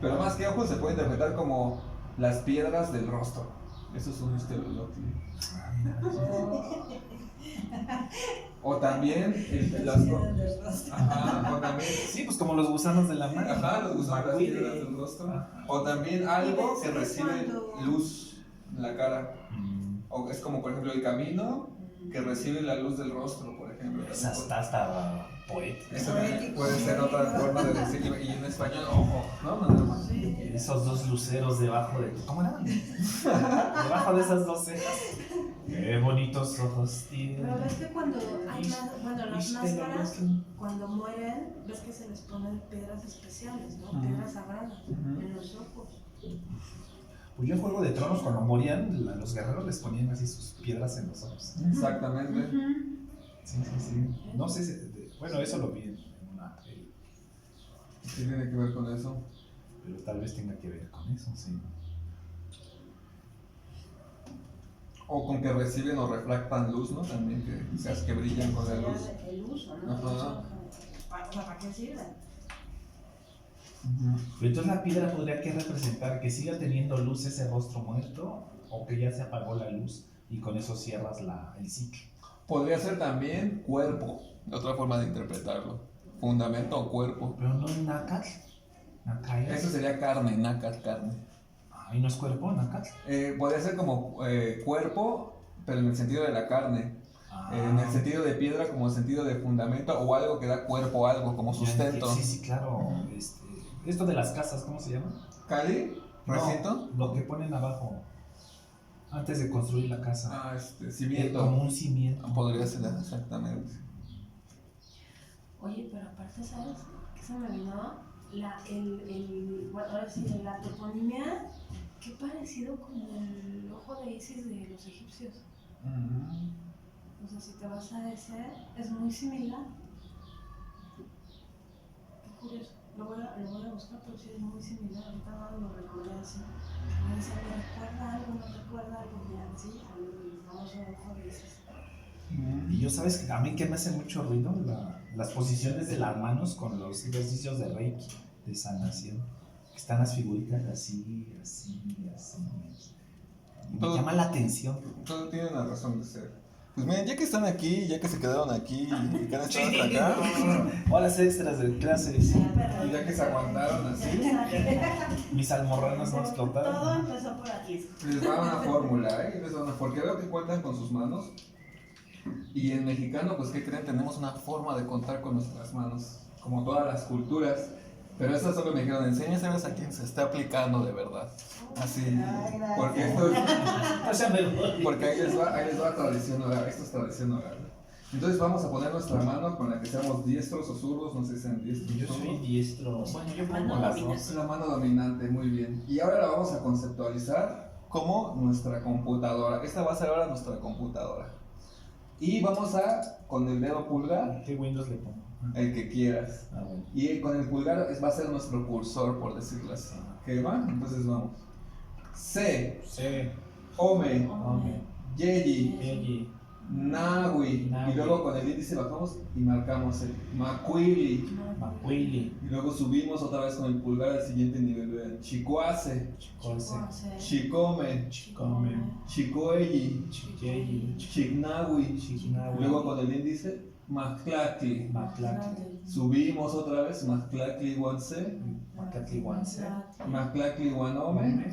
Pero más que ojos se puede interpretar como las piedras del rostro. Eso es un Ixtlolotli. O también ajá, o también Sí, pues como los gusanos de la mano. ajá, los gusanos, las Macuile. piedras del rostro. Ajá. O también algo que Sí, recibe cuando- luz en la cara. O es como por ejemplo el camino que recibe la luz del rostro, por ejemplo. Esa está hasta poética. Eso también puede ser otra forma de decirlo. Y en español, ojo, ¿no? Nada más. Esos dos luceros debajo de... ¿Cómo eran? Debajo de esas dos cejas. Qué bonitos ojos tienen. Pero ves que cuando hay bueno, las máscaras, Ixtlolotli. cuando mueren, ves que se les ponen piedras especiales, ¿no? Ujú. Piedras sagradas Ujú. en los ojos. Pues yo en Juego de Tronos, cuando morían, los guerreros les ponían así sus piedras en los ojos. Exactamente. Sí, sí, sí. No sé si... Bueno, eso lo vi en una peli, ¿Qué tiene que ver con eso? pero tal vez tenga que ver con eso, sí. O con que reciben o refractan luz, ¿no? También que seas que brillan con la luz. El uso, ¿no? Ajá. O sea, ¿para qué sirven? Pero entonces la piedra podría que representar que siga teniendo luz ese rostro muerto o que ya se apagó la luz y con eso cierras el ciclo. Podría ser también cuerpo, otra forma de interpretarlo. Fundamento o cuerpo. Pero no es Nácat. Nácat. Eso sería carne, nácar, carne. Ahí no es cuerpo, Nácat. Podría ser como cuerpo, pero en el sentido de la carne. En el sentido de piedra como sentido de fundamento o algo que da cuerpo a algo, como sustento. Sí, sí, claro. Esto de las casas, ¿cómo se llama? ¿Cali? ¿Recinto? No, lo que ponen abajo antes de construir la casa. Ah, cimiento. Como un cimiento. Podría ser exactamente. Oye, pero aparte, ¿sabes? ¿Qué se me vino? Bueno, ahora sí, la toponimia, qué parecido con el ojo de Isis de los egipcios. O sea, si te vas a ese, es muy similar. Qué curioso. Lo voy a buscar, pero sí es muy similar. Ahorita no lo recordé así. Me dice, ¿me recuerda algo? ¿No recuerda algo? Ya, sí, al famoso ojo de Isis. Y yo, ¿sabes que a mí que me hace mucho ruido? Las posiciones de las manos con los ejercicios de Reiki, de sanación. Están las figuritas así, así, así. Me Todo- llama la atención. Todo tiene una razón de ser. Pues miren, ya que están aquí, ya que se quedaron aquí y que han estado hasta acá, Horas extras de clases. y ya que se aguantaron así, Mis almorranas no Todo explotaron. empezó por aquí. les va una fórmula, ¿eh? Les va una, porque veo que cuentan con sus manos. Y en mexicano, pues, ¿qué creen? Tenemos una forma de contar con nuestras manos, como todas las culturas. Pero esta solo me dijeron, enséñaselas a quien se está aplicando de verdad. Así, Ay, gracias. porque esto es, O sea, me voy. porque ahí les va tradición oral, esto es tradición oral. Entonces vamos a poner nuestra mano con la que seamos diestros o zurdos, no sé si sean diestros. Yo zurdos. soy diestro. Bueno, yo pongo las dos. Es la mano dominante, muy bien. Y ahora la vamos a conceptualizar como nuestra computadora. Esta va a ser ahora nuestra computadora. Y vamos a, con el dedo pulgar, ¿Qué Windows le pongo? el que quieras. Ah, bueno. Y con el pulgar va a ser nuestro cursor, por decirlo así. ¿Qué va? Entonces vamos. C, C, Ome, Ome, Yeyi, Eji, Nahui. Nahui. Y luego con el índice bajamos y marcamos el Macuili. Macuili, Y luego subimos otra vez con el pulgar al siguiente nivel. Vean. Chicuase, Cose, Chicome, Chicome, Chicoeyi, Chicheyi, Chignahui. Chignahui, Luego con el índice Maclacli. Maclacli, Subimos otra vez Maclacli Guanse, Macatli Guanse, Maclacli Guanome,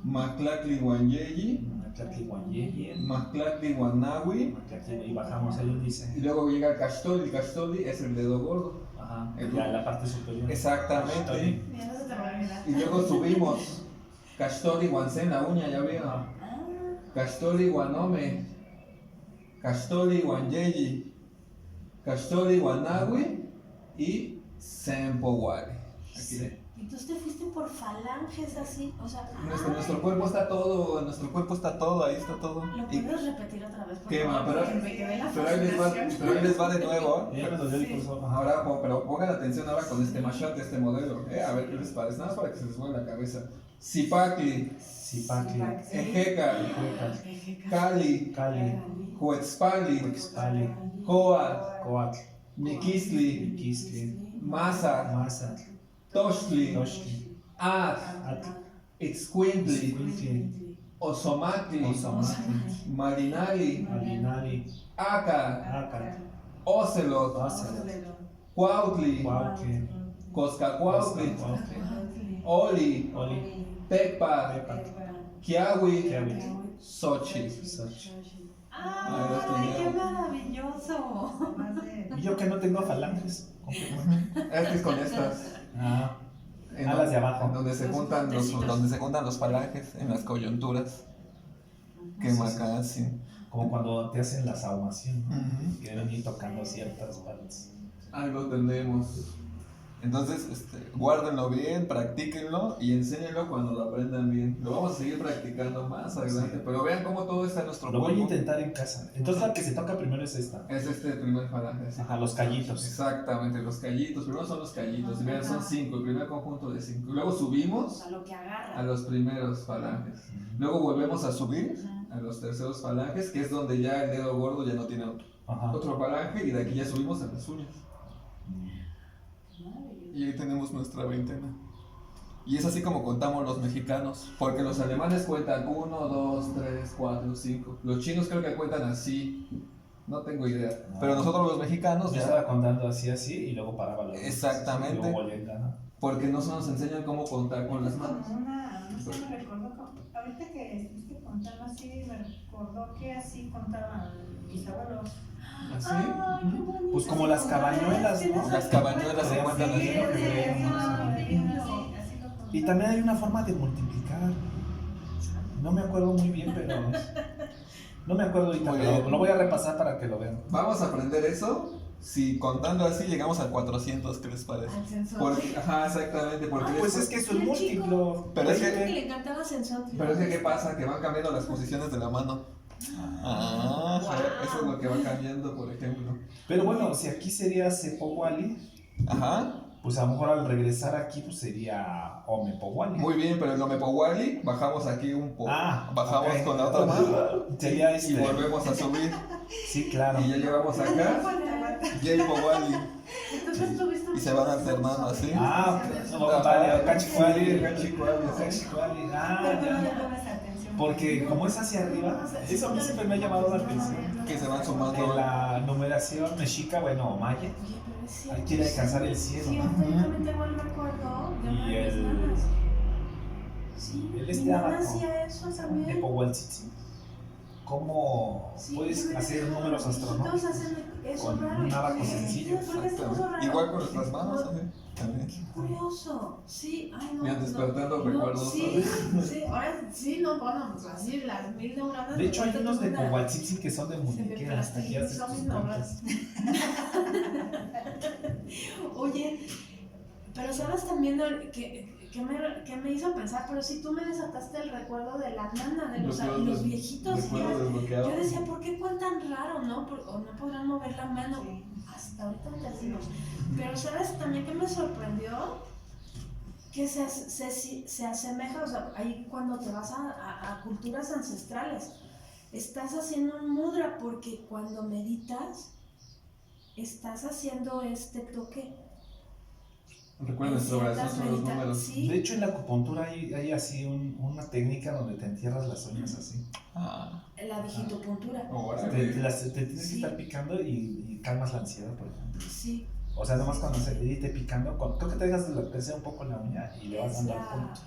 Maclacli Guanyeyi, Macatli Guanyeye, Maclacli Guanahui. y bajamos el índice. Y luego llega el Cachtoli. El Cachtoli es el dedo gordo. Ajá, El- ya la parte superior. Exactamente. Mira, no se te va a olvidar. Y luego subimos Cachtoli Guanse en la uña, ya vieron. Cachtoli Guanome, Cachtoli Guanyeyi, Cachtoli Guanahui y Sempo Wari. Aquí. Y tú te fuiste por falanges así, o sea, Nuestro cuerpo está todo, ahí está todo. ¿lo Y- puedes repetir otra vez? Por ¿Qué, favor? ma? Pero- Porque me quedé la Pero ahí les va de nuevo. Ya me dolió el corazón. Ajá. Ahora, pero pongan atención ahora con este mashup de este modelo, a ver qué les parece, nada más para que se les vuelva la cabeza. Zipacli, Zipacli, Ejeca, Ejeca, Cali, Cali, Huetzpali, Huexpali, Coat, Coatl, Miquisli, Iquisli, Masa, Mazatl, Toxtli, Toxtli, At, Atl, Itzcuintli, Itzcuintli, Osomatli, Ozomatli, Marinali, Malinali, Aca, Acat, Ocelot, Ocelot, Cuautli, Cuauhtli, Coscacuautli, Cuauhtli, Oli, Oli, Tecpa, Tepat, Kiawi, Kiawit, Xochitl. Soch. ¡Ay, qué maravilloso! Más de- Y yo que no tengo falanges. Es que es con estas. Ah, En Ah, las de abajo. en donde se juntan los falanges, en las coyunturas. Que marcan así. como cuando te hacen la saumación, ¿no? Que deben ir tocando ciertas partes. Algo tenemos. Entonces, guárdenlo bien, practíquenlo y enséñenlo cuando lo aprendan bien. Lo vamos a seguir practicando más adelante, Sí. pero vean cómo todo está en nuestro Lo voy a cuerpo. intentar en casa. Entonces la que se toca primero es esta. Es este primer falange. sí. Ajá, los callitos. Exactamente, los callitos. Primero son los callitos. Y vean, son 5, el primer conjunto de 5. Luego subimos A lo que a agarra. los primeros falanges. Luego volvemos a subir a los terceros falanges, que es donde ya el dedo gordo ya no tiene Ajá. otro falange, y de aquí ya subimos a las uñas. Y ahí tenemos nuestra veintena. Y es así como contamos los mexicanos, porque los alemanes cuentan 1, 2, 3, 4, 5. Los chinos creo que cuentan así. No tengo idea. Pero nosotros los mexicanos Yo estaba contando así, y luego paraba la Exactamente. Y luego volvía a ganar. porque no se nos enseñan cómo contar con las Es manos. como una, no sé, me recordó, ahorita que estuviste contando así, me recordó que así contaban mis abuelos. ¿Así? Ay, qué bonito. Pues como las cabañuelas, ¿no? Las cabañuelas se Sí, cuentan sí, así. sí, Y también hay una forma de multiplicar. No me acuerdo muy bien, pero no me acuerdo ahorita, Muy pero bien. lo voy a repasar para que lo vean. Vamos a aprender eso. Si contando así llegamos a 400, ¿qué les parece? Al sensor. Ajá, exactamente. Porque Pues después- es que eso es Bien múltiplo. Pero es Hay que- gente que le encantaba sensor. Pero es que, ¿qué pasa? Que van cambiando las posiciones de la mano. Ah, Wow. eso es lo que va cambiando, por ejemplo. Pero bueno, si aquí sería Sepowali, Ajá, pues a lo mejor al regresar aquí pues sería Omepowali. muy bien, pero en Omepowali bajamos aquí un poco. Bajamos ok. con la otra mano Sería y volvemos a subir. Sí, claro. Y ya llegamos acá, Yelpowali. Entonces tuviste Y se van alternando así. No, vale, Cachicuali, Cachicuali, Cachicuali. Ah, Pero no ya. le pones atención. Porque como es hacia arriba, eso a mí siempre me ha llamado la atención. Que se van En sumando. la numeración mexica, bueno, maya, Oye, pero es cierto. hay que alcanzar el cielo. Sí, ¿no? ahorita yo también tengo el recuerdo de Y una de mis el- nanas. Sí, el mi nana abaco hacía eso de también. Powaltzitzi. ¿Cómo Sí, puedes yo me hacer decía, números los viejitos astronómicos? hacen eso Con raro. un abaco Sí, sencillo, ¿por qué se puso raro? Igual con nuestras manos, así. También. Curioso, sí, ay no. Me han despertando no, recuerdos, Sí, sí, ahora sí, no, bueno, pues así, las 1000 neuronas. De hecho, hay ahorita unos de tengo una- Powaltzitzi que son de Se me muñequeras. Aquí plastican, haces son tus mis cuentas. Oye, pero sabes también que me hizo pensar, pero si tú me desataste el recuerdo de la nana, de los viejitos. Recuerdos Yo desbloqueados. decía, ¿por qué cuentan raro, no? O no podrán mover la mano. Sí. Hasta ahorita entendimos. Pero sabes también que me sorprendió que se asemeja, o sea, ahí cuando te vas a culturas ancestrales, estás haciendo un mudra porque cuando meditas, estás haciendo este toque. Recuerden, nuestra en oración ciertas son los medita- números. Sí, De hecho, en la acupuntura hay así una técnica donde te entierras las uñas así. Ah, la digitopuntura. ahora. Te tienes que Sí. estar picando y calmas la ansiedad, por ejemplo. Sí, O sea, nomás cuando se te picando, creo que te dejas de crecer un poco la uña y le vas es dando al la, punto.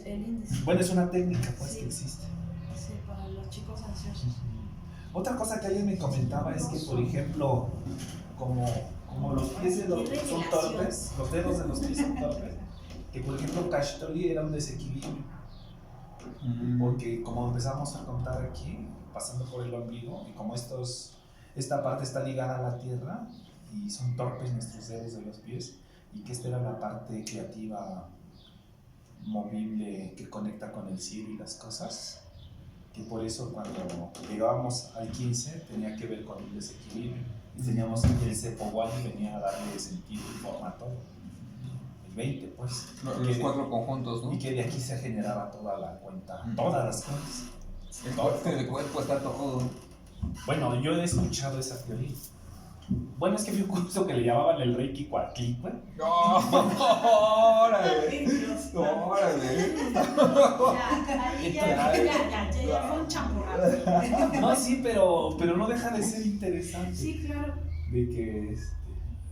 el índice. Bueno, es una técnica pues Sí. que existe. Sí, para los chicos ansiosos. Otra cosa que alguien me comentaba es que, por ejemplo, como los pies de los son torpes, los dedos de los pies son torpes, que por ejemplo Kashtoli era un desequilibrio, porque como empezamos a contar aquí, pasando por el ombligo, y como esta parte está ligada a la tierra, y son torpes nuestros dedos de los pies, y que esta era la parte creativa, movible, que conecta con el cielo y las cosas, que por eso cuando llegábamos al 15 tenía que ver con un desequilibrio, y teníamos que el Cepohual venía a darle sentido y forma a todo. El 20, pues. Los 4 conjuntos, ¿no? Y que de aquí se generaba toda la cuenta, todas las cuentas. El cuerpo está todo. Bueno, yo he escuchado esa teoría. Bueno, es que vi un curso que le llamaban el Reiki Coatlicue. ¡No! ¡Órale! Ay, Dios. ¡Órale! Ahí ya fue un champurrado. No, sí, pero no deja de ser interesante. Sí, claro. De que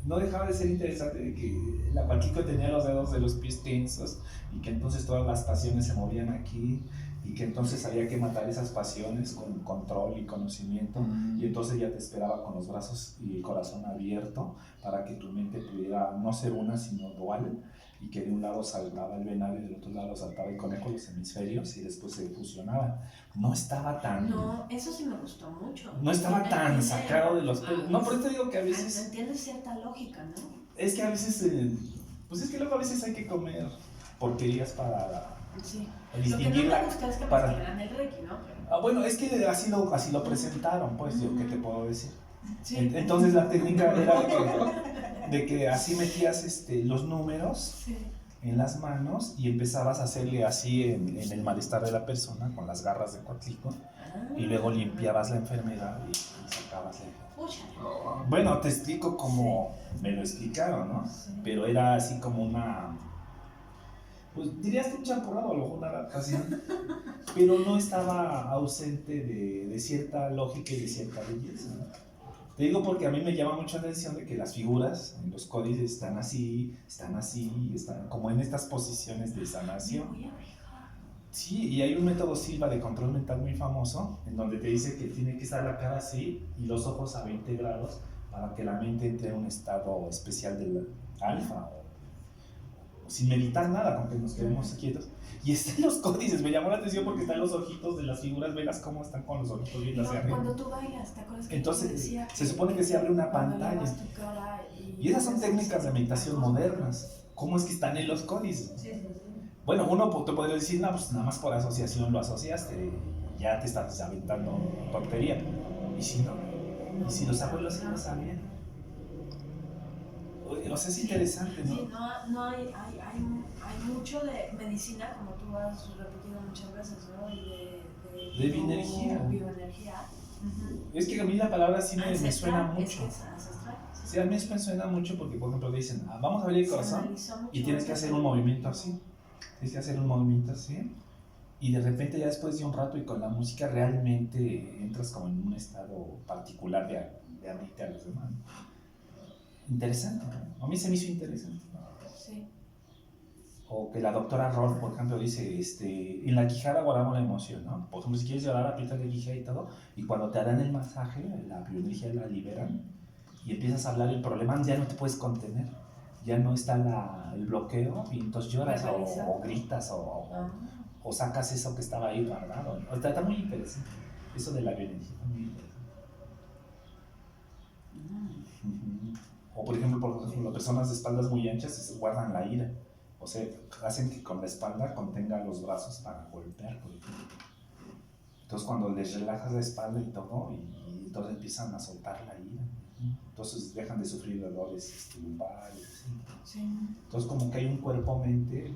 no dejaba de ser interesante de que la Coatlicue tenía los dedos de los pies tensos y que entonces todas las pasiones se movían aquí y que entonces había que matar esas pasiones con control y conocimiento y entonces ya te esperaba con los brazos y el corazón abierto para que tu mente pudiera no ser una sino dual y que de un lado saltaba el venado y del otro lado saltaba el conejo, los hemisferios, y después se fusionaban. No estaba tan... No, eso sí me gustó mucho. No estaba tan sacado de los pelos. No, por eso te digo que a veces... Entiendes cierta lógica, ¿no? Es que a veces... pues es que luego a veces hay que comer porquerías para... Sí. distinguir Lo que no la... me gusta es que para... mezclaran el Reiki, ¿no? Pero... bueno, es que así lo presentaron, pues, yo qué te puedo decir. Sí. Entonces la técnica era de que así metías los números Sí. en las manos y empezabas a hacerle así en el malestar de la persona con las garras de Coatlicue y luego limpiabas la enfermedad y sacabas la enfermedad. Pucha. Bueno, te explico cómo me lo explicaron, ¿no? Sí. Pero era así como una... Pues dirías que un champurrado, a lo mejor una adaptación, pero no estaba ausente de cierta lógica y de cierta belleza, ¿no? Te digo porque a mí me llama mucho la atención de que las figuras en los códices están están como en estas posiciones de sanación. Sí, y hay un método Silva de control mental muy famoso, en donde te dice que tiene que estar la cara así y los ojos a 20 grados para que la mente entre en un estado especial del alfa, o sin meditar nada, con que nos quedemos quietos. Y está en los códices, me llamó la atención porque están los ojitos de las figuras, velas cómo están con los ojitos viendo hacia arriba. Cuando tú bailas, ¿te acuerdas que Entonces, te decía se supone que se abre una cuando pantalla. lavas tu cara Y esas son técnicas de meditación modernas. ¿Cómo es que están en los códices? Sí, sí, sí. Bueno, uno te podría decir, no, pues nada más por asociación lo asociaste, ya te estás aventando tontería. ¿Y si no? ¿Y si los abuelos sí lo sabían? O sea, es interesante, ¿no? Sí, no hay mucho de medicina, como tú has repetido muchas veces, ¿no? Y De bioenergía. Bioenergía. Ujú. Es que a mí la palabra sí me Ancestral, suena es mucho. que es ancestral. Sí, a mí me suena mucho porque, por ejemplo, dicen, vamos a abrir el Se corazón analizó mucho y tienes que eso. hacer un movimiento así. Tienes que hacer un movimiento así. Y de repente ya después de un rato y con la música realmente entras como en un estado particular de abrirte a los demás. Interesante, ¿no? A mí se me hizo interesante. Sí. O que la doctora Rolf, por ejemplo, dice, en la quijada guardamos la emoción, ¿no? Por ejemplo, si quieres llorar, aprietas la quijada y todo, y cuando te harán el masaje, la bioenergía la liberan, y empiezas a hablar el problema, ya no te puedes contener, ya no está el bloqueo, y entonces lloras o gritas o sacas eso que estaba ahí guardado. ¿No? Está muy interesante, eso de la bioenergía, está muy interesante. O por ejemplo, las personas de espaldas muy anchas se guardan la ira. O sea, hacen que con la espalda contenga los brazos para golpear, por ejemplo. Entonces cuando les relajas la espalda y todo, y entonces empiezan a soltar la ira. Entonces dejan de sufrir dolores lumbares. ¿Sí? Sí. Entonces como que hay un cuerpo-mente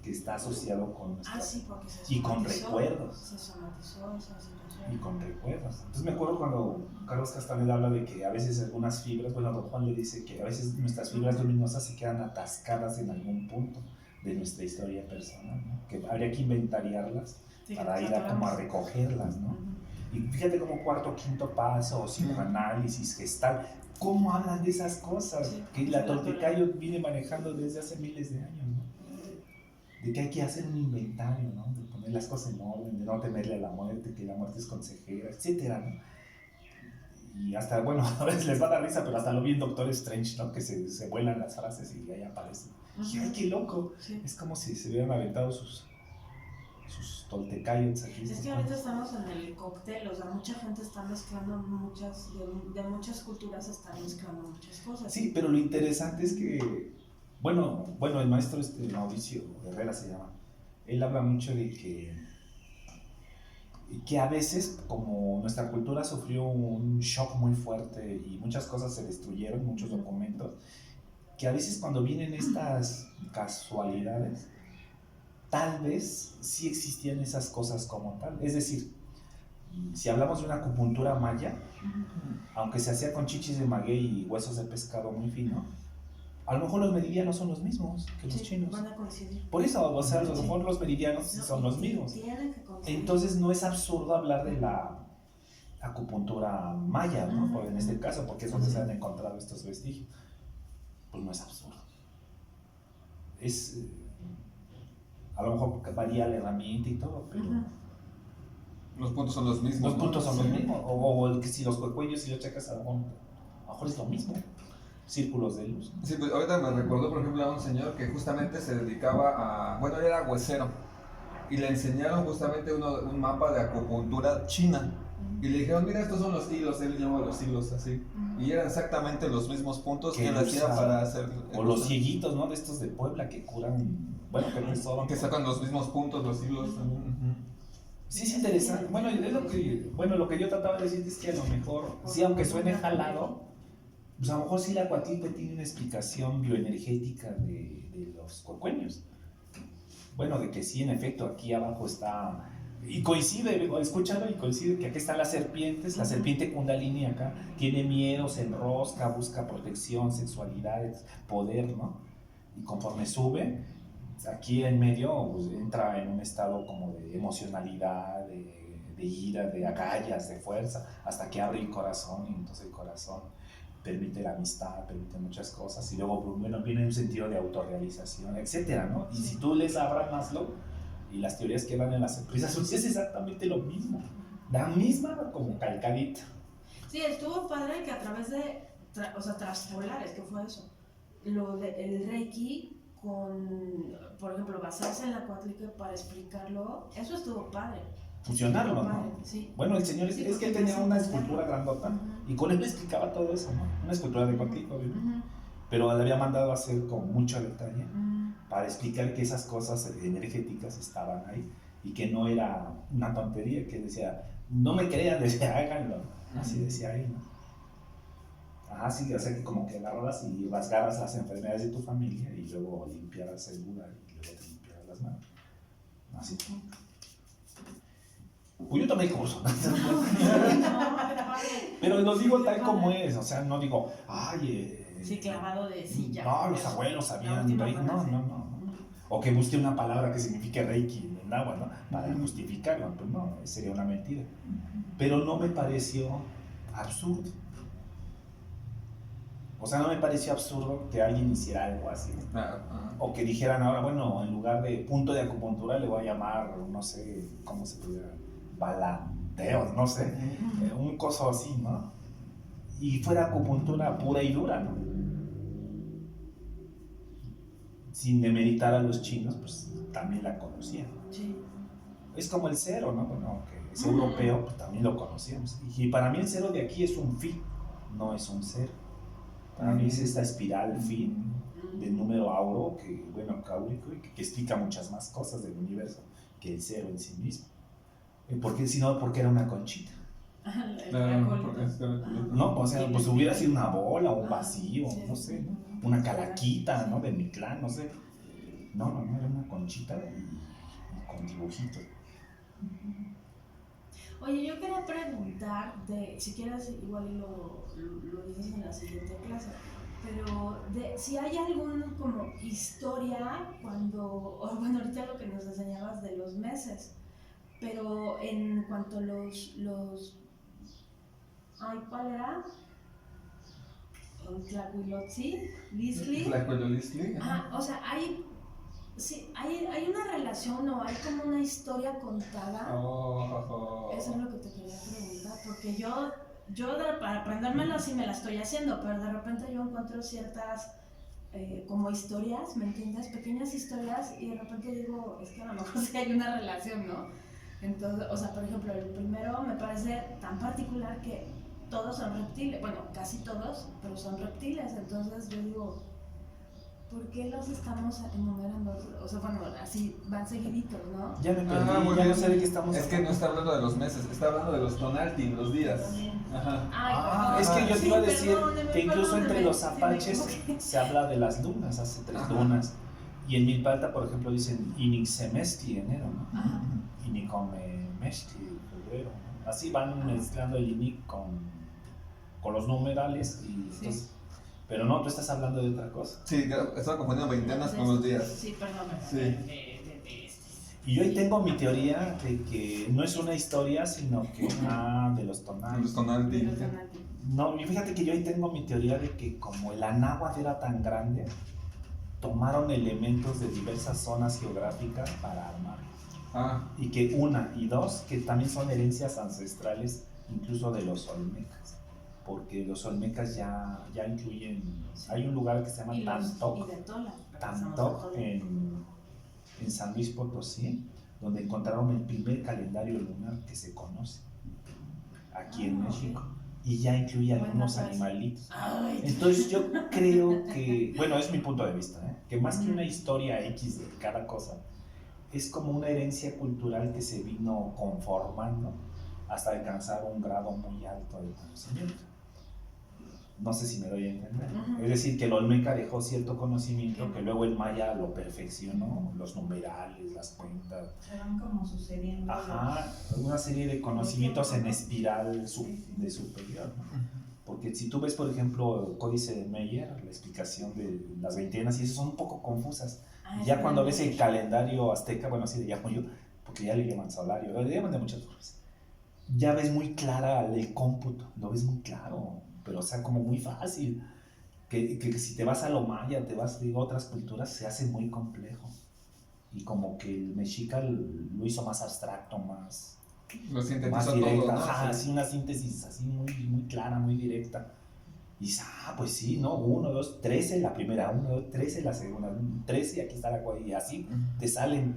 que está asociado con nuestra... Sí, porque se y con somatizó, recuerdos. Se somatizó esa situación. Y con recuerdos. Entonces me acuerdo cuando Carlos Castaneda habla de que a veces algunas fibras, bueno, don Juan le dice que a veces nuestras fibras luminosas se quedan atascadas en algún punto de nuestra historia personal, ¿no? Que habría que inventariarlas Sí, para ir como a recogerlas, ¿no? Y fíjate como cuarto, quinto paso, o psicoanálisis, gestal, ¿cómo hablan de esas cosas? Sí, Que la Toltecayo viene manejando desde hace miles de años, ¿no? De que hay que hacer un inventario, ¿no? De poner las cosas en orden, de no temerle a la muerte, que la muerte es consejera, etcétera, ¿no? Y hasta, bueno, a veces les va a dar risa, pero hasta lo vi en Doctor Strange, ¿no? Que se vuelan las frases y ahí aparecen. Y ¡ay, qué loco! Sí. Es como si se hubieran aventado sus toltecayos aquí. Es que ahorita estamos en el cóctel, o sea, mucha gente está mezclando de muchas culturas están mezclando muchas cosas. Sí, pero lo interesante es que Bueno, el maestro Mauricio Herrera se llama. Él habla mucho de que a veces, como nuestra cultura sufrió un shock muy fuerte y muchas cosas se destruyeron, muchos documentos, que a veces cuando vienen estas casualidades, tal vez sí existían esas cosas como tal. Es decir, si hablamos de una acupuntura maya, aunque se hacía con chichis de maguey y huesos de pescado muy fino, a lo mejor los meridianos son los mismos que los chinos. Van a coincidir. Por eso, o sea, a lo Sí. mejor los meridianos No, son los mismos. Tienen que coincidir. Entonces no es absurdo hablar de la acupuntura maya, ¿no? Ujú. Por en este caso, porque es donde se han encontrado estos vestigios. Pues no es absurdo. Es, a lo mejor varía la herramienta y todo, pero Ujú. Los puntos son los mismos. los ¿no? puntos son los Sí. mismos. O que si los cuellos, si lo checas, a lo mejor es lo mismo. Círculos de luz. Sí, pues ahorita me recordó, por ejemplo, a un señor que justamente se dedicaba a. Bueno, él era huesero. Y le enseñaron justamente un mapa de acupuntura china. Y le dijeron, mira, estos son los hilos. Él llama los hilos así. Y eran exactamente los mismos puntos que él hacía usa- para hacer. O los cieguitos, ¿no? De estos de Puebla que curan. Bueno, que no es todo. Que sacan los mismos puntos, los hilos también. Ujú. Sí, es interesante. Bueno, es lo que yo trataba de decir es que a lo mejor, sí, aunque suene jalado, pues a lo mejor sí la Coatlipe tiene una explicación bioenergética de los cuercueños. Bueno, de que sí, en efecto, aquí abajo está, y coincide, escúchalo, y coincide que aquí están las serpientes, la serpiente Kundalini acá, tiene miedo, se enrosca, busca protección, sexualidad, poder, ¿no? Y conforme sube, aquí en medio pues, entra en un estado como de emocionalidad, de ira, de agallas, de fuerza, hasta que abre el corazón, y entonces el corazón permite la amistad, permite muchas cosas, y luego bueno, viene un sentido de autorrealización, etcétera, ¿no? Y si tú lees a Abraham Maslow y las teorías que van en las empresas, pues es exactamente lo mismo, la misma como calcadita. Sí, estuvo padre que a través de, o sea, traspolares, que fue eso, lo del Reiki con, por ejemplo, basarse en la Coatlipe para explicarlo, eso estuvo padre. Fusionarlo, Estuvo ¿no? padre, sí. Bueno, el señor Sí, es que él porque tenía una sí, escultura grandota, Ujú. y con él le explicaba todo eso, ¿no? Una escultura de Coatlipe, obviamente. Ujú. Pero le había mandado a hacer con mucho detalle Ujú. para explicar que esas cosas energéticas estaban ahí y que no era una tontería, que decía, no me crean, decía, háganlo, así decía ahí, ¿no? Ajá, sí, o sea que como que agarras y rasgaras las enfermedades de tu familia y luego limpiaras el lugar y luego te limpiaras las manos, así. Pues yo tomé el curso, pero lo digo tal como es, o sea, no digo, ay, Sí, clavado de silla. no, los abuelos La sabían última Reiki, no, frase. no, no. O que busque una palabra que signifique Reiki en el agua, ¿no? Para justificarlo, pues no, sería una mentira. Pero no me pareció absurdo. O sea, no me pareció absurdo que alguien hiciera algo así. O que dijeran ahora, bueno, en lugar de punto de acupuntura le voy a llamar, no sé, ¿cómo se pudiera? Balanteo, no sé. Un coso así, ¿no? Y fuera acupuntura pura y dura, ¿no? Sin demeritar a los chinos, pues también la conocían. Sí. Es como el cero, ¿no? Bueno, que es europeo, pues también lo conocíamos. Y para mí el cero de aquí es un phi, no es un cero. Para mí es esta espiral phi del número auro, que, bueno, cáulico, y que explica muchas más cosas del universo que el cero en sí mismo. ¿Por qué? Si no, porque era una conchita. No, o sea, pues hubiera sido una bola o un vacío, no sé, ¿no? Una calaquita, ¿no? De mi clan, no sé. No, era una conchita y con dibujitos. Oye, yo quería preguntar, si quieres igual lo dices en la siguiente clase, pero si hay algún como historia bueno, ahorita lo que nos enseñabas de los meses, pero en cuanto a ay, ¿cuál era? Tlahuilotzi, Lisli. O sea, hay una relación o hay como una historia contada. Eso es lo que te quería preguntar, porque yo para aprendérmelo sí me la estoy haciendo, pero de repente yo encuentro ciertas como historias, ¿me entiendes? Pequeñas historias, y de repente digo, es que a lo mejor sí hay una relación, ¿no? Entonces, o sea, por ejemplo, el primero me parece tan particular que todos son reptiles, bueno, casi todos, pero son reptiles, entonces yo digo, ¿por qué los estamos enumerando? O sea, bueno, así van seguiditos, ¿no? Ya me perdí, muy ya bien. no sé de qué estamos Es que no hablando. está hablando de los meses, está hablando de los tonaltin, los días. Ajá. Ay, Es que yo te iba a decir perdóneme, que incluso entre perdóneme, los sí me apaches equivoqué. se habla de las lunas, hace 3 Ajá. lunas. Y en Milpalta, por ejemplo, dicen Inixemestli, enero, ¿no? Ajá. Inicomemestli, febrero, ¿no? Así van mezclando el Inic con los numerales. Y entonces, pero no, tú estás hablando de otra cosa. Sí, estaba confundiendo veintenas con los días. Sí, perdón. Sí. Y yo ahí tengo mi teoría de que no es una historia, sino que de los Los tonales. tonaltin. No, y fíjate que yo ahí tengo mi teoría de que como el anáhuac era tan grande, tomaron elementos de diversas zonas geográficas para armar. Ah, Y que una y dos, que también son herencias ancestrales incluso de los olmecas. Porque los olmecas ya incluyen, hay un lugar que se llama Tantoc, Y de Tola. Tantoc en San Luis Potosí, donde encontraron el primer calendario lunar que se conoce aquí en México. Y ya incluye algunos Bueno, pues. animalitos. Ay, Entonces yo creo que, bueno, es mi punto de vista, que más que una historia X de cada cosa, es como una herencia cultural que se vino conformando hasta alcanzar un grado muy alto de conocimiento. No sé si me doy a entender. Ujú. Es decir, que el olmeca dejó cierto conocimiento que luego el maya lo perfeccionó, los numerales, las cuentas. Se van como sucediendo. Ajá, una serie de conocimientos en espiral de superior, ¿no? Porque si tú ves, por ejemplo, el códice de Meyer, la explicación de las veintenas, y eso son un poco confusas. ay, Ya sí, cuando me ves el muero. calendario azteca, bueno, así le llamo yo, porque ya le llaman solario, le llaman de muchas formas. Ya ves muy clara el cómputo, lo ves muy claro, pero o sea, como muy fácil. Que si te vas a lo maya, te vas a otras culturas, se hace muy complejo. Y como que el mexica lo hizo más abstracto, más lo sintetizó más todo, directa, ¿no? ajá, Sí. así una síntesis así muy clara, muy directa. Y dices, pues sí, ¿no? 1, 2, 13 la primera, 1, 2, 13 la segunda, 13 y aquí está la cual, y así te salen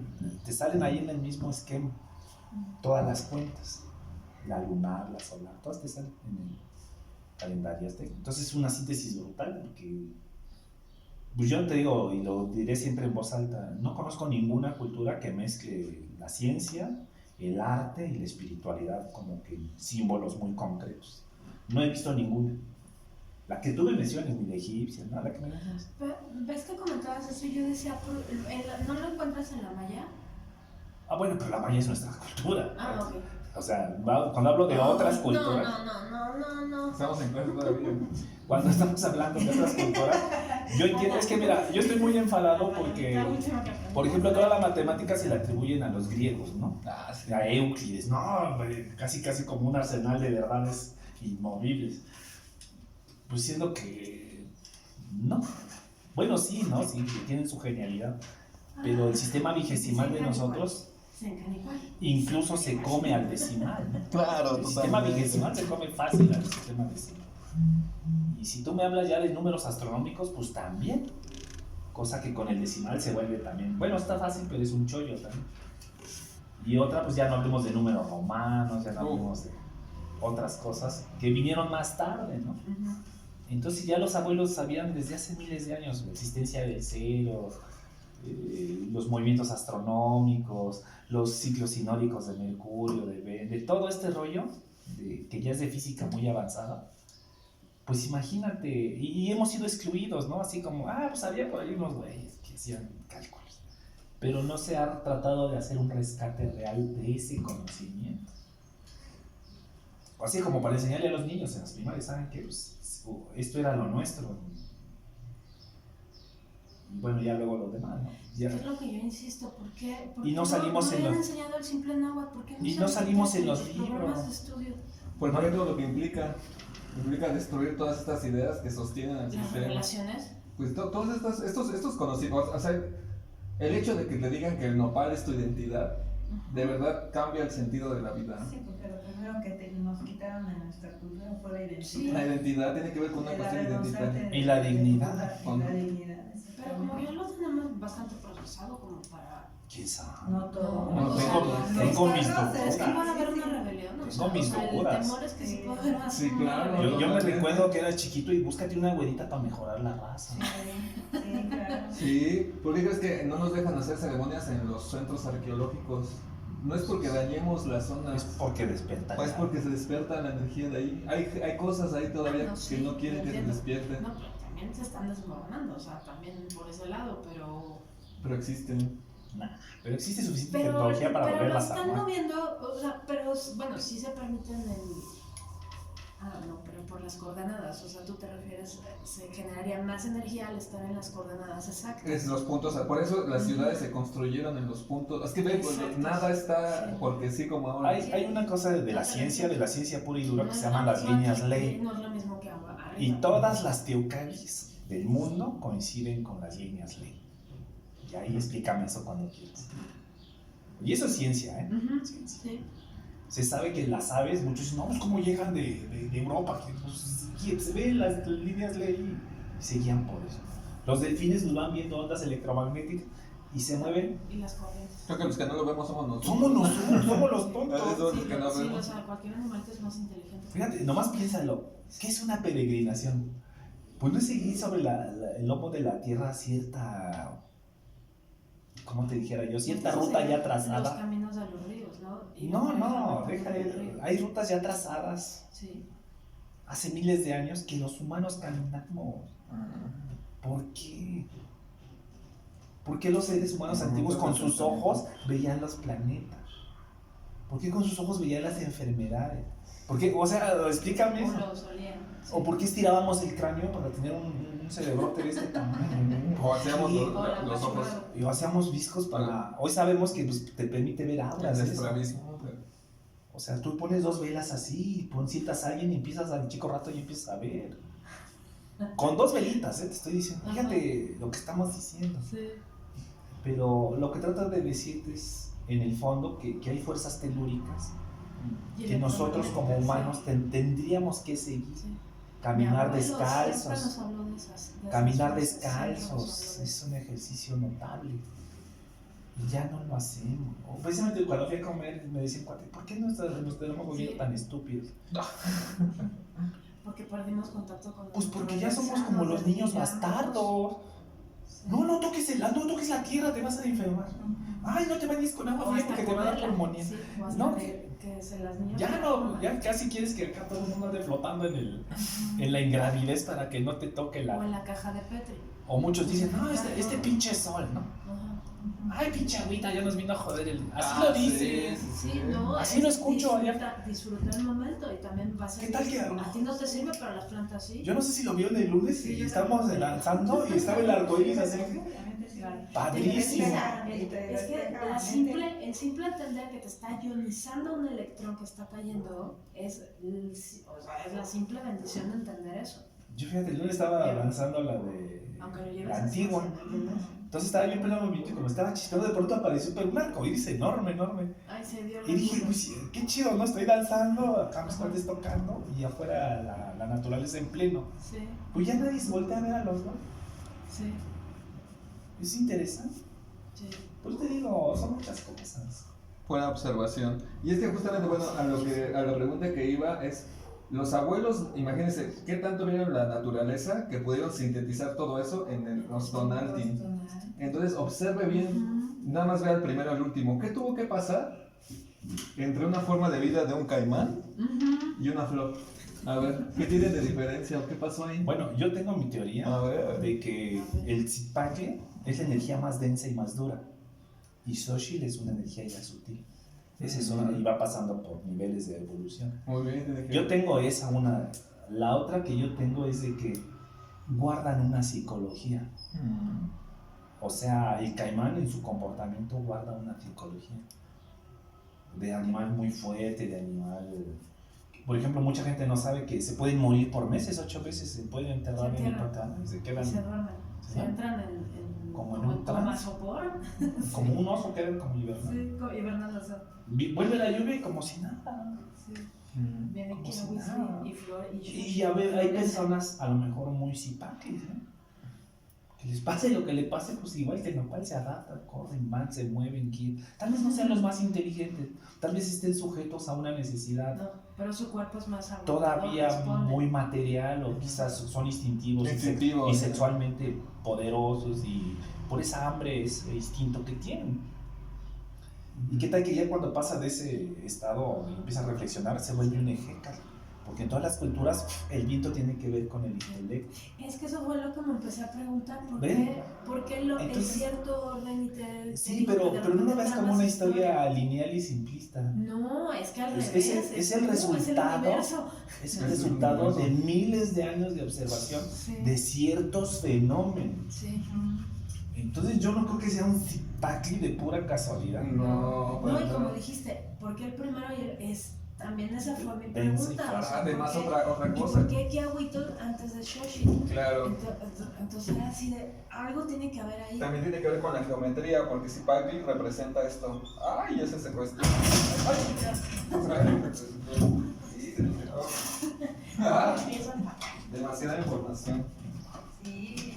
ahí en el mismo esquema todas las cuentas, la lunar, la solar, todas te salen en el calendario azteca. Entonces es una síntesis brutal, porque pues yo te digo, y lo diré siempre en voz alta, no conozco ninguna cultura que mezcle la ciencia, el arte y la espiritualidad como que símbolos muy concretos. No he visto ninguna. La que tú me menciones, ni la egipcia, ¿no? La que me mencionas. ¿Ves que comentabas eso? Y yo decía, ¿no lo encuentras en la maya? Bueno, pero la maya es nuestra cultura. Ah, ok. O sea, cuando hablo de otras culturas, No. Estamos en clase todavía. cuando estamos hablando de otras culturas, yo entiendo, es que mira, yo estoy muy enfadado porque, La última que aprendí. por ejemplo, toda la matemática se la atribuyen a los griegos, ¿no? Ah, sí. A Euclides, no, casi como un arsenal de verdades inmovibles. Pues siendo que no. Bueno, sí, ¿no? Sí, que tienen su genialidad. Pero el sistema vigesimal de nosotros Se encanicua. incluso se come al decimal, ¿no? Claro, El sistema vigesimal se come fácil al sistema decimal. Y si tú me hablas ya de números astronómicos, pues también. Cosa que con el decimal se vuelve también. Bueno, está fácil, pero es un chollo también. Y otra, pues ya no hablemos de números romanos, ya no hablemos de otras cosas que vinieron más tarde, ¿no? Entonces ya los abuelos sabían desde hace miles de años la existencia del cero, los movimientos astronómicos, los ciclos sinódicos de Mercurio, de todo este rollo, que ya es de física muy avanzada. Pues imagínate, y hemos sido excluidos, ¿no? Así como, pues había por ahí unos güeyes que hacían cálculos. Pero no se ha tratado de hacer un rescate real de ese conocimiento. Así como para enseñarle a los niños en las primarias, ¿saben qué? Pues, esto era lo nuestro. Y bueno, ya luego lo demás, ¿no? Ya. Es lo que yo insisto, ¿por qué Y no salimos no en han los... enseñado el simple náhuatl? ¿Por qué Y se no han salimos en metido los programas libros. de estudio? Por ejemplo, lo que implica destruir todas estas ideas que sostienen el Las sistema. revelaciones. Pues todos estos conocimientos, o sea, el hecho de que te digan que el nopal es tu identidad, de verdad cambia el sentido de la vida. Sí, porque lo primero que nos quitaron en nuestra cultura fue la identidad. Sí. La identidad tiene que ver con una cuestión identitaria. Y la dignidad. Y la dignidad. Pero como ya lo tenemos bastante procesado como para... ¿Quién sabe? No todo. No, tengo mis Es que dudas. va a haber una rebelión, ¿no? Tengo mis dudas. El temor es que sí puede haber más. Sí, claro. una rebelión. Yo me recuerdo que era chiquito y búscate una güerita para mejorar la raza. Sí, claro. Sí, ¿por qué crees que no nos dejan hacer ceremonias en los centros arqueológicos? No es porque dañemos la zona, Es porque despierta. es porque se despierta la energía de ahí. Hay cosas ahí todavía No, que sí, no quieren lo que se entiendo. despierten, No, pero también se están desmoronando, o sea, también por ese lado, pero existen. Nah, pero existe suficiente pero tecnología para lo volverlas a están armar. moviendo, o sea, pero bueno, sí se permiten no, pero por las coordenadas, o sea, tú te refieres, se generaría más energía al estar en las coordenadas exactas. Es los puntos, por eso las ciudades se construyeron en los puntos. Es que ve, pues, Exacto. nada está Sí. porque sí como ahora. Hay una cosa de la ciencia pura y dura que se llaman las líneas ley. No es lo mismo que agua. Y todas las teocalis del mundo coinciden con las líneas ley. Y ahí explícame eso cuando quieras. Y eso es ciencia, ¿eh? Ujú, Ciencia. sí. Se sabe que las aves, muchos dicen, no, pues cómo llegan de Europa, que, pues, se ven las líneas ley y se guían por eso. Los delfines nos van viendo ondas electromagnéticas y se mueven. Y las corrientes. Creo que los que no lo vemos somos nosotros. Somos nosotros, somos los Ah, tontos. eso. Sí, los que no sí, vemos. o sea, cualquier animal que es más inteligente. Fíjate, nomás piénsalo, ¿qué es una peregrinación? Pues no es seguir sobre el lomo de la tierra cierta, ¿cómo te dijera yo? Cierta Entonces, ruta ya los trazada. caminos de los ríos, ¿no? Y No, por deja el de, río. hay rutas ya trazadas Sí. hace miles de años que los humanos caminamos. ¿Por qué? ¿Por qué los seres humanos antiguos con sus ojos veían los planetas? ¿Por qué con sus ojos veían las enfermedades? ¿Por qué? O sea, explícame eso. O lo solían. Sí. ¿O por qué estirábamos el cráneo para tener un cerebrote de este tamaño? O hacíamos Sí. los ojos Y hacíamos viscos para... Hoy sabemos que pues, te permite ver auras. de eso. estrabismo. O sea, tú pones dos velas así, sientas a alguien y empiezas al chico rato y empiezas a ver. Con dos velitas, te estoy diciendo. Fíjate lo que estamos diciendo. Sí. Pero lo que trato de decirte es, en el fondo, que hay fuerzas telúricas Y que nosotros como humanos tendríamos que seguir. Sí. Caminar Mi abuelo siempre descalzos. nos habló de esas Caminar fuerzas, siempre nos descalzos habló de es un ejercicio notable. Y ya no lo hacemos. O precisamente cuando fui a comer me decían, "Cuate, ¿por qué nos tenemos volviendo Sí. tan estúpidos?" Porque perdimos contacto con la Pues porque ya naturaleza, somos como nos los niños desligamos. bastardos. Sí. No toques no toques la tierra, te vas a enfermar. Ay, no te bañes con agua O fría hasta porque te va a dar comerla. pulmonía. Sí, o hasta No, que se las niñas Ya no, ya casi quieres que acá todo el mundo ande flotando en la ingravidez para que no te toque O la... en la caja de Petri. O muchos dicen, no, este pinche sol, ¿no? Ajá. Ay, pinche agüita, ya nos vino a joder el... Así Ah, lo sí, dices. Sí, no, Así es lo escucho disfruta el momento y también va a ser. ¿Qué tal que- A ti no te sirve, pero a las plantas sí. Yo no sé si lo vieron el lunes Sí, y yo estábamos también. lanzando y estaba el arcoíris así. Claro. Padrísimo. Es que el simple entender que te está ionizando un electrón que está cayendo es la simple bendición de entender eso. Yo fíjate, el lunes estaba lanzando la de Aunque lo lleves la así, antigua. sí. Entonces estaba bien pleno movimiento y como estaba chispando, de pronto apareció pero un arcoíris enorme. Ay, se dio Y dije, pues qué chido, ¿no? Estoy danzando, acá mis cuates tocando y afuera la naturaleza en pleno. Sí, Pues ya nadie se voltea a ver a los dos. sí, Es interesante. sí. Pues te digo, son muchas cosas. Buena observación. Y es que justamente, bueno, a la pregunta que iba es, los abuelos, imagínense, ¿qué tanto vieron la naturaleza que pudieron sintetizar todo eso en el Nostonaltin? Entonces, observe bien, nada más vea el primero al último. ¿Qué tuvo que pasar entre una forma de vida de un caimán y una flor? A ver, ¿qué tiene de diferencia o qué pasó ahí? Bueno, yo tengo mi teoría A ver. de que el Zipaque es la energía más densa y más dura. Y Xochitl es una energía ya sutil. Es eso, y va pasando por niveles de evolución. Muy bien, tiene que Yo tengo esa una. La otra que yo tengo es de que guardan una psicología. O sea, el caimán en su comportamiento guarda una psicología. De animal muy fuerte, de animal... Por ejemplo, mucha gente no sabe que se pueden morir por meses, 8 veces se pueden enterrar Se en el entierran. pantano y se Y quedan se duermen. Sí. Se entran en Como en un coma trance. sopor. como un oso, quedan como hibernando. Sí, hibernando. O sea, Vuelve la lluvia y como si nada. sí. Mm. Viene Como Kira si nada. Weasley y Flor y Y a ver, hay personas a lo mejor muy zipaques, ¿eh? que les pase lo que le pase, pues igual que el nopal se adaptan, corren, van, se mueven, quieren. Tal vez no sean los más inteligentes, tal vez estén sujetos a una necesidad No, pero su cuerpo es más agotador, todavía responde. muy material, o quizás son instintivos Instintivos, y sí. sexualmente poderosos, y por esa hambre, ese instinto que tienen. ¿Y qué tal que ya cuando pasa de ese estado y empieza a reflexionar, se vuelve un ejecta? Porque en todas las culturas el viento tiene que ver con el intelecto. Es que eso fue lo que me empecé a preguntar, ¿Ven? ¿por qué el Entonces, cierto orden y te Sí, digo pero que de no lo repente ves como tramas una historia? historia lineal y simplista. No, es que al Es- revés. es el resultado. universo. Es el resultado de miles de años de observación Sí. de ciertos fenómenos. Sí. Entonces yo no creo que sea un zipacli de pura casualidad. No, No, y para como nada. dijiste, ¿por qué el primero y el es? También esa fue mi Pensé, pregunta. o sea, Además, ¿por qué- otra ¿y cosa. por qué Kiahuitl antes de Xochitl? Claro. Entonces era así de, algo tiene que haber ahí. También tiene que ver con la geometría, porque si Pagli representa esto. ¡Ay! Ya se secuestró. ¡Ay! Sí, se enteró. Ah, Empiezan pa' acá. demasiada información. Sí.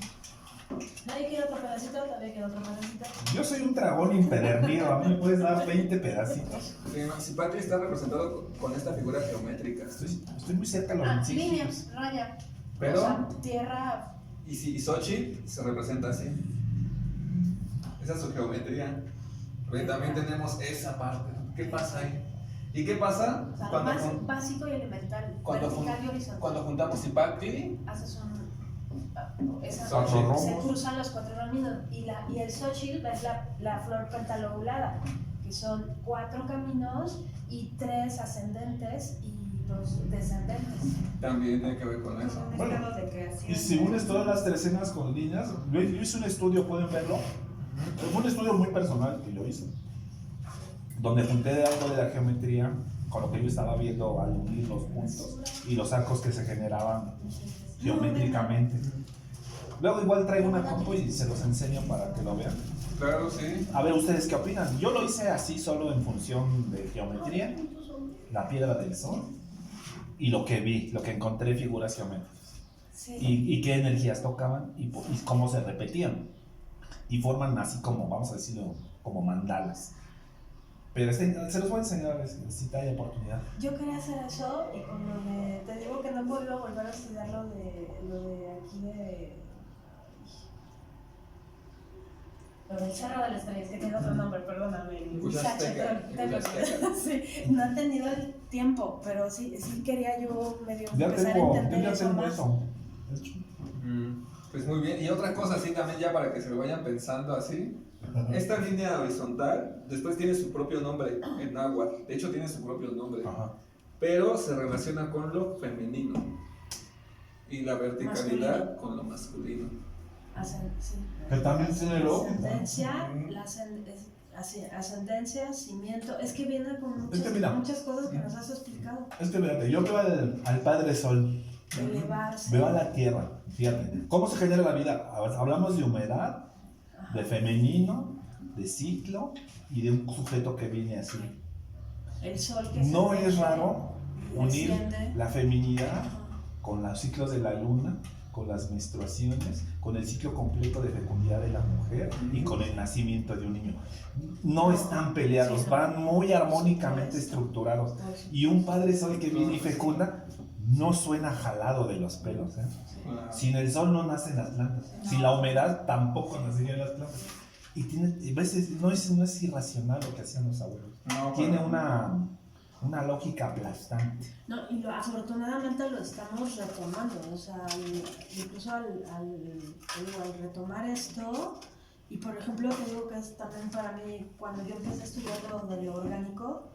Nadie quiere otro pedacito, todavía quiere otro pedacito. Yo soy un dragón imperdido, a mí me puedes dar 20 pedacitos. Sí, no, si Pagli está representado con esta figura geométrica. Estoy muy cerca de los Líneas, municipios. raya. Pero, O sea, tierra. y si Xochitl se representa así. Esa es su geometría. Porque también tenemos esa parte. ¿Qué pasa ahí? ¿Y qué pasa O sea, lo cuando, más básico y elemental. cuando, Vertical y horizontal. cuando juntamos Zipacli? Haces un. Esa, Xochitl. se cruzan los cuatro caminos. Y el Xochitl es la flor pentalobulada, que son 4 caminos y 3 ascendentes y 2 descendentes. También tiene que ver con Es eso. un Bueno, estado de creación. Y si unes todas las trecenas con líneas, yo hice un estudio, pueden verlo. Fue un estudio muy personal que yo hice, donde junté algo de la geometría con lo que yo estaba viendo al unir los puntos y los arcos que se generaban geométricamente. Luego igual traigo una compu y se los enseño para que lo vean. Claro, sí. A ver, ¿ustedes qué opinan? Yo lo hice así solo en función de geometría, la piedra del sol, y lo que vi, lo que encontré figuras geométricas. Sí. Y qué energías tocaban y cómo se repetían. Y forman así como, vamos a decirlo, como mandalas. Pero se los voy a enseñar a ver si hay oportunidad. Yo quería hacer eso y con lo de. Te digo que no he podido volver a estudiar lo de aquí de. Lo del Cerro de las Estrellas, que tiene otro nombre, perdóname. Uyasteca, Uyasteca. Sí, no he tenido el tiempo, pero sí quería yo medio Ya empezar tengo, a yo entender ya eso tengo más. eso. De hecho. Pues muy bien. Y otra cosa así también ya para que se lo vayan pensando así. Esta línea horizontal después tiene su propio nombre en náhuatl. De hecho tiene su propio nombre. Ajá. Pero se relaciona con lo femenino. Y la verticalidad Masculino. con lo masculino. Sí. Que también tiene lo. Ascendencia, ascendencia, cimiento. Es que viene con Es que mira. muchas cosas que nos has explicado. Es que fíjate, yo veo al Padre Sol, Elevarse. veo a la Tierra. Fíjate, ¿cómo se genera la vida? Hablamos de humedad, Ajá. de femenino, de ciclo y de un sujeto que viene así. El sol que No se es mete, raro unir desciende. la feminidad Ajá. con los ciclos de la luna, con las menstruaciones, con el ciclo completo de fecundidad de la mujer y con el nacimiento de un niño. No están peleados, Sí, no. van muy armónicamente estructurados. Pues, Y un Padre Sol que viene y fecunda no suena jalado de los pelos. Sin el sol no nacen las plantas, sin la humedad tampoco nacerían las plantas. Y a veces no es irracional lo que hacían los abuelos. No, Tiene pero- una lógica aplastante. No, y afortunadamente lo estamos retomando, o sea, incluso al retomar esto, y por ejemplo te digo que es también para mí, cuando yo empecé a estudiar lo de lo orgánico,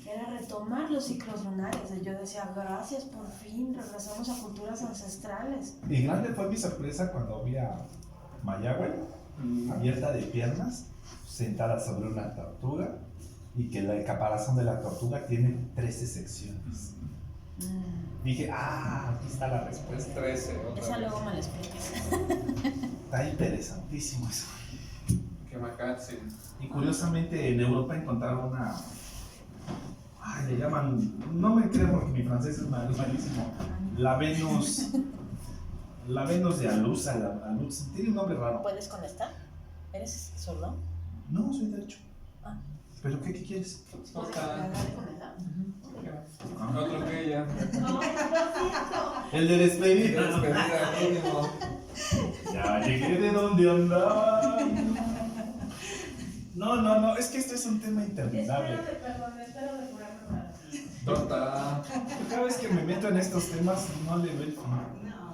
era retomar los ciclos lunares, y yo decía, gracias, por fin regresamos a culturas ancestrales. Y grande fue mi sorpresa cuando vi a Mayagüe abierta de piernas, sentada sobre una tortuga, y que el caparazón de la tortuga tiene 13 secciones. Dije, aquí está la Es respuesta. 13. Otra Esa vez. luego me la explicas. Está interesantísimo eso. Que Macatsi. Y curiosamente en Europa encontraron una... le llaman... No me creo porque mi francés es malísimo. La Venus... La Venus de Alusa, tiene un nombre raro. ¿Puedes con esta? ¿Eres zurdo? No, soy derecho. Ah. ¿Pero qué quieres? Toca. Ah. Otro que ella. El de despedida. Despedida, último. Ya llegué de donde andaba. No, es que esto es un tema interminable. Espero de curarme nada. Tota. Cada vez que me meto en estos temas no le veo el final. No,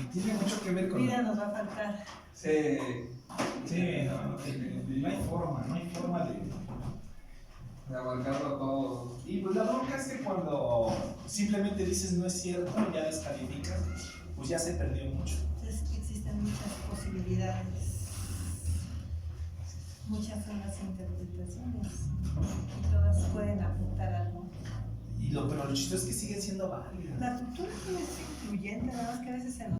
Y tiene mucho que ver con... vida nos va a faltar. Sí. Sí, no hay forma De abarcarlo todo. Y pues la bronca es que cuando simplemente dices no es cierto, ya descalificas, pues ya se perdió mucho. Es que existen muchas posibilidades, muchas son las interpretaciones y todas pueden apuntar a algo. Pero lo chistoso es que siguen siendo válidas. La cultura es influyente, nada más que a veces se nos